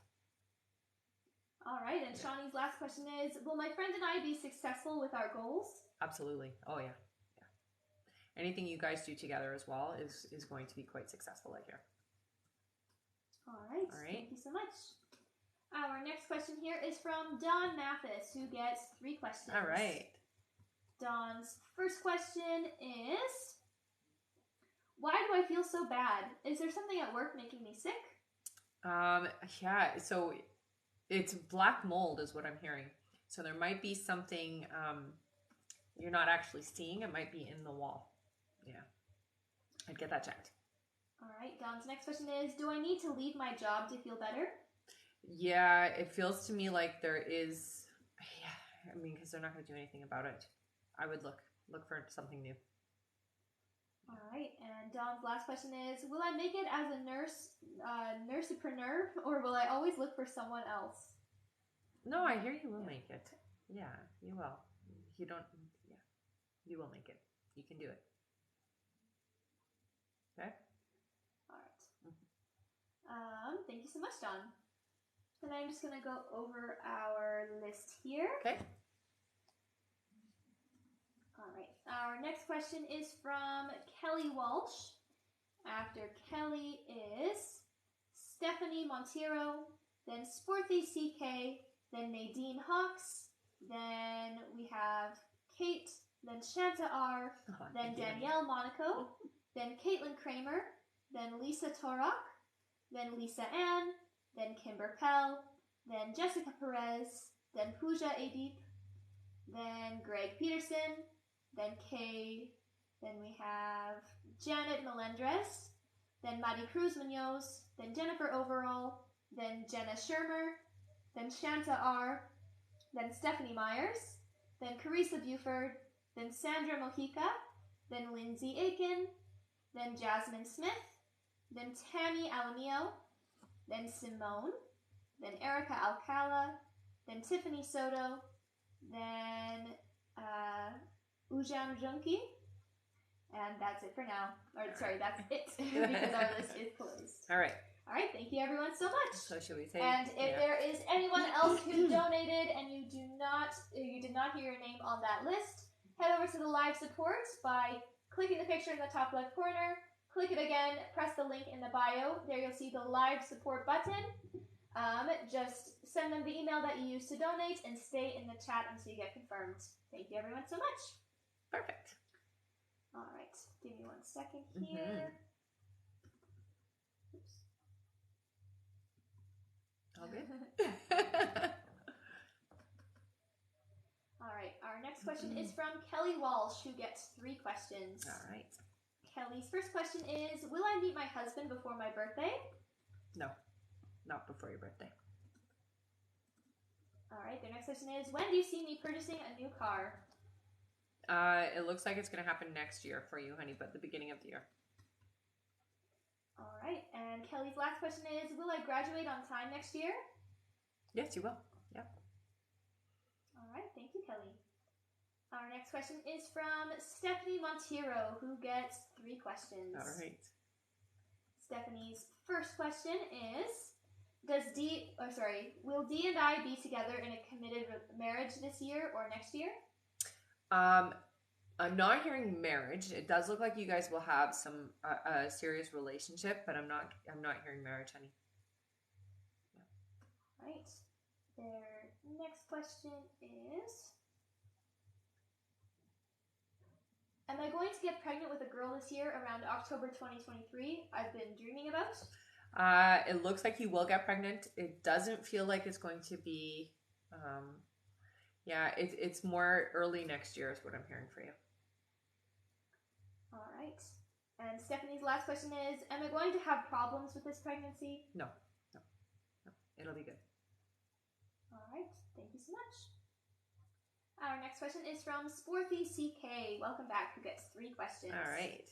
All right, and Shawnee's last question is, will my friend and I be successful with our goals? Absolutely. Oh, yeah. Anything you guys do together as well is going to be quite successful, I hear. All right. Thank you so much. Our next question here is from Dawn Mathis, who gets 3 questions. All right. Dawn's first question is, why do I feel so bad? Is there something at work making me sick? Yeah, so it's black mold is what I'm hearing. So there might be something you're not actually seeing. It might be in the wall. Yeah. I'd get that checked. All right. Dawn's next question is, do I need to leave my job to feel better? Yeah, it feels to me like there is, I mean, because they're not going to do anything about it. I would look for something new. All right, and Dawn's last question is, will I make it as a nursepreneur, or will I always look for someone else? No, I hear you will make it. Yeah, you will. You will make it. You can do it. Okay? All right. Thank you so much, Dawn. And I'm just going to go over our list here. Okay. All right. Our next question is from Kelly Walsh. After Kelly is Stephanie Monteiro, then Sporthy CK, then Nadine Hawks, then we have Kate, then Shanta R, then Danielle Monaco, then Caitlin Kramer, then Lisa Torok, then Lisa Ann, then Kimber Pell, then Jessica Perez, then Pooja Adip, then Greg Peterson, then Kay, then we have Janet Melendres, then Maddie Cruz Munoz, then Jennifer Overall, then Jenna Shermer, then Shanta R, then Stephanie Myers, then Carissa Buford, then Sandra Mojica, then Lindsay Aiken, then Jasmine Smith, then Tammy Alamio, then Simone, then Erica Alcala, then Tiffany Soto, then Ujan Junki, and that's it for now. Sorry, that's it, because our list is closed. All right. All right, thank you everyone so much. So should we say? And if there is anyone else who donated and you did not hear your name on that list, head over to the live support by clicking the picture in the top left corner. Click it again, press the link in the bio. There you'll see the live support button. Just send them the email that you used to donate and stay in the chat until you get confirmed. Thank you everyone so much. Perfect. All right, give me 1 second here. Oops. All good. All right, our next question is from Kelly Walsh, who gets 3 questions. All right. Kelly's first question is, will I meet my husband before my birthday? No, not before your birthday. All right, their next question is, when do you see me purchasing a new car? It looks like it's going to happen next year for you, honey, but the beginning of the year. All right, and Kelly's last question is, will I graduate on time next year? Yes, you will. Yep. All right, thank you, Kelly. Our next question is from Stephanie Monteiro, who gets 3 questions. All right. Stephanie's first question is, will Dee and I be together in a committed marriage this year or next year? I'm not hearing marriage. It does look like you guys will have some a serious relationship, but I'm not hearing marriage, honey. Yeah. Right. Their next question is, am I going to get pregnant with a girl this year around October 2023? I've been dreaming about. It looks like you will get pregnant. It doesn't feel like it's going to be, it's more early next year is what I'm hearing for you. All right. And Stephanie's last question is, am I going to have problems with this pregnancy? No. It'll be good. All right. Thank you so much. Our next question is from Sporthy CK. Welcome back, who gets 3 questions. All right.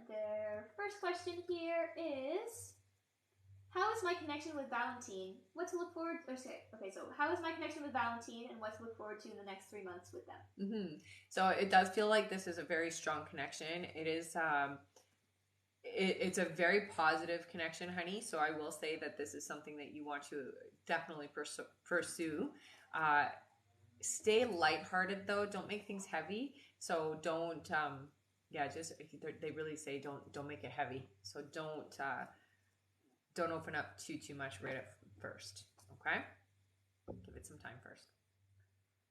Their first question here is, how is my connection with Valentine? What to look forward to? So how is my connection with Valentine and what to look forward to in the next 3 months with them? Mm-hmm. So it does feel like this is a very strong connection. It is, it's a very positive connection, honey. So I will say that this is something that you want to definitely pursue. Stay lighthearted though. Don't make things heavy. So don't, they really say don't make it heavy. So don't open up too much right at first. Okay? Give it some time first.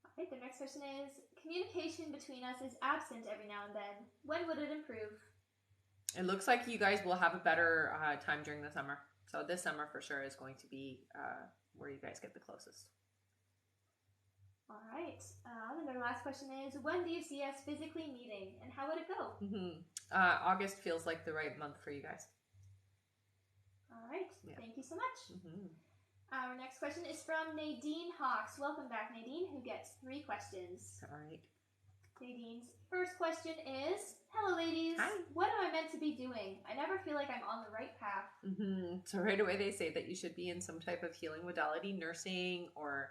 All right, the next question is, communication between us is absent every now and then. When would it improve? It looks like you guys will have a better time during the summer. So this summer for sure is going to be where you guys get the closest. All right. And our last question is, when do you see us physically meeting and how would it go? Mm-hmm. August feels like the right month for you guys. All right. Yeah. Thank you so much. Mm-hmm. Our next question is from Nadine Hawks. Welcome back, Nadine, who gets 3 questions. All right. Nadine's first question is, hello, ladies. Hi. What am I meant to be doing? I never feel like I'm on the right path. Mm-hmm. So right away they say that you should be in some type of healing modality, nursing, or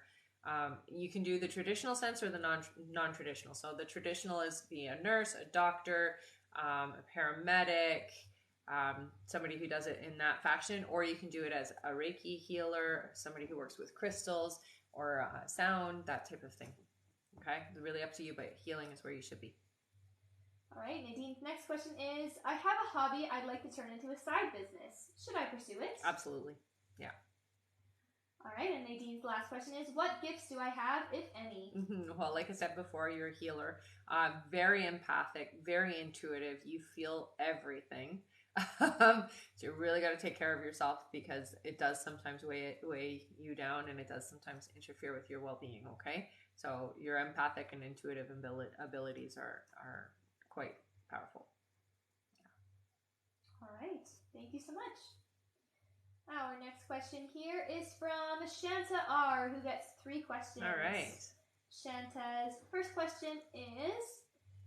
you can do the traditional sense or the non-traditional. So the traditional is being a nurse, a doctor, a paramedic, somebody who does it in that fashion, or you can do it as a Reiki healer, somebody who works with crystals or sound, that type of thing. Okay, it's really up to you, but healing is where you should be. All right, Nadine's next question is, I have a hobby I'd like to turn into a side business. Should I pursue it? Absolutely, yeah. All right, and Nadine's last question is, what gifts do I have, if any? Mm-hmm. Well, like I said before, you're a healer. Very empathic, very intuitive. You feel everything. So you really got to take care of yourself because it does sometimes weigh you down and it does sometimes interfere with your well-being, okay? So your empathic and intuitive abilities are quite powerful. Yeah. All right. Thank you so much. Our next question here is from Shanta R, who gets 3 questions. All right. Shanta's first question is,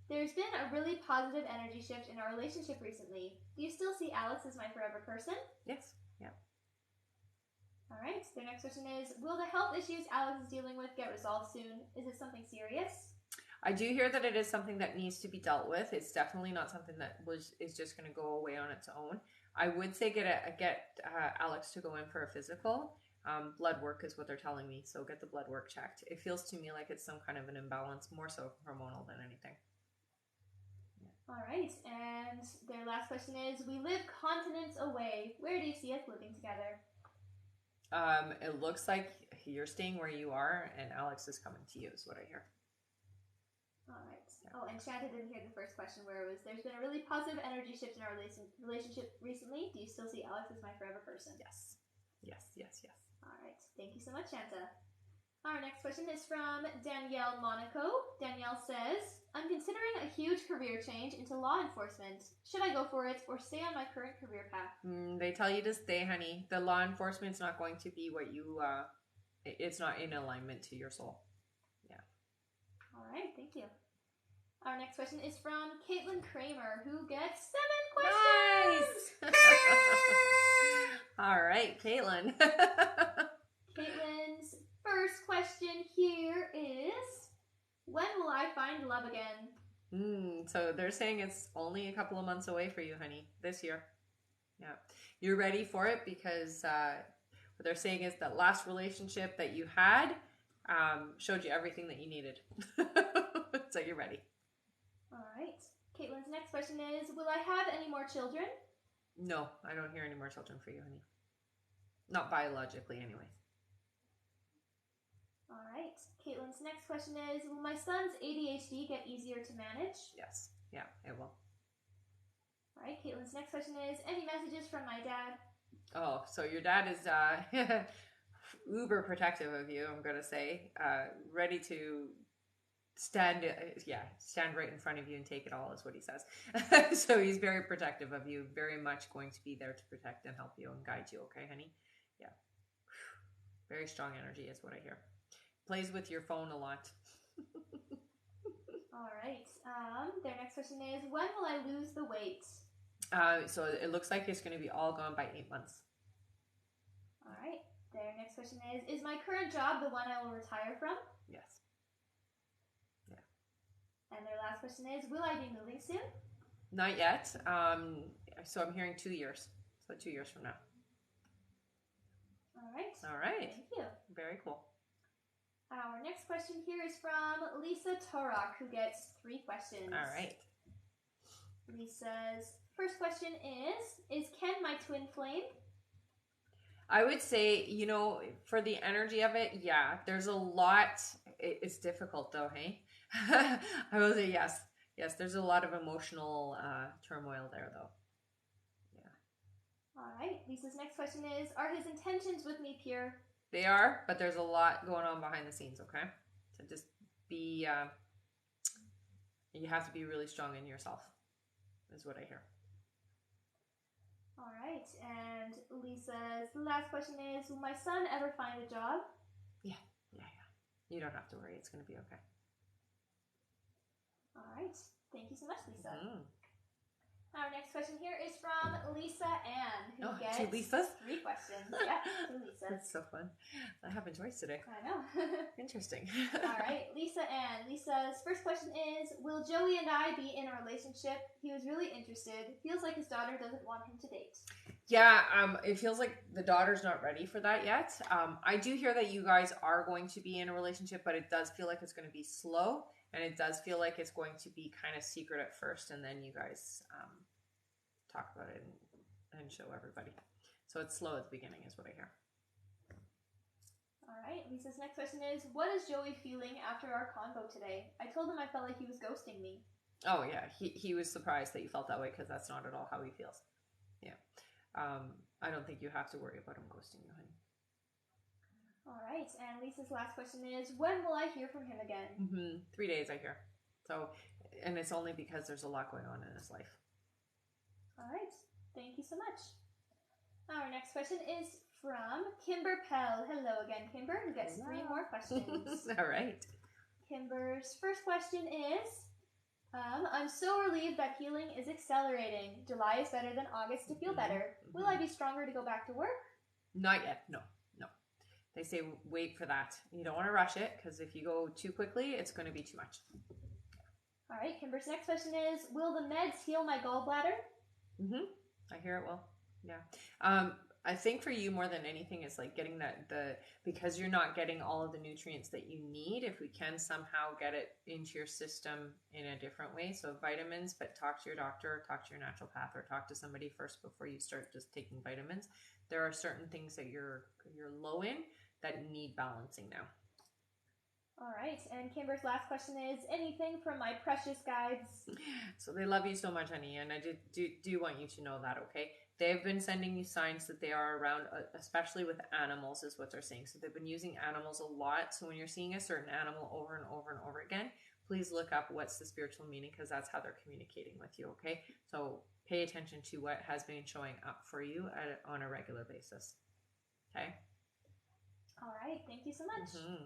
there's been a really positive energy shift in our relationship recently. Do you still see Alex as my forever person? Yes. Yeah. All right. Their next question is, will the health issues Alex is dealing with get resolved soon? Is it something serious? I do hear that it is something that needs to be dealt with. It's definitely not something that is just going to go away on its own. I would say get Alex to go in for a physical. Blood work is what they're telling me, so get the blood work checked. It feels to me like it's some kind of an imbalance, more so hormonal than anything. Yeah. All right, and their last question is, we live continents away. Where do you see us living together? It looks like you're staying where you are, and Alex is coming to you. Is what I hear. All right. Yeah. Oh, and Shanta didn't hear the first question where it was, there's been a really positive energy shift in our relationship recently. Do you still see Alex as my forever person? Yes. Yes, yes, yes. All right. Thank you so much, Shanta. Our next question is from Danielle Monaco. Danielle says, I'm considering a huge career change into law enforcement. Should I go for it or stay on my current career path? They tell you to stay, honey. The law enforcement's not going to be what you, it's not in alignment to your soul. Yeah. All right. Thank you. Our next question is from Caitlin Kramer, who gets 7 questions. Nice. All right, Caitlin. Caitlin's first question here is, when will I find love again? So they're saying it's only a couple of months away for you, honey, this year. Yeah. You're ready for it because what they're saying is that last relationship that you had showed you everything that you needed. So you're ready. All right. Caitlin's next question is, will I have any more children? No, I don't hear any more children for you, honey. Not biologically, anyways. All right. Caitlin's next question is, will my son's ADHD get easier to manage? Yes. Yeah, it will. All right. Caitlin's next question is, any messages from my dad? Oh, so your dad is uber protective of you, I'm going to say. Ready to stand right in front of you and take it all is what he says. So he's very protective of you, very much going to be there to protect and help you and guide you. Okay, honey? Yeah. Very strong energy is what I hear. Plays with your phone a lot. All right. Their next question is, when will I lose the weight? So it looks like it's going to be all gone by 8 months. All right. Their next question is my current job the one I will retire from? Yes. Yeah. And their last question is, will I be moving soon? Not yet. So I'm hearing 2 years. So 2 years from now. All right. All right. Thank you. Very cool. Our next question here is from Lisa Torok, who gets 3 questions. All right. Lisa's first question is Ken my twin flame? I would say, for the energy of it, yeah, there's a lot. It's difficult though, hey? I will say yes. Yes, there's a lot of emotional turmoil there though. Yeah. All right. Lisa's next question is, are his intentions with me pure? They are, but there's a lot going on behind the scenes, okay? So just be, you have to be really strong in yourself, is what I hear. All right. And Lisa's last question is, will my son ever find a job? Yeah. You don't have to worry. It's going to be okay. All right. Thank you so much, Lisa. Mm-hmm. Our next question here is from Lisa Ann, who gets 2 Lisas? 3 questions. Yeah, 2 Lisas. That's so fun. I have a choice today. I know. Interesting. All right, Lisa Ann. Lisa's first question is, will Joey and I be in a relationship? He was really interested. Feels like his daughter doesn't want him to date. Yeah, it feels like the daughter's not ready for that yet. I do hear that you guys are going to be in a relationship, but it does feel like it's going to be slow. And it does feel like it's going to be kind of secret at first, and then you guys talk about it and show everybody. So it's slow at the beginning is what I hear. All right. Lisa's next question is, what is Joey feeling after our convo today? I told him I felt like he was ghosting me. Oh, yeah. He was surprised that you felt that way because that's not at all how he feels. Yeah. I don't think you have to worry about him ghosting you, honey. All right, and Lisa's last question is, when will I hear from him again? 3 days, I hear. So, and it's only because there's a lot going on in his life. All right, thank you so much. Our next question is from Kimber Pell. Hello again, Kimber, who gets 3 more questions. All right. Kimber's first question is, I'm so relieved that healing is accelerating. July is better than August to feel better. Will I be stronger to go back to work? Not yet, no. They say wait for that. You don't want to rush it because if you go too quickly, it's going to be too much. All right, Kimber's next question is, will the meds heal my gallbladder? I hear it will. Yeah. I think for you more than anything is like getting because you're not getting all of the nutrients that you need, if we can somehow get it into your system in a different way. So vitamins, but talk to your doctor, talk to your naturopath, or talk to somebody first before you start just taking vitamins. There are certain things that you're low in that need balancing now. All right, and Kimber's last question is, anything from my precious guides? So they love you so much, honey, and I do want you to know that, okay? They've been sending you signs that they are around, especially with animals, is what they're saying. So they've been using animals a lot. So when you're seeing a certain animal over and over and over again, please look up what's the spiritual meaning, because that's how they're communicating with you, okay? So pay attention to what has been showing up for you on a regular basis, okay? All right, thank you so much. Mm-hmm.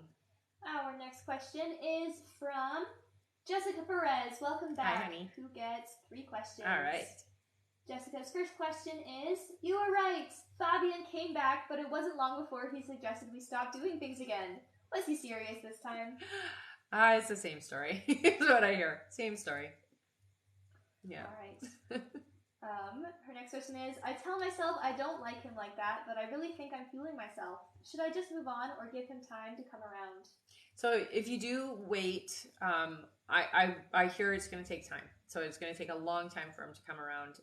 Our next question is from Jessica Perez. Welcome back. Hi, honey. Who gets 3 questions. All right. Jessica's first question is, you were right. Fabian came back, but it wasn't long before he suggested we stop doing things again. Was he serious this time? It's the same story. Is what I hear. Same story. Yeah. All right. Her next question is, I tell myself I don't like him like that, but I really think I'm fooling myself. Should I just move on or give him time to come around? So if you do wait, I hear it's going to take time. So it's going to take a long time for him to come around.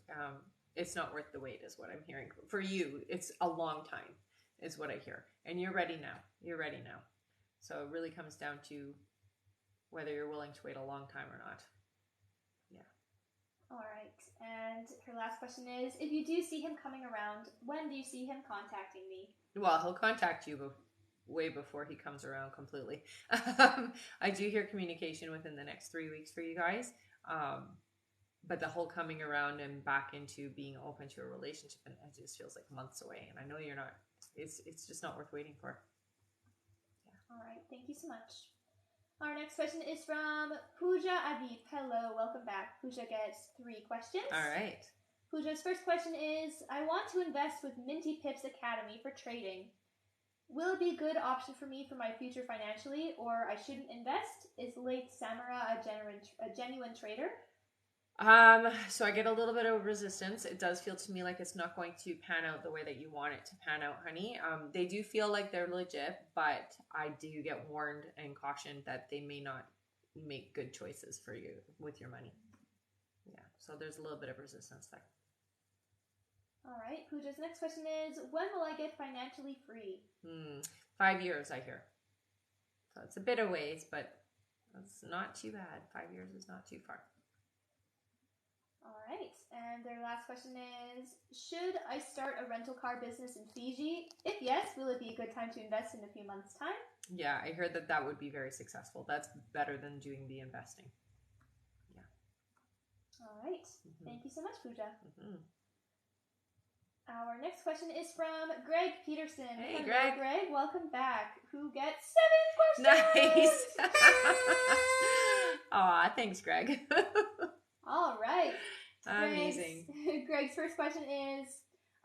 It's not worth the wait is what I'm hearing. For you, it's a long time is what I hear. And you're ready now. You're ready now. So it really comes down to whether you're willing to wait a long time or not. Yeah. All right. And her last question is, if you do see him coming around, when do you see him contacting me? Well, he'll contact you way before he comes around completely. I do hear communication within the next 3 weeks for you guys. But the whole coming around and back into being open to a relationship, and it just feels like months away. And I know you're not, it's just not worth waiting for. Yeah. All right. Thank you so much. Our next question is from Pooja Adib. Hello, welcome back. Pooja gets 3 questions. All right. Pooja's first question is, I want to invest with Minty Pips Academy for trading. Will it be a good option for me for my future financially, or I shouldn't invest? Is late Samara a genuine trader? So I get a little bit of resistance. It does feel to me like it's not going to pan out the way that you want it to pan out, honey. They do feel like they're legit, but I do get warned and cautioned that they may not make good choices for you with your money. Yeah, so there's a little bit of resistance there. All right, Pooja's next question is, when will I get financially free? 5 years, I hear. So it's a bit of ways, but it's not too bad. 5 years is not too far. All right, and their last question is, should I start a rental car business in Fiji? If yes, will it be a good time to invest in a few months' time? Yeah, I heard that would be very successful. That's better than doing the investing. Yeah. All right, Thank you so much, Pooja. Mm-hmm. Our next question is from Greg Peterson. Hey, hello, Greg. Welcome back. Who gets 7 Nice. questions? Aw, thanks, Greg. All right. Amazing. Greg's first question is,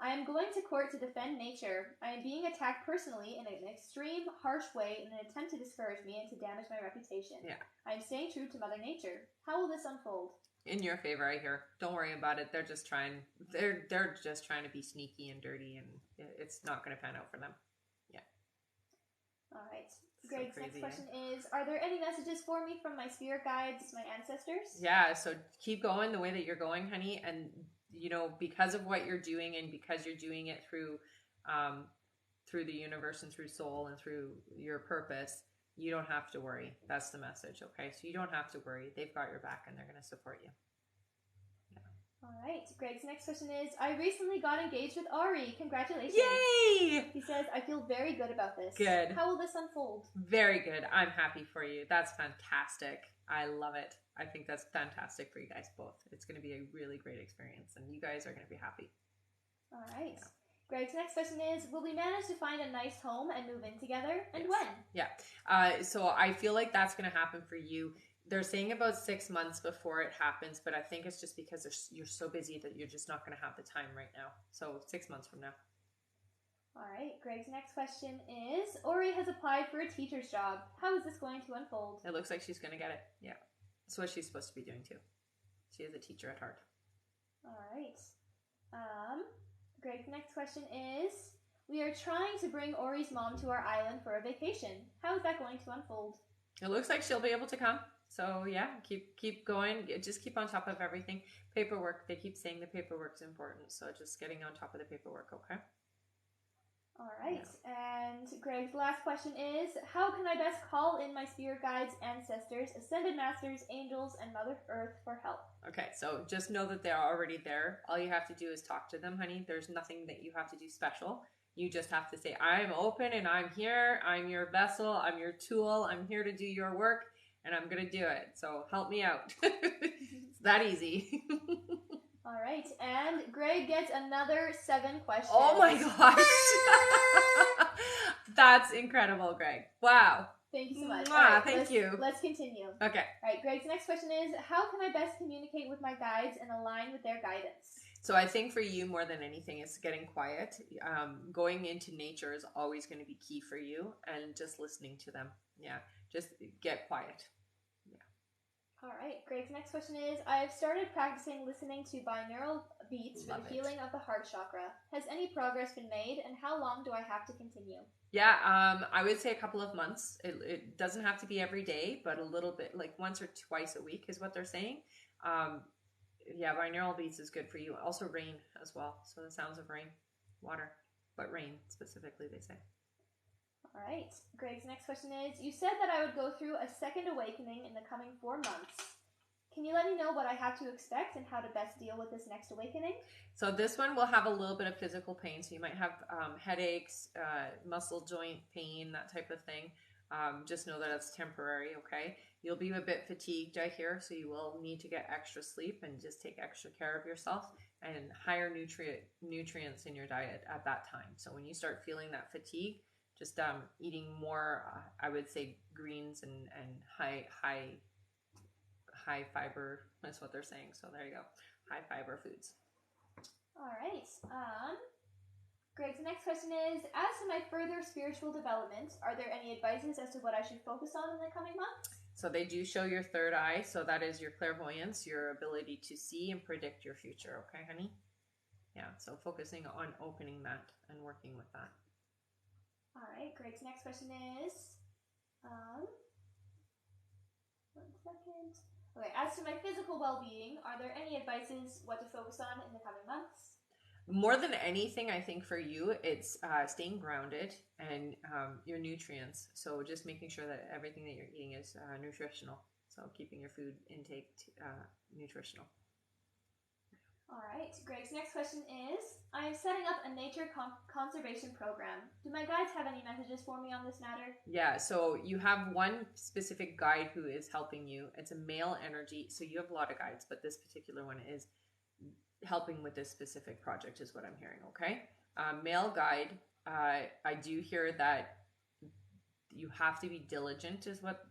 I am going to court to defend nature. I am being attacked personally in an extreme, harsh way in an attempt to discourage me and to damage my reputation. Yeah. I am staying true to Mother Nature. How will this unfold? In your favor, I hear. Don't worry about it. They're just trying to be sneaky and dirty, and it's not going to pan out for them. Yeah. All right. Greg's next question is, are there any messages for me from my spirit guides, my ancestors? Yeah, so keep going the way that you're going, honey, and because of what you're doing, and because you're doing it through the universe and through soul and through your purpose, you don't have to worry. That's the message, okay? So you don't have to worry. They've got your back and they're going to support you. Yeah. All right. Greg's next question is, I recently got engaged with Ari. Congratulations. Yay! He says, I feel very good about this. Good. How will this unfold? Very good. I'm happy for you. That's fantastic. I love it. I think that's fantastic for you guys both. It's going to be a really great experience and you guys are going to be happy. All right. Yeah. Greg's next question is, will we manage to find a nice home and move in together? And yes. when? Yeah. So I feel like that's going to happen for you. They're saying about 6 months before it happens, but I think it's just because you're so busy that you're just not going to have the time right now. So 6 months from now. All right. Greg's next question is, Ori has applied for a teacher's job. How is this going to unfold? It looks like she's going to get it. Yeah. That's what she's supposed to be doing too. She is a teacher at heart. All right. Greg, the next question is, we are trying to bring Ori's mom to our island for a vacation. How is that going to unfold? It looks like she'll be able to come. So yeah, keep going. Just keep on top of everything. Paperwork, they keep saying the paperwork's important. So just getting on top of the paperwork, okay? All right. Yeah. And Greg's last question is, how can I best call in my spirit guides, ancestors, ascended masters, angels, and Mother Earth for help? Okay, so just know that they're already there. All you have to do is talk to them, honey. There's nothing that you have to do special. You just have to say, I'm open and I'm here. I'm your vessel. I'm your tool. I'm here to do your work and I'm going to do it. So help me out. It's that easy. All right, and Greg gets another 7 questions. Oh my gosh. That's incredible, Greg. Wow. Thank you so much. Right, thank you. Let's continue. Okay. All right, Greg's next question is, how can I best communicate with my guides and align with their guidance? So I think for you, more than anything, it's getting quiet. Going into nature is always going to be key for you, and just listening to them. Yeah, just get quiet. Yeah. All right, Greg's next question is, I have started practicing listening to binaural beats for the healing of the heart chakra. Has any progress been made, and how long do I have to continue? Yeah, I would say a couple of months. It doesn't have to be every day, but a little bit, like once or twice a week is what they're saying. Yeah, binaural beats is good for you. Also rain as well. So the sounds of rain, water, but rain specifically, they say. All right. Greg's next question is, you said that I would go through a second awakening in the coming 4 months. Can you let me know what I have to expect and how to best deal with this next awakening? So this one will have a little bit of physical pain. So you might have headaches, muscle joint pain, that type of thing. Just know that it's temporary, okay? You'll be a bit fatigued, I hear, so you will need to get extra sleep and just take extra care of yourself and higher nutrients in your diet at that time. So when you start feeling that fatigue, just eating more, I would say greens and high fiber, that's what they're saying. So there you go, high fiber foods. All right. Greg's next question is, as to my further spiritual development, are there any advices as to what I should focus on in the coming months? So they do show your third eye. So that is your clairvoyance, your ability to see and predict your future. Okay, honey? Yeah, so focusing on opening that and working with that. All right, Greg's next question is, 1 second. Okay, as to my physical well-being, are there any advices what to focus on in the coming months? More than anything, I think for you, it's staying grounded and your nutrients. So just making sure that everything that you're eating is nutritional. So keeping your food intake nutritional. All right. Greg's next question is, I am setting up a nature conservation program. Do my guides have any messages for me on this matter? Yeah, so you have one specific guide who is helping you. It's a male energy. So you have a lot of guides, but this particular one is helping with this specific project is what I'm hearing, okay? Male guide, I do hear that you have to be diligent is what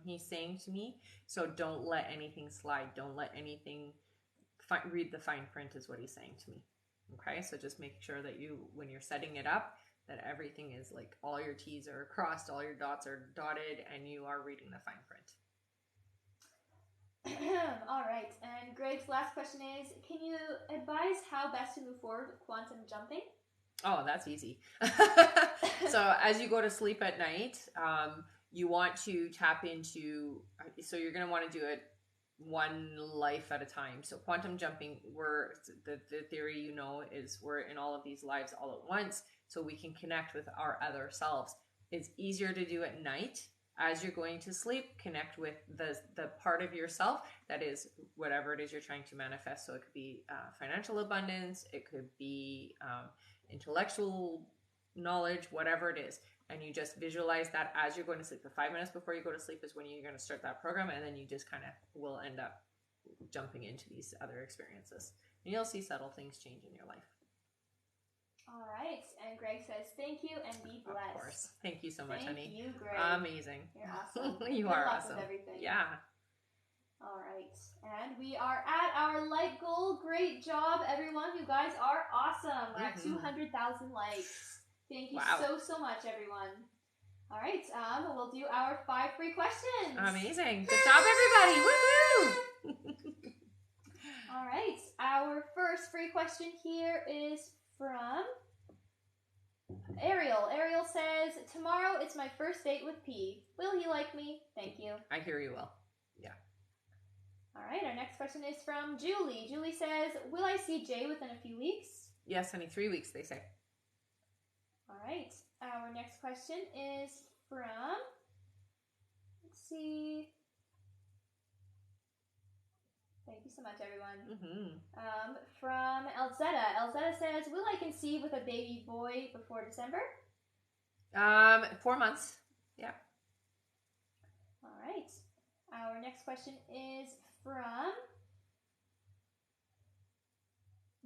he's saying to me. So don't let anything slide. Don't let anything... read the fine print is what he's saying to me. Okay, so just make sure that you, when you're setting it up, that everything is like all your T's are crossed, all your dots are dotted, and you are reading the fine print. All right, and Greg's last question is, can you advise how best to move forward with quantum jumping? Oh, that's easy. So as you go to sleep at night, you want to tap into, so you're going to want to do it one life at a time. So quantum jumping, the theory, is we're in all of these lives all at once, so we can connect with our other selves. It's easier to do at night. As you're going to sleep, connect with the part of yourself that is whatever it is you're trying to manifest. So it could be financial abundance, it could be intellectual knowledge, whatever it is. And you just visualize that as you're going to sleep. The 5 minutes before you go to sleep is when you're going to start that program, and then you just kind of will end up jumping into these other experiences. And you'll see subtle things change in your life. All right. And Greg says, thank you and be blessed. Of course. Thank you so much, honey. Thank you, Greg. Amazing. You're awesome. You are awesome. With everything. Yeah. All right. And we are at our like goal. Great job, everyone. You guys are awesome. We're at 200,000 likes. Thank you so much, everyone. All right, we'll do our 5 free questions. Amazing. Good job, everybody. Woohoo! All right, our first free question here is from Ariel. Ariel says, tomorrow it's my first date with P. Will he like me? Thank you. I hear you will. Yeah. All right, our next question is from Julie. Julie says, will I see Jay within a few weeks? Yes, honey, 3 weeks, they say. All right, our next question is from, let's see. Thank you so much, everyone. From Elzetta. Elzetta says, will I conceive with a baby boy before December? 4 months. Yeah. All right. Our next question is from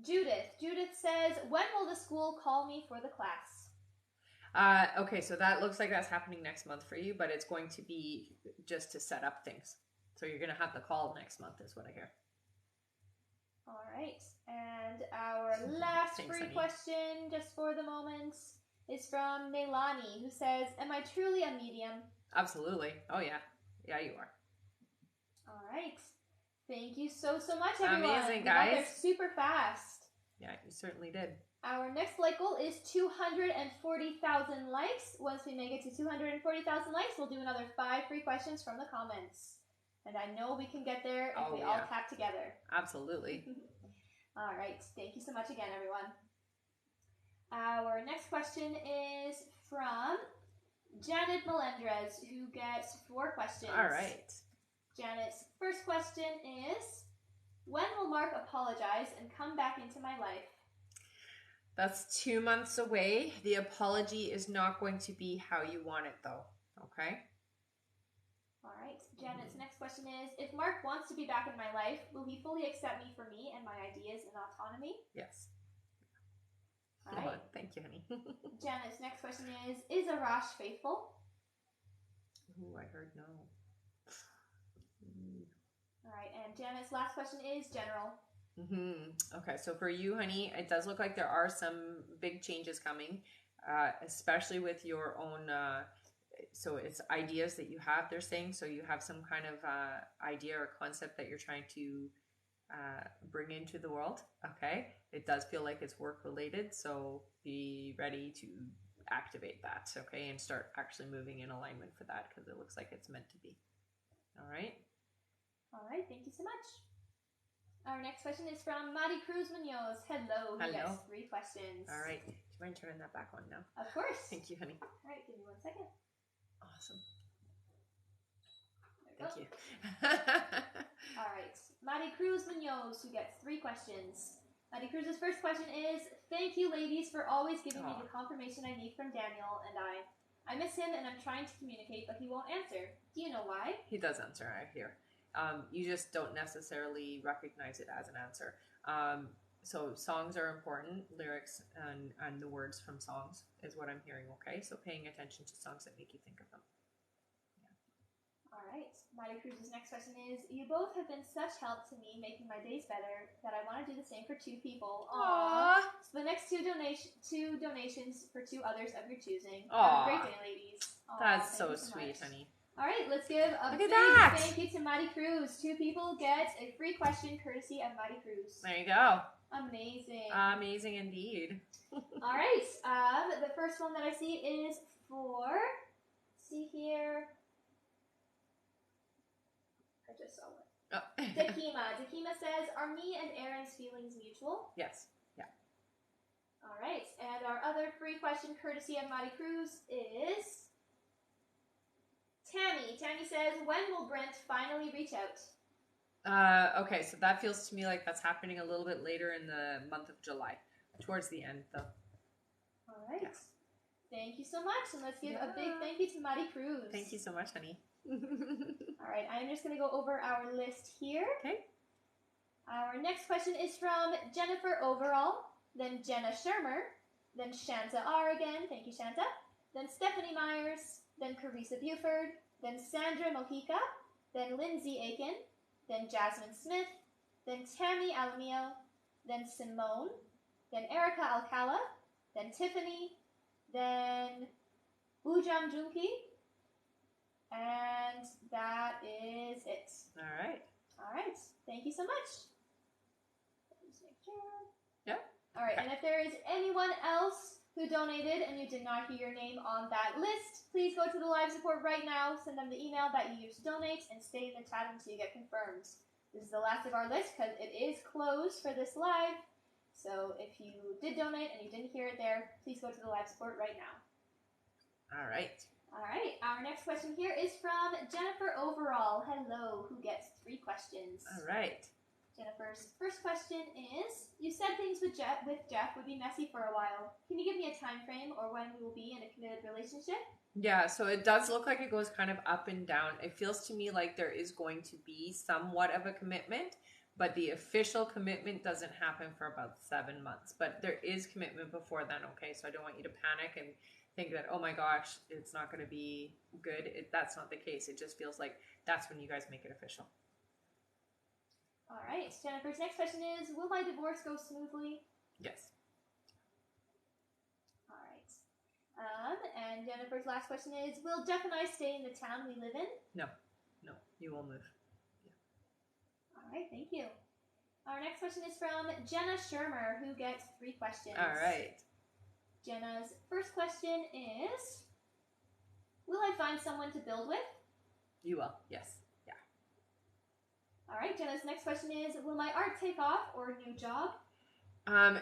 Judith. Judith says, when will the school call me for the class? Okay, so that looks like that's happening next month for you, but it's going to be just to set up things. So you're going to have the call next month is what I hear. All right. And our last Thanks, free honey. question, just for the moment, is from Melani, who says, am I truly a medium? Absolutely. Oh, yeah. Yeah, you are. All right. Thank you so much, everyone. Amazing, We got there guys. super fast. Yeah, you certainly did. Our next like goal is 240,000 likes. Once we make it to 240,000 likes, we'll do another 5 free questions from the comments. And I know we can get there if we all tap together. Absolutely. All right. Thank you so much again, everyone. Our next question is from Janet Melendrez, who gets 4 questions. All right. Janet's first question is, when will Mark apologize and come back into my life? That's 2 months away. The apology is not going to be how you want it, though. Okay? All right. Janet's next question is, if Mark wants to be back in my life, will he fully accept me for me and my ideas and autonomy? Yes. All right. Thank you, honey. Janet's next question is Arash faithful? Ooh, I heard no. All right. And Janet's last question is general. Okay, so for you, honey, it does look like there are some big changes coming, especially with your own, so it's ideas that you have, they're saying, so you have some kind of idea or concept that you're trying to bring into the world, okay? It does feel like it's work related, so be ready to activate that, okay? And start actually moving in alignment for that, because it looks like it's meant to be. All right? All right, thank you so much. Our next question is from Mari Cruz Munoz. Hello. Hello. Yes, 3 questions. All right. Do you mind turning that back on now? Of course. Thank you, honey. All right, give me 1 second. Awesome. Thank you. All right. Mari Cruz Munoz, who gets 3 questions. Mari Cruz's first question is, thank you, ladies, for always giving me the confirmation I need from Daniel and I. I miss him and I'm trying to communicate, but he won't answer. Do you know why? He does answer, I hear. You just don't necessarily recognize it as an answer. So songs are important, lyrics and the words from songs is what I'm hearing, okay? So paying attention to songs that make you think of them. All right. Mari Cruz's next question is, you both have been such help to me making my days better that I want to do the same for 2 people. Aww. So the next 2 donations for 2 others of your choosing. Have a great day, ladies. Aww, that's so sweet, honey. All right, let's give a big thank you to Mari Cruz. 2 people get a free question courtesy of Mari Cruz. There you go. Amazing. Amazing indeed. All right. The first one that I see is for, let's see here. I just saw one. Oh. Dakima. Dakima says, are me and Aaron's feelings mutual? Yes. Yeah. All right. And our other free question courtesy of Mari Cruz is Tammy. Tammy says, when will Brent finally reach out? Okay, so that feels to me like that's happening a little bit later in the month of July. Towards the end, though. All right. Yes. Thank you so much. And let's give a big thank you to Mari Cruz. Thank you so much, honey. All right, I'm just going to go over our list here. Okay. Our next question is from Jennifer Overall, then Jenna Shermer, then Shanta R again, thank you Shanta, then Stephanie Myers, then Carissa Buford, then Sandra Mojica, then Lindsay Aiken, then Jasmine Smith, then Tammy Alamio, then Simone, then Erica Alcala, then Tiffany, then Ujam Junki, and that is it. All right. All right. Thank you so much. Let me just make sure. Yeah. All right, Okay. and if there is anyone else who donated and you did not hear your name on that list, please go to the live support right now, send them the email that you used to donate, and stay in the chat until you get confirmed. This is the last of our list because it is closed for this live. So if you did donate and you didn't hear it there, please go to the live support right now. All right. All right, our next question here is from Jennifer Overall. Hello, who gets 3 questions. All right. Jennifer's first question is, you said things with Jeff would be messy for a while. Can you give me a time frame or when we will be in a committed relationship? Yeah, so it does look like it goes kind of up and down. It feels to me like there is going to be somewhat of a commitment, but the official commitment doesn't happen for about 7 months. But there is commitment before then, okay? So I don't want you to panic and think that, oh my gosh, it's not going to be good. That's not the case. It just feels like that's when you guys make it official. All right, Jennifer's next question is, will my divorce go smoothly? Yes. All right. And Jennifer's last question is, will Jeff and I stay in the town we live in? No, you will move. Yeah. All right, thank you. Our next question is from Jenna Shermer, who gets 3 questions. All right. Jenna's first question is, will I find someone to build with? You will, yes. Yeah. All right, Jenna's next question is, will my art take off or a new job?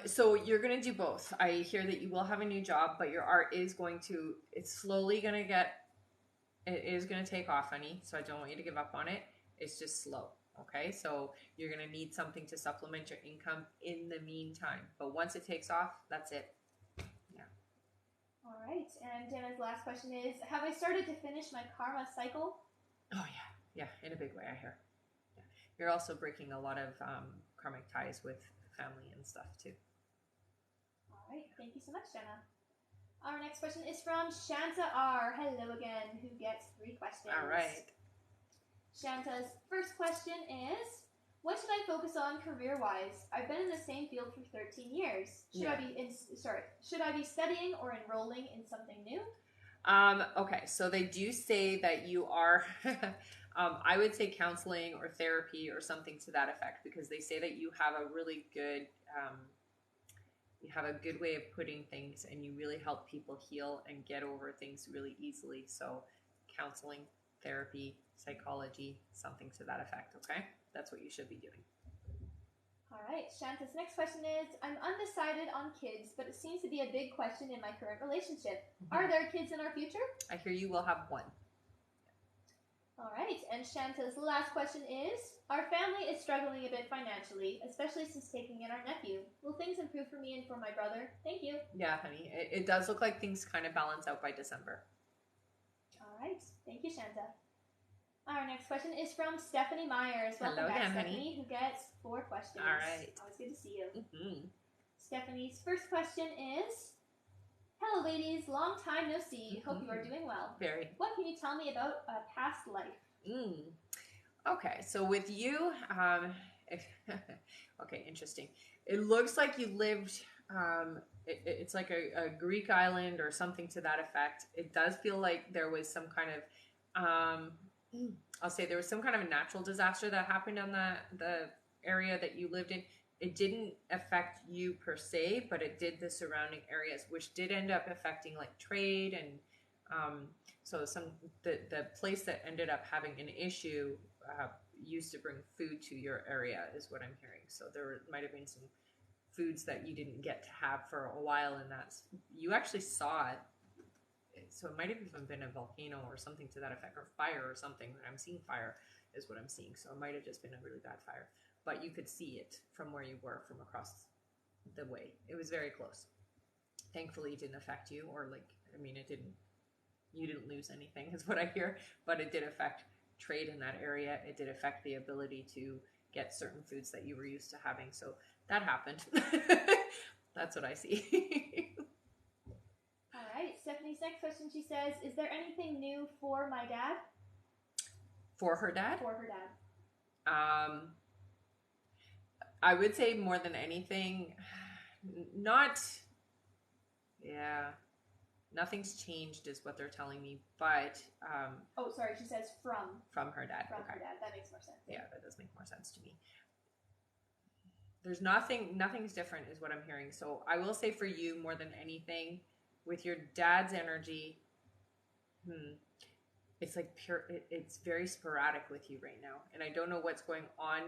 So you're going to do both. I hear that you will have a new job, but your art is going to, it's slowly going to get, it is going to take off, honey. So I don't want you to give up on it. It's just slow. Okay. So you're going to need something to supplement your income in the meantime. But once it takes off, that's it. Yeah. All right. And Jenna's last question is, have I started to finish my karma cycle? Oh yeah. Yeah. In a big way, I hear. Yeah. You're also breaking a lot of karmic ties with family and stuff too. All right. Thank you so much, Jenna. Our next question is from Shanta R. Hello again, who gets 3 questions. All right. Shanta's first question is, what should I focus on career-wise? I've been in the same field for 13 years. Should I be studying or enrolling in something new? Okay, so they do say that you are, I would say counseling or therapy or something to that effect, because they say that you have a really good, way of putting things, and you really help people heal and get over things really easily. So counseling, therapy, psychology, something to that effect, okay? That's what you should be doing. All right, Shanta's next question is, I'm undecided on kids, but it seems to be a big question in my current relationship. Mm-hmm. Are there kids in our future? I hear you will have 1. All right, and Shanta's last question is, our family is struggling a bit financially, especially since taking in our nephew. Will things improve for me and for my brother? Thank you. Yeah, honey, it does look like things kind of balance out by December. All right, thank you, Shanta. Our next question is from Stephanie Myers. Welcome Hello back, again, Stephanie, honey. who gets 4 questions. All right. Always good to see you. Mm-hmm. Stephanie's first question is, hello, ladies. Long time no see. Hope you are doing well. Very. What can you tell me about a past life? Okay, so with you, okay, interesting. It looks like you lived, it's like a Greek island or something to that effect. It does feel like there was some kind of, I'll say there was some kind of a natural disaster that happened on the area that you lived in. It didn't affect you per se, but it did the surrounding areas, which did end up affecting like trade and so the place that ended up having an issue used to bring food to your area, is what I'm hearing. So there might have been some foods that you didn't get to have for a while, and you actually saw it. So it might have even been a volcano or something to that effect, or fire or something. I'm seeing fire is what I'm seeing. So it might have just been a really bad fire, but you could see it from where you were, from across the way. It was very close. Thankfully, it didn't affect you, or you didn't lose anything is what I hear, but it did affect trade in that area. It did affect the ability to get certain foods that you were used to having. So that happened. That's what I see. All right, Stephanie's next question, she says, is there anything new for my dad? For her dad? For her dad. I would say more than anything, nothing's changed is what they're telling me, but... she says from. From her dad. From her dad, that makes more sense. Yeah, that does make more sense to me. there's nothing's different is what I'm hearing. So I will say for you more than anything, with your dad's energy, it's like pure. It's very sporadic with you right now, and I don't know what's going on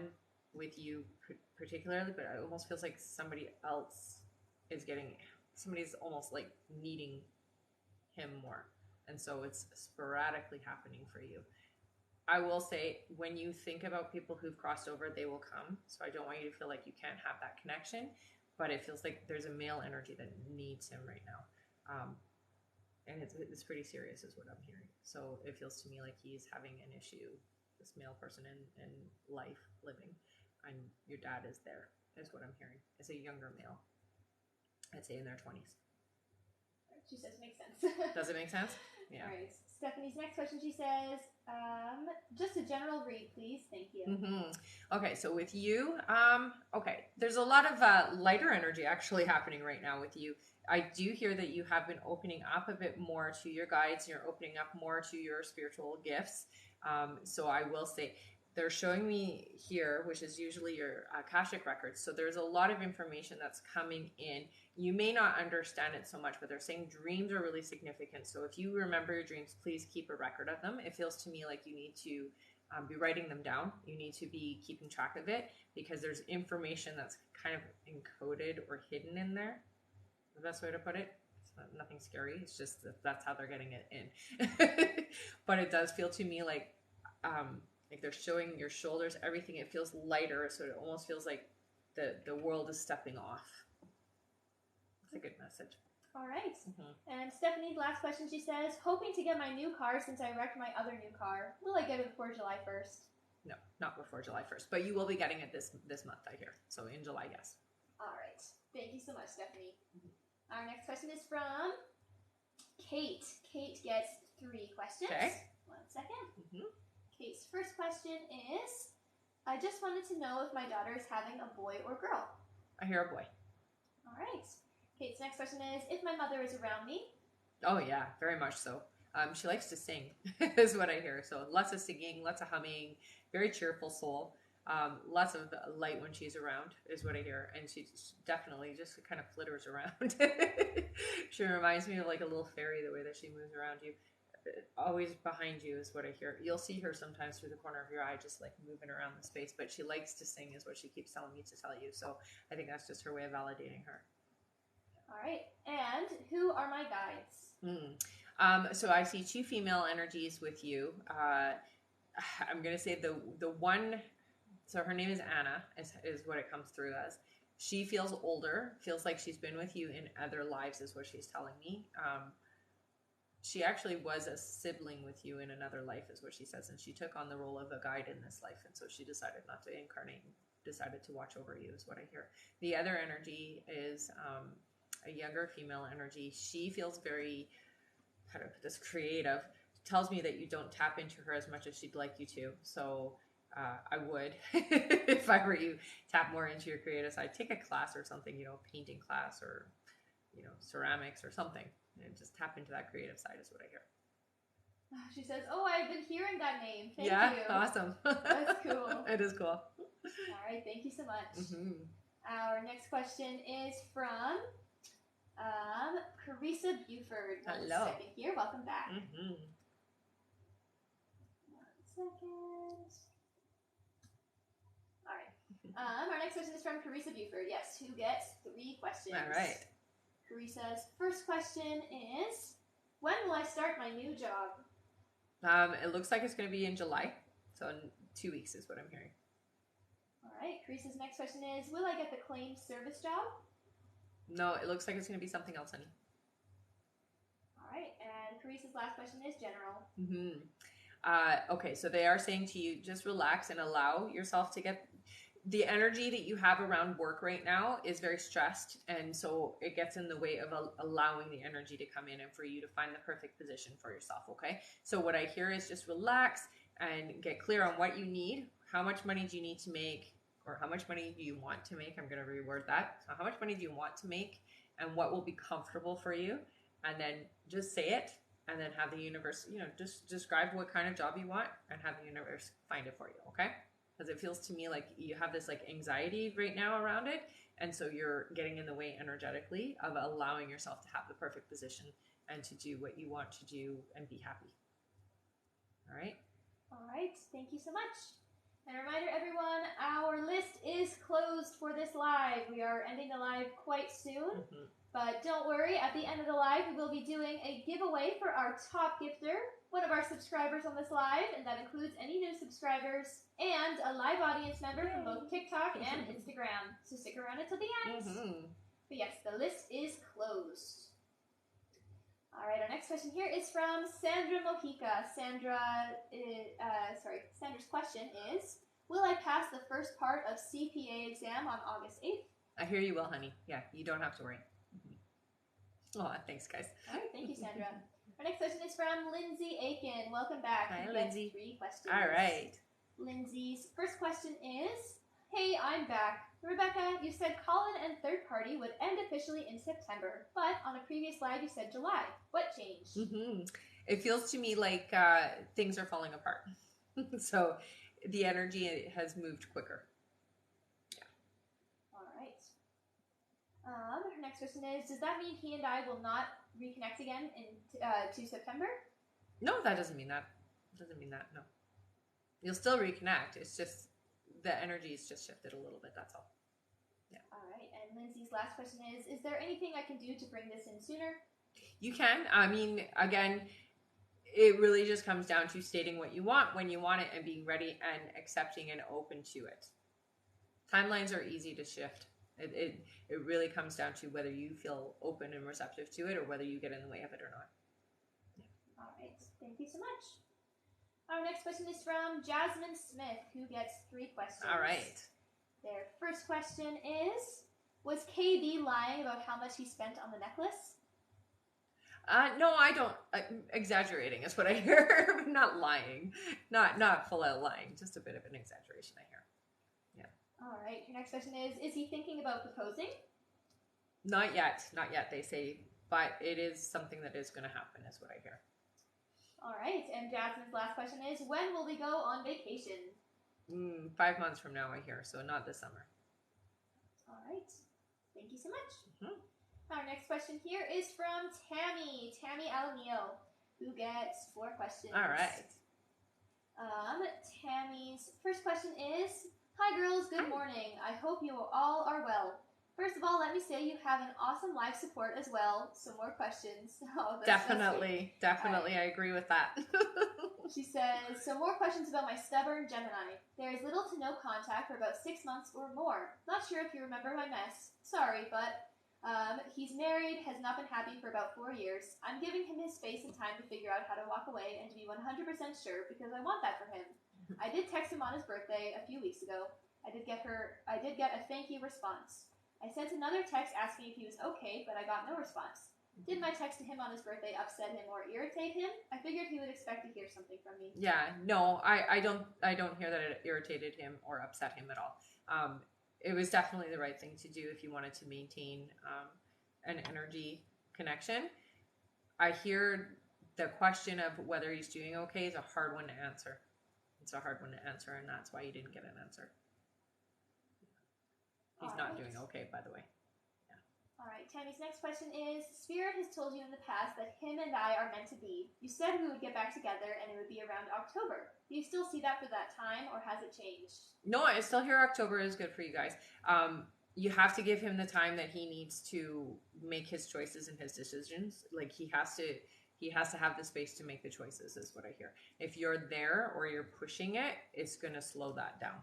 with you particularly, but it almost feels like somebody else is getting. Somebody's almost like needing him more, and so it's sporadically happening for you. I will say, when you think about people who've crossed over, they will come. So I don't want you to feel like you can't have that connection, but it feels like there's a male energy that needs him right now. And it's pretty serious, is what I'm hearing. So it feels to me like he's having an issue, this male person in life living, and your dad is there, is what I'm hearing. It's a younger male, I'd say in their 20s. She says makes sense. Does it make sense? Yeah. All right. Stephanie's next question, she says, just a general read, please. Thank you. Mm-hmm. Okay, so with you, okay, there's a lot of lighter energy actually happening right now with you. I do hear that you have been opening up a bit more to your guides. You're opening up more to your spiritual gifts. So I will say, they're showing me here, which is usually your Akashic records. So there's a lot of information that's coming in. You may not understand it so much, but they're saying dreams are really significant. So if you remember your dreams, please keep a record of them. It feels to me like you need to be writing them down. You need to be keeping track of it, because there's information that's kind of encoded or hidden in there. The best way to put it. It's nothing scary. It's just that's how they're getting it in. But it does feel to me like they're showing your shoulders, everything. It feels lighter, so it almost feels like the world is stepping off. It's a good message. All right. Mm-hmm. And Stephanie's last question, she says, hoping to get my new car since I wrecked my other new car. Will I get it before July 1st? No, not before July 1st, but you will be getting it this month, I hear. So in July, yes. All right. Thank you so much, Stephanie. Mm-hmm. Our next question is from Kate. Kate gets 3 questions. Okay. 1 second. Mm-hmm. Kate's first question is, I just wanted to know if my daughter is having a boy or girl. I hear a boy. All right. Kate's next question is, if my mother is around me. Oh, yeah, very much so. She likes to sing, is what I hear. So lots of singing, lots of humming, very cheerful soul. Lots of light when she's around, is what I hear. And she definitely just kind of flitters around. She reminds me of like a little fairy, the way that she moves around you. Always behind you is what I hear. You'll see her sometimes through the corner of your eye, just like moving around the space, but she likes to sing, is what she keeps telling me to tell you. So I think that's just her way of validating her. All right. And who are my guides? So I see 2 female energies with you. I'm going to say the one, so her name is Anna, is what it comes through as. She feels older, feels like she's been with you in other lives, is what she's telling me. She actually was a sibling with you in another life, is what she says, and she took on the role of a guide in this life, and so she decided not to incarnate, decided to watch over you, is what I hear. The other energy is a younger female energy. She feels very, how do I put this, creative. Tells me that you don't tap into her as much as she'd like you to, so I would, if I were you, tap more into your creative side. Take a class or something, painting class or, ceramics or something. And just tap into that creative side is what I hear. She says, oh, I've been hearing that name. Thank you. Yeah, awesome. That's cool. It is cool. All right, thank you so much. Mm-hmm. Our next question is from Carissa Buford. Hello. 1 second here. Welcome back. Mm-hmm. 1 second. All right. Our next question is from Carissa Buford. Yes, who gets 3 questions. All right. Carissa's first question is, when will I start my new job? It looks like it's going to be in July. So in 2 weeks is what I'm hearing. All right. Carissa's next question is, will I get the claims service job? No, it looks like it's going to be something else, honey. All right. And Carissa's last question is general. Mm-hmm. Okay, so they are saying to you, just relax and allow yourself to get... The energy that you have around work right now is very stressed, and so it gets in the way of allowing the energy to come in and for you to find the perfect position for yourself, okay? So what I hear is just relax and get clear on what you need. How much money do you need to make, or how much money do you want to make? I'm going to reword that. So how much money do you want to make, and what will be comfortable for you? And then just say it, and then have the universe, just describe what kind of job you want and have the universe find it for you, okay? because it feels to me like you have this like anxiety right now around it, and so you're getting in the way energetically of allowing yourself to have the perfect position and to do what you want to do and be happy. All right. All right, thank you so much. And a reminder, everyone, our list is closed for this live. We are ending the live quite soon, but don't worry, at the end of the live, we will be doing a giveaway for our top gifter, one of our subscribers on this live, and that includes any new subscribers and a live audience member from both TikTok and Instagram. So stick around until the end. But yes, the list is closed. All right, our next question here is from Sandra Mojica. Sandra's question is, will I pass the first part of CPA exam on August 8th? I hear you will, honey. Yeah, you don't have to worry. Oh, thanks, guys. All right, thank you, Sandra. Our next question is from Lindsay Aiken. Welcome back. Hi, Lindsay. 3 questions. All right. Lindsay's first question is, hey, I'm back. Rebecca, you said call-in and third party would end officially in September, but on a previous live you said July. What changed? It feels to me like things are falling apart. So the energy has moved quicker. Yeah. All right. Her next question is, does that mean he and I will not reconnect again to September? No, that doesn't mean that. It doesn't mean that, no. You'll still reconnect. It's just the energy's just shifted a little bit, that's all. Yeah. All right. And Lindsay's last question is there anything I can do to bring this in sooner? You can. I mean, again, it really just comes down to stating what you want when you want it and being ready and accepting and open to it. Timelines are easy to shift. It really comes down to whether you feel open and receptive to it or whether you get in the way of it or not. Yeah. All right. Thank you so much. Our next question is from Jasmine Smith, who gets 3 questions. All right. Their first question is, was KB lying about how much he spent on the necklace? No, I don't. Exaggerating is what I hear. Not lying. Not full out lying. Just a bit of an exaggeration, I hear. Yeah. All right. Your next question is he thinking about proposing? Not yet. Not yet, they say. But it is something that is going to happen, is what I hear. All right. And Jasmine's last question is, when will we go on vacation? 5 months from now, I hear. So not this summer. All right. Thank you so much. Our next question here is from Tammy Alamio, who gets 4 questions. All right. Tammy's first question is, hi girls, good morning. I hope you all are well. First of all, let me say you have an awesome live support as well. So more questions. Oh, definitely. I agree with that. She says, so more questions about my stubborn Gemini. There is little to no contact for about 6 months or more. Not sure if you remember my mess. Sorry, but he's married, has not been happy for about 4 years. I'm giving him his space and time to figure out how to walk away and to be 100% sure because I want that for him. I did text him on his birthday a few weeks ago. I did get a thank you response. I sent another text asking if he was okay, but I got no response. Did my text to him on his birthday upset him or irritate him? I figured he would expect to hear something from me. Yeah, no, I don't hear that it irritated him or upset him at all. It was definitely the right thing to do if you wanted to maintain an energy connection. I hear the question of whether he's doing okay is a hard one to answer. It's a hard one to answer, and that's why you didn't get an answer. He's not doing okay, by the way. Yeah. All right, Tammy's next question is, Spirit has told you in the past that him and I are meant to be. You said we would get back together and it would be around October. Do you still see that for that time, or has it changed? No, I still hear October is good for you guys. You have to give him the time that he needs to make his choices and his decisions. Like he has to have the space to make the choices, is what I hear. If you're there or you're pushing it, it's going to slow that down.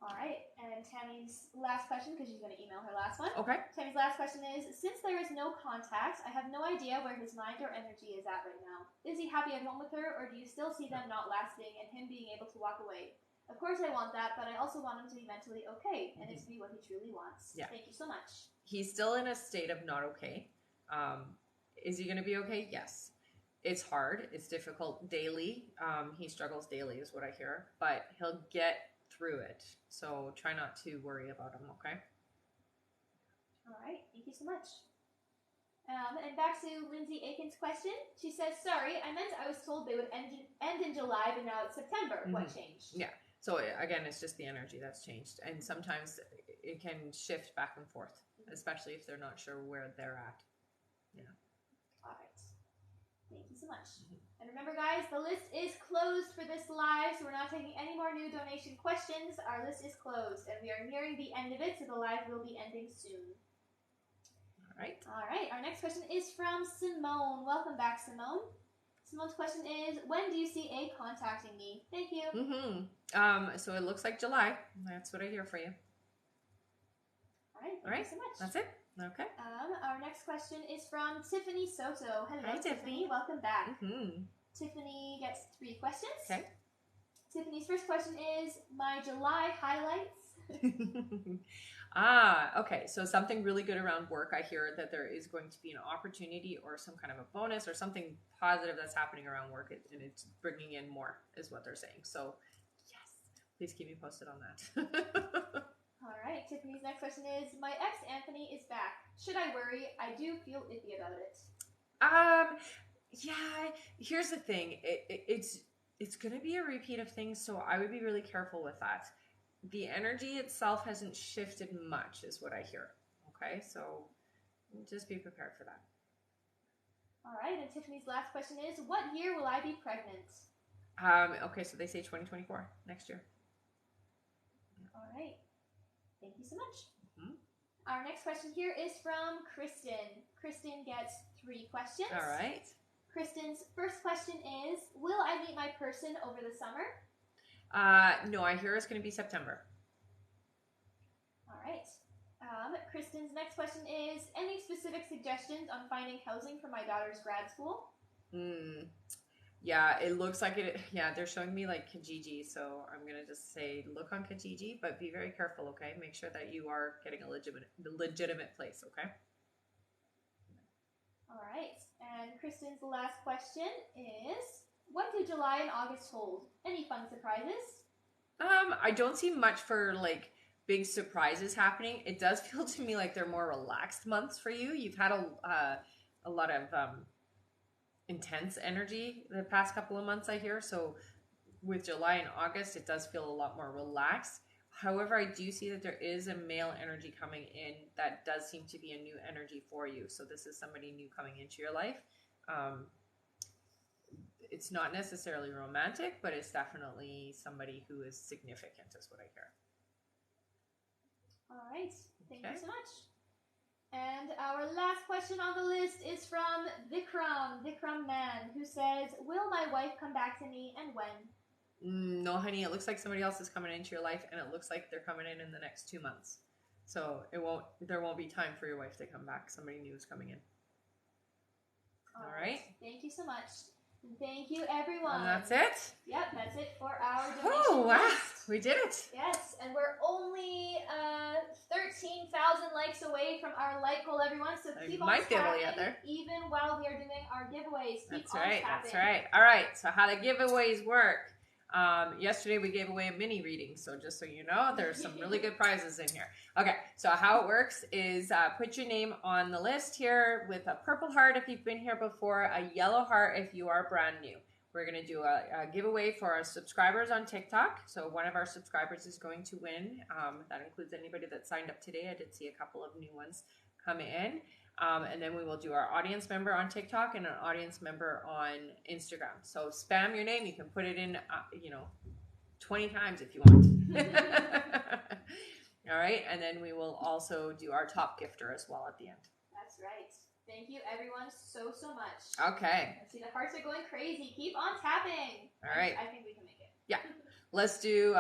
All right, and Tammy's last question, because she's going to email her last one. Okay. Tammy's last question is, since there is no contact, I have no idea where his mind or energy is at right now. Is he happy at home with her, or do you still see them not lasting and him being able to walk away? Of course I want that, but I also want him to be mentally okay, and it to be what he truly wants. Yeah. Thank you so much. He's still in a state of not okay. Is he going to be okay? Yes. It's hard. It's difficult daily. He struggles daily is what I hear, but he'll get through it. So try not to worry about him, okay? All right. Thank you so much. And back to Lindsay Aiken's question. She says, sorry, I meant I was told they would end in July, but now it's September. What changed? Yeah. So again, it's just the energy that's changed. And sometimes it can shift back and forth, especially if they're not sure where they're at. Yeah. All right. Thank you so much. And remember, guys, the list is closed for this live, so we're not taking any more new donation questions. Our list is closed, and we are nearing the end of it, so the live will be ending soon. All right. All right. Our next question is from Simone. Welcome back, Simone. Simone's question is, when do you see A contacting me? Thank you. So it looks like July. That's what I hear for you. All right. Thank you so much. That's it. Okay. Our next question is from Tiffany Soto. Hello, Hi, Tiffany. Welcome back. Mm-hmm. Tiffany gets 3 questions. Okay. Tiffany's first question is, my July highlights. Okay. So something really good around work. I hear that there is going to be an opportunity or some kind of a bonus or something positive that's happening around work, and it's bringing in more, is what they're saying. So, yes, please keep me posted on that. All right. Tiffany's next question is, my ex Anthony is back. Should I worry? I do feel iffy about it. Yeah. Here's the thing. It's going to be a repeat of things, so I would be really careful with that. The energy itself hasn't shifted much, is what I hear. Okay, so just be prepared for that. All right, and Tiffany's last question is, what year will I be pregnant? Okay, so they say 2024, next year. All right, thank you so much. Our next question here is from Kristen. Kristen gets 3 questions. All right. Kristen's first question is, will I meet my person over the summer? No, I hear it's going to be September. All right. Kristen's next question is, any specific suggestions on finding housing for my daughter's grad school? Yeah, it looks like it. Yeah, they're showing me like Kijiji, so I'm going to just say look on Kijiji, but be very careful, okay? Make sure that you are getting a legitimate place, okay? All right. And Kristen's last question is, what do July and August hold? Any fun surprises? I don't see much for like big surprises happening. It does feel to me like they're more relaxed months for you. You've had a lot of intense energy the past couple of months, I hear. So with July and August, it does feel a lot more relaxed. However, I do see that there is a male energy coming in that does seem to be a new energy for you. So this is somebody new coming into your life. It's not necessarily romantic, but it's definitely somebody who is significant, is what I hear. All right. Thank you so much. And our last question on the list is from Vikram Man, who says, will my wife come back to me and when? No, honey, it looks like somebody else is coming into your life, and it looks like they're coming in the next 2 months. So there won't be time for your wife to come back. Somebody new is coming in. All right. Thank you so much. And thank you, everyone. And that's it? Yep, that's it for our donation Oh, wow. list. We did it. Yes, and we're only 13,000 likes away from our like goal, everyone. So keep on tapping even while we are doing our giveaways. Keep on tapping. That's right. All right, so how the giveaways work. Yesterday we gave away a mini reading, so just so you know, there's some really good prizes in here. Okay, so how it works is put your name on the list here with a purple heart if you've been here before, a yellow heart if you are brand new. We're going to do a giveaway for our subscribers on TikTok. So one of our subscribers is going to win. That includes anybody that signed up today. I did see a couple of new ones come in. And then we will do our audience member on TikTok and an audience member on Instagram. So spam your name. You can put it in, 20 times if you want. All right. And then we will also do our top gifter as well at the end. That's right. Thank you, everyone, so much. Okay. I see the hearts are going crazy. Keep on tapping. All right. I think we can make it. Yeah. Let's do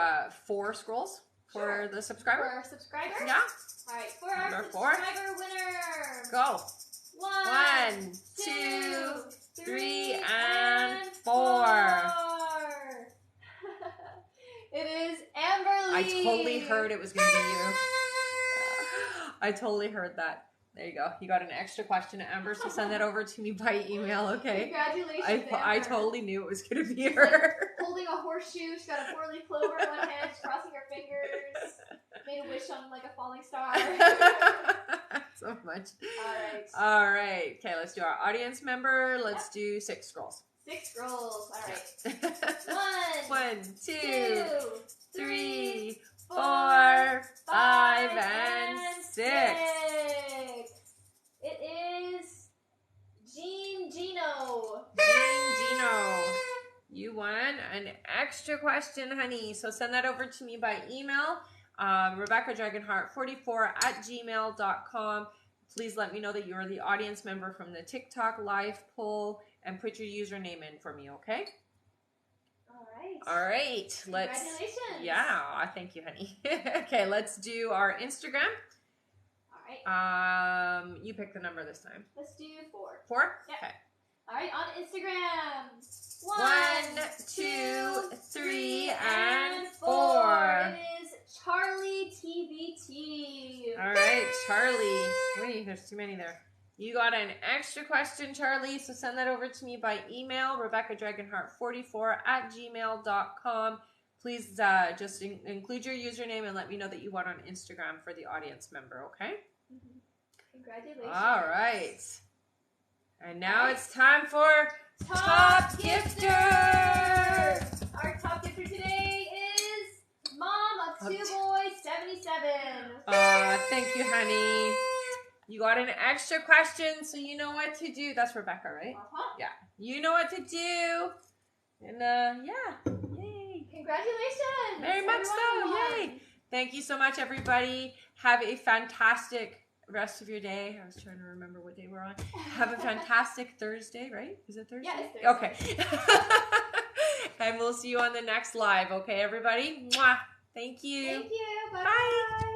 4 scrolls for the subscriber. For our subscriber? Yeah. All right. For our subscriber winner. Go. 1, 2, 3, and 4. It is Amberly. I totally heard it was going to be you. I totally heard that. There you go. You got an extra question, Amber, so send that over to me by email, okay? Congratulations, I totally knew it was going to be her. Holding a horseshoe. She's got a 4-leaf clover in one hand. She's crossing her fingers. Made a wish on like a falling star. So much. All right. All right. Okay, let's do our audience member. Let's do 6 scrolls. 6 rolls. All right. 1, 2, 2, 3, 4, 4, 5, and 6. It is Gino. Gino. You won an extra question, honey. So send that over to me by email. RebeccaDragonheart44@gmail.com. Please let me know that you are the audience member from the TikTok live poll and put your username in for me, okay? All right. All right. Congratulations. Yeah, thank you, honey. Okay, let's do our Instagram. All right. You pick the number this time. Let's do 4. 4? Yep. Okay. All right, on Instagram. 1, 2, 3, and 4. It is Charlie TBT. All right, Charlie. Wait, there's too many there. You got an extra question, Charlie, so send that over to me by email, RebeccaDragonheart44@gmail.com. Please just include your username and let me know that you won on Instagram for the audience member, okay? Mm-hmm. Congratulations. All right. And now it's time for Top Gifter! Our top gifter today is Mom of 2 Boys 77. Thank you, honey. You got an extra question, so you know what to do. That's Rebecca, right? Uh-huh. Yeah. You know what to do. And yeah. Yay. Congratulations. Very much so. Yay. Thank you so much, everybody. Have a fantastic rest of your day. I was trying to remember what day we're on. Have a fantastic Thursday, right? Is it Thursday? Yeah, it's Thursday. Okay. And we'll see you on the next live, okay, everybody? Mwah. Thank you. Thank you. Bye. Bye.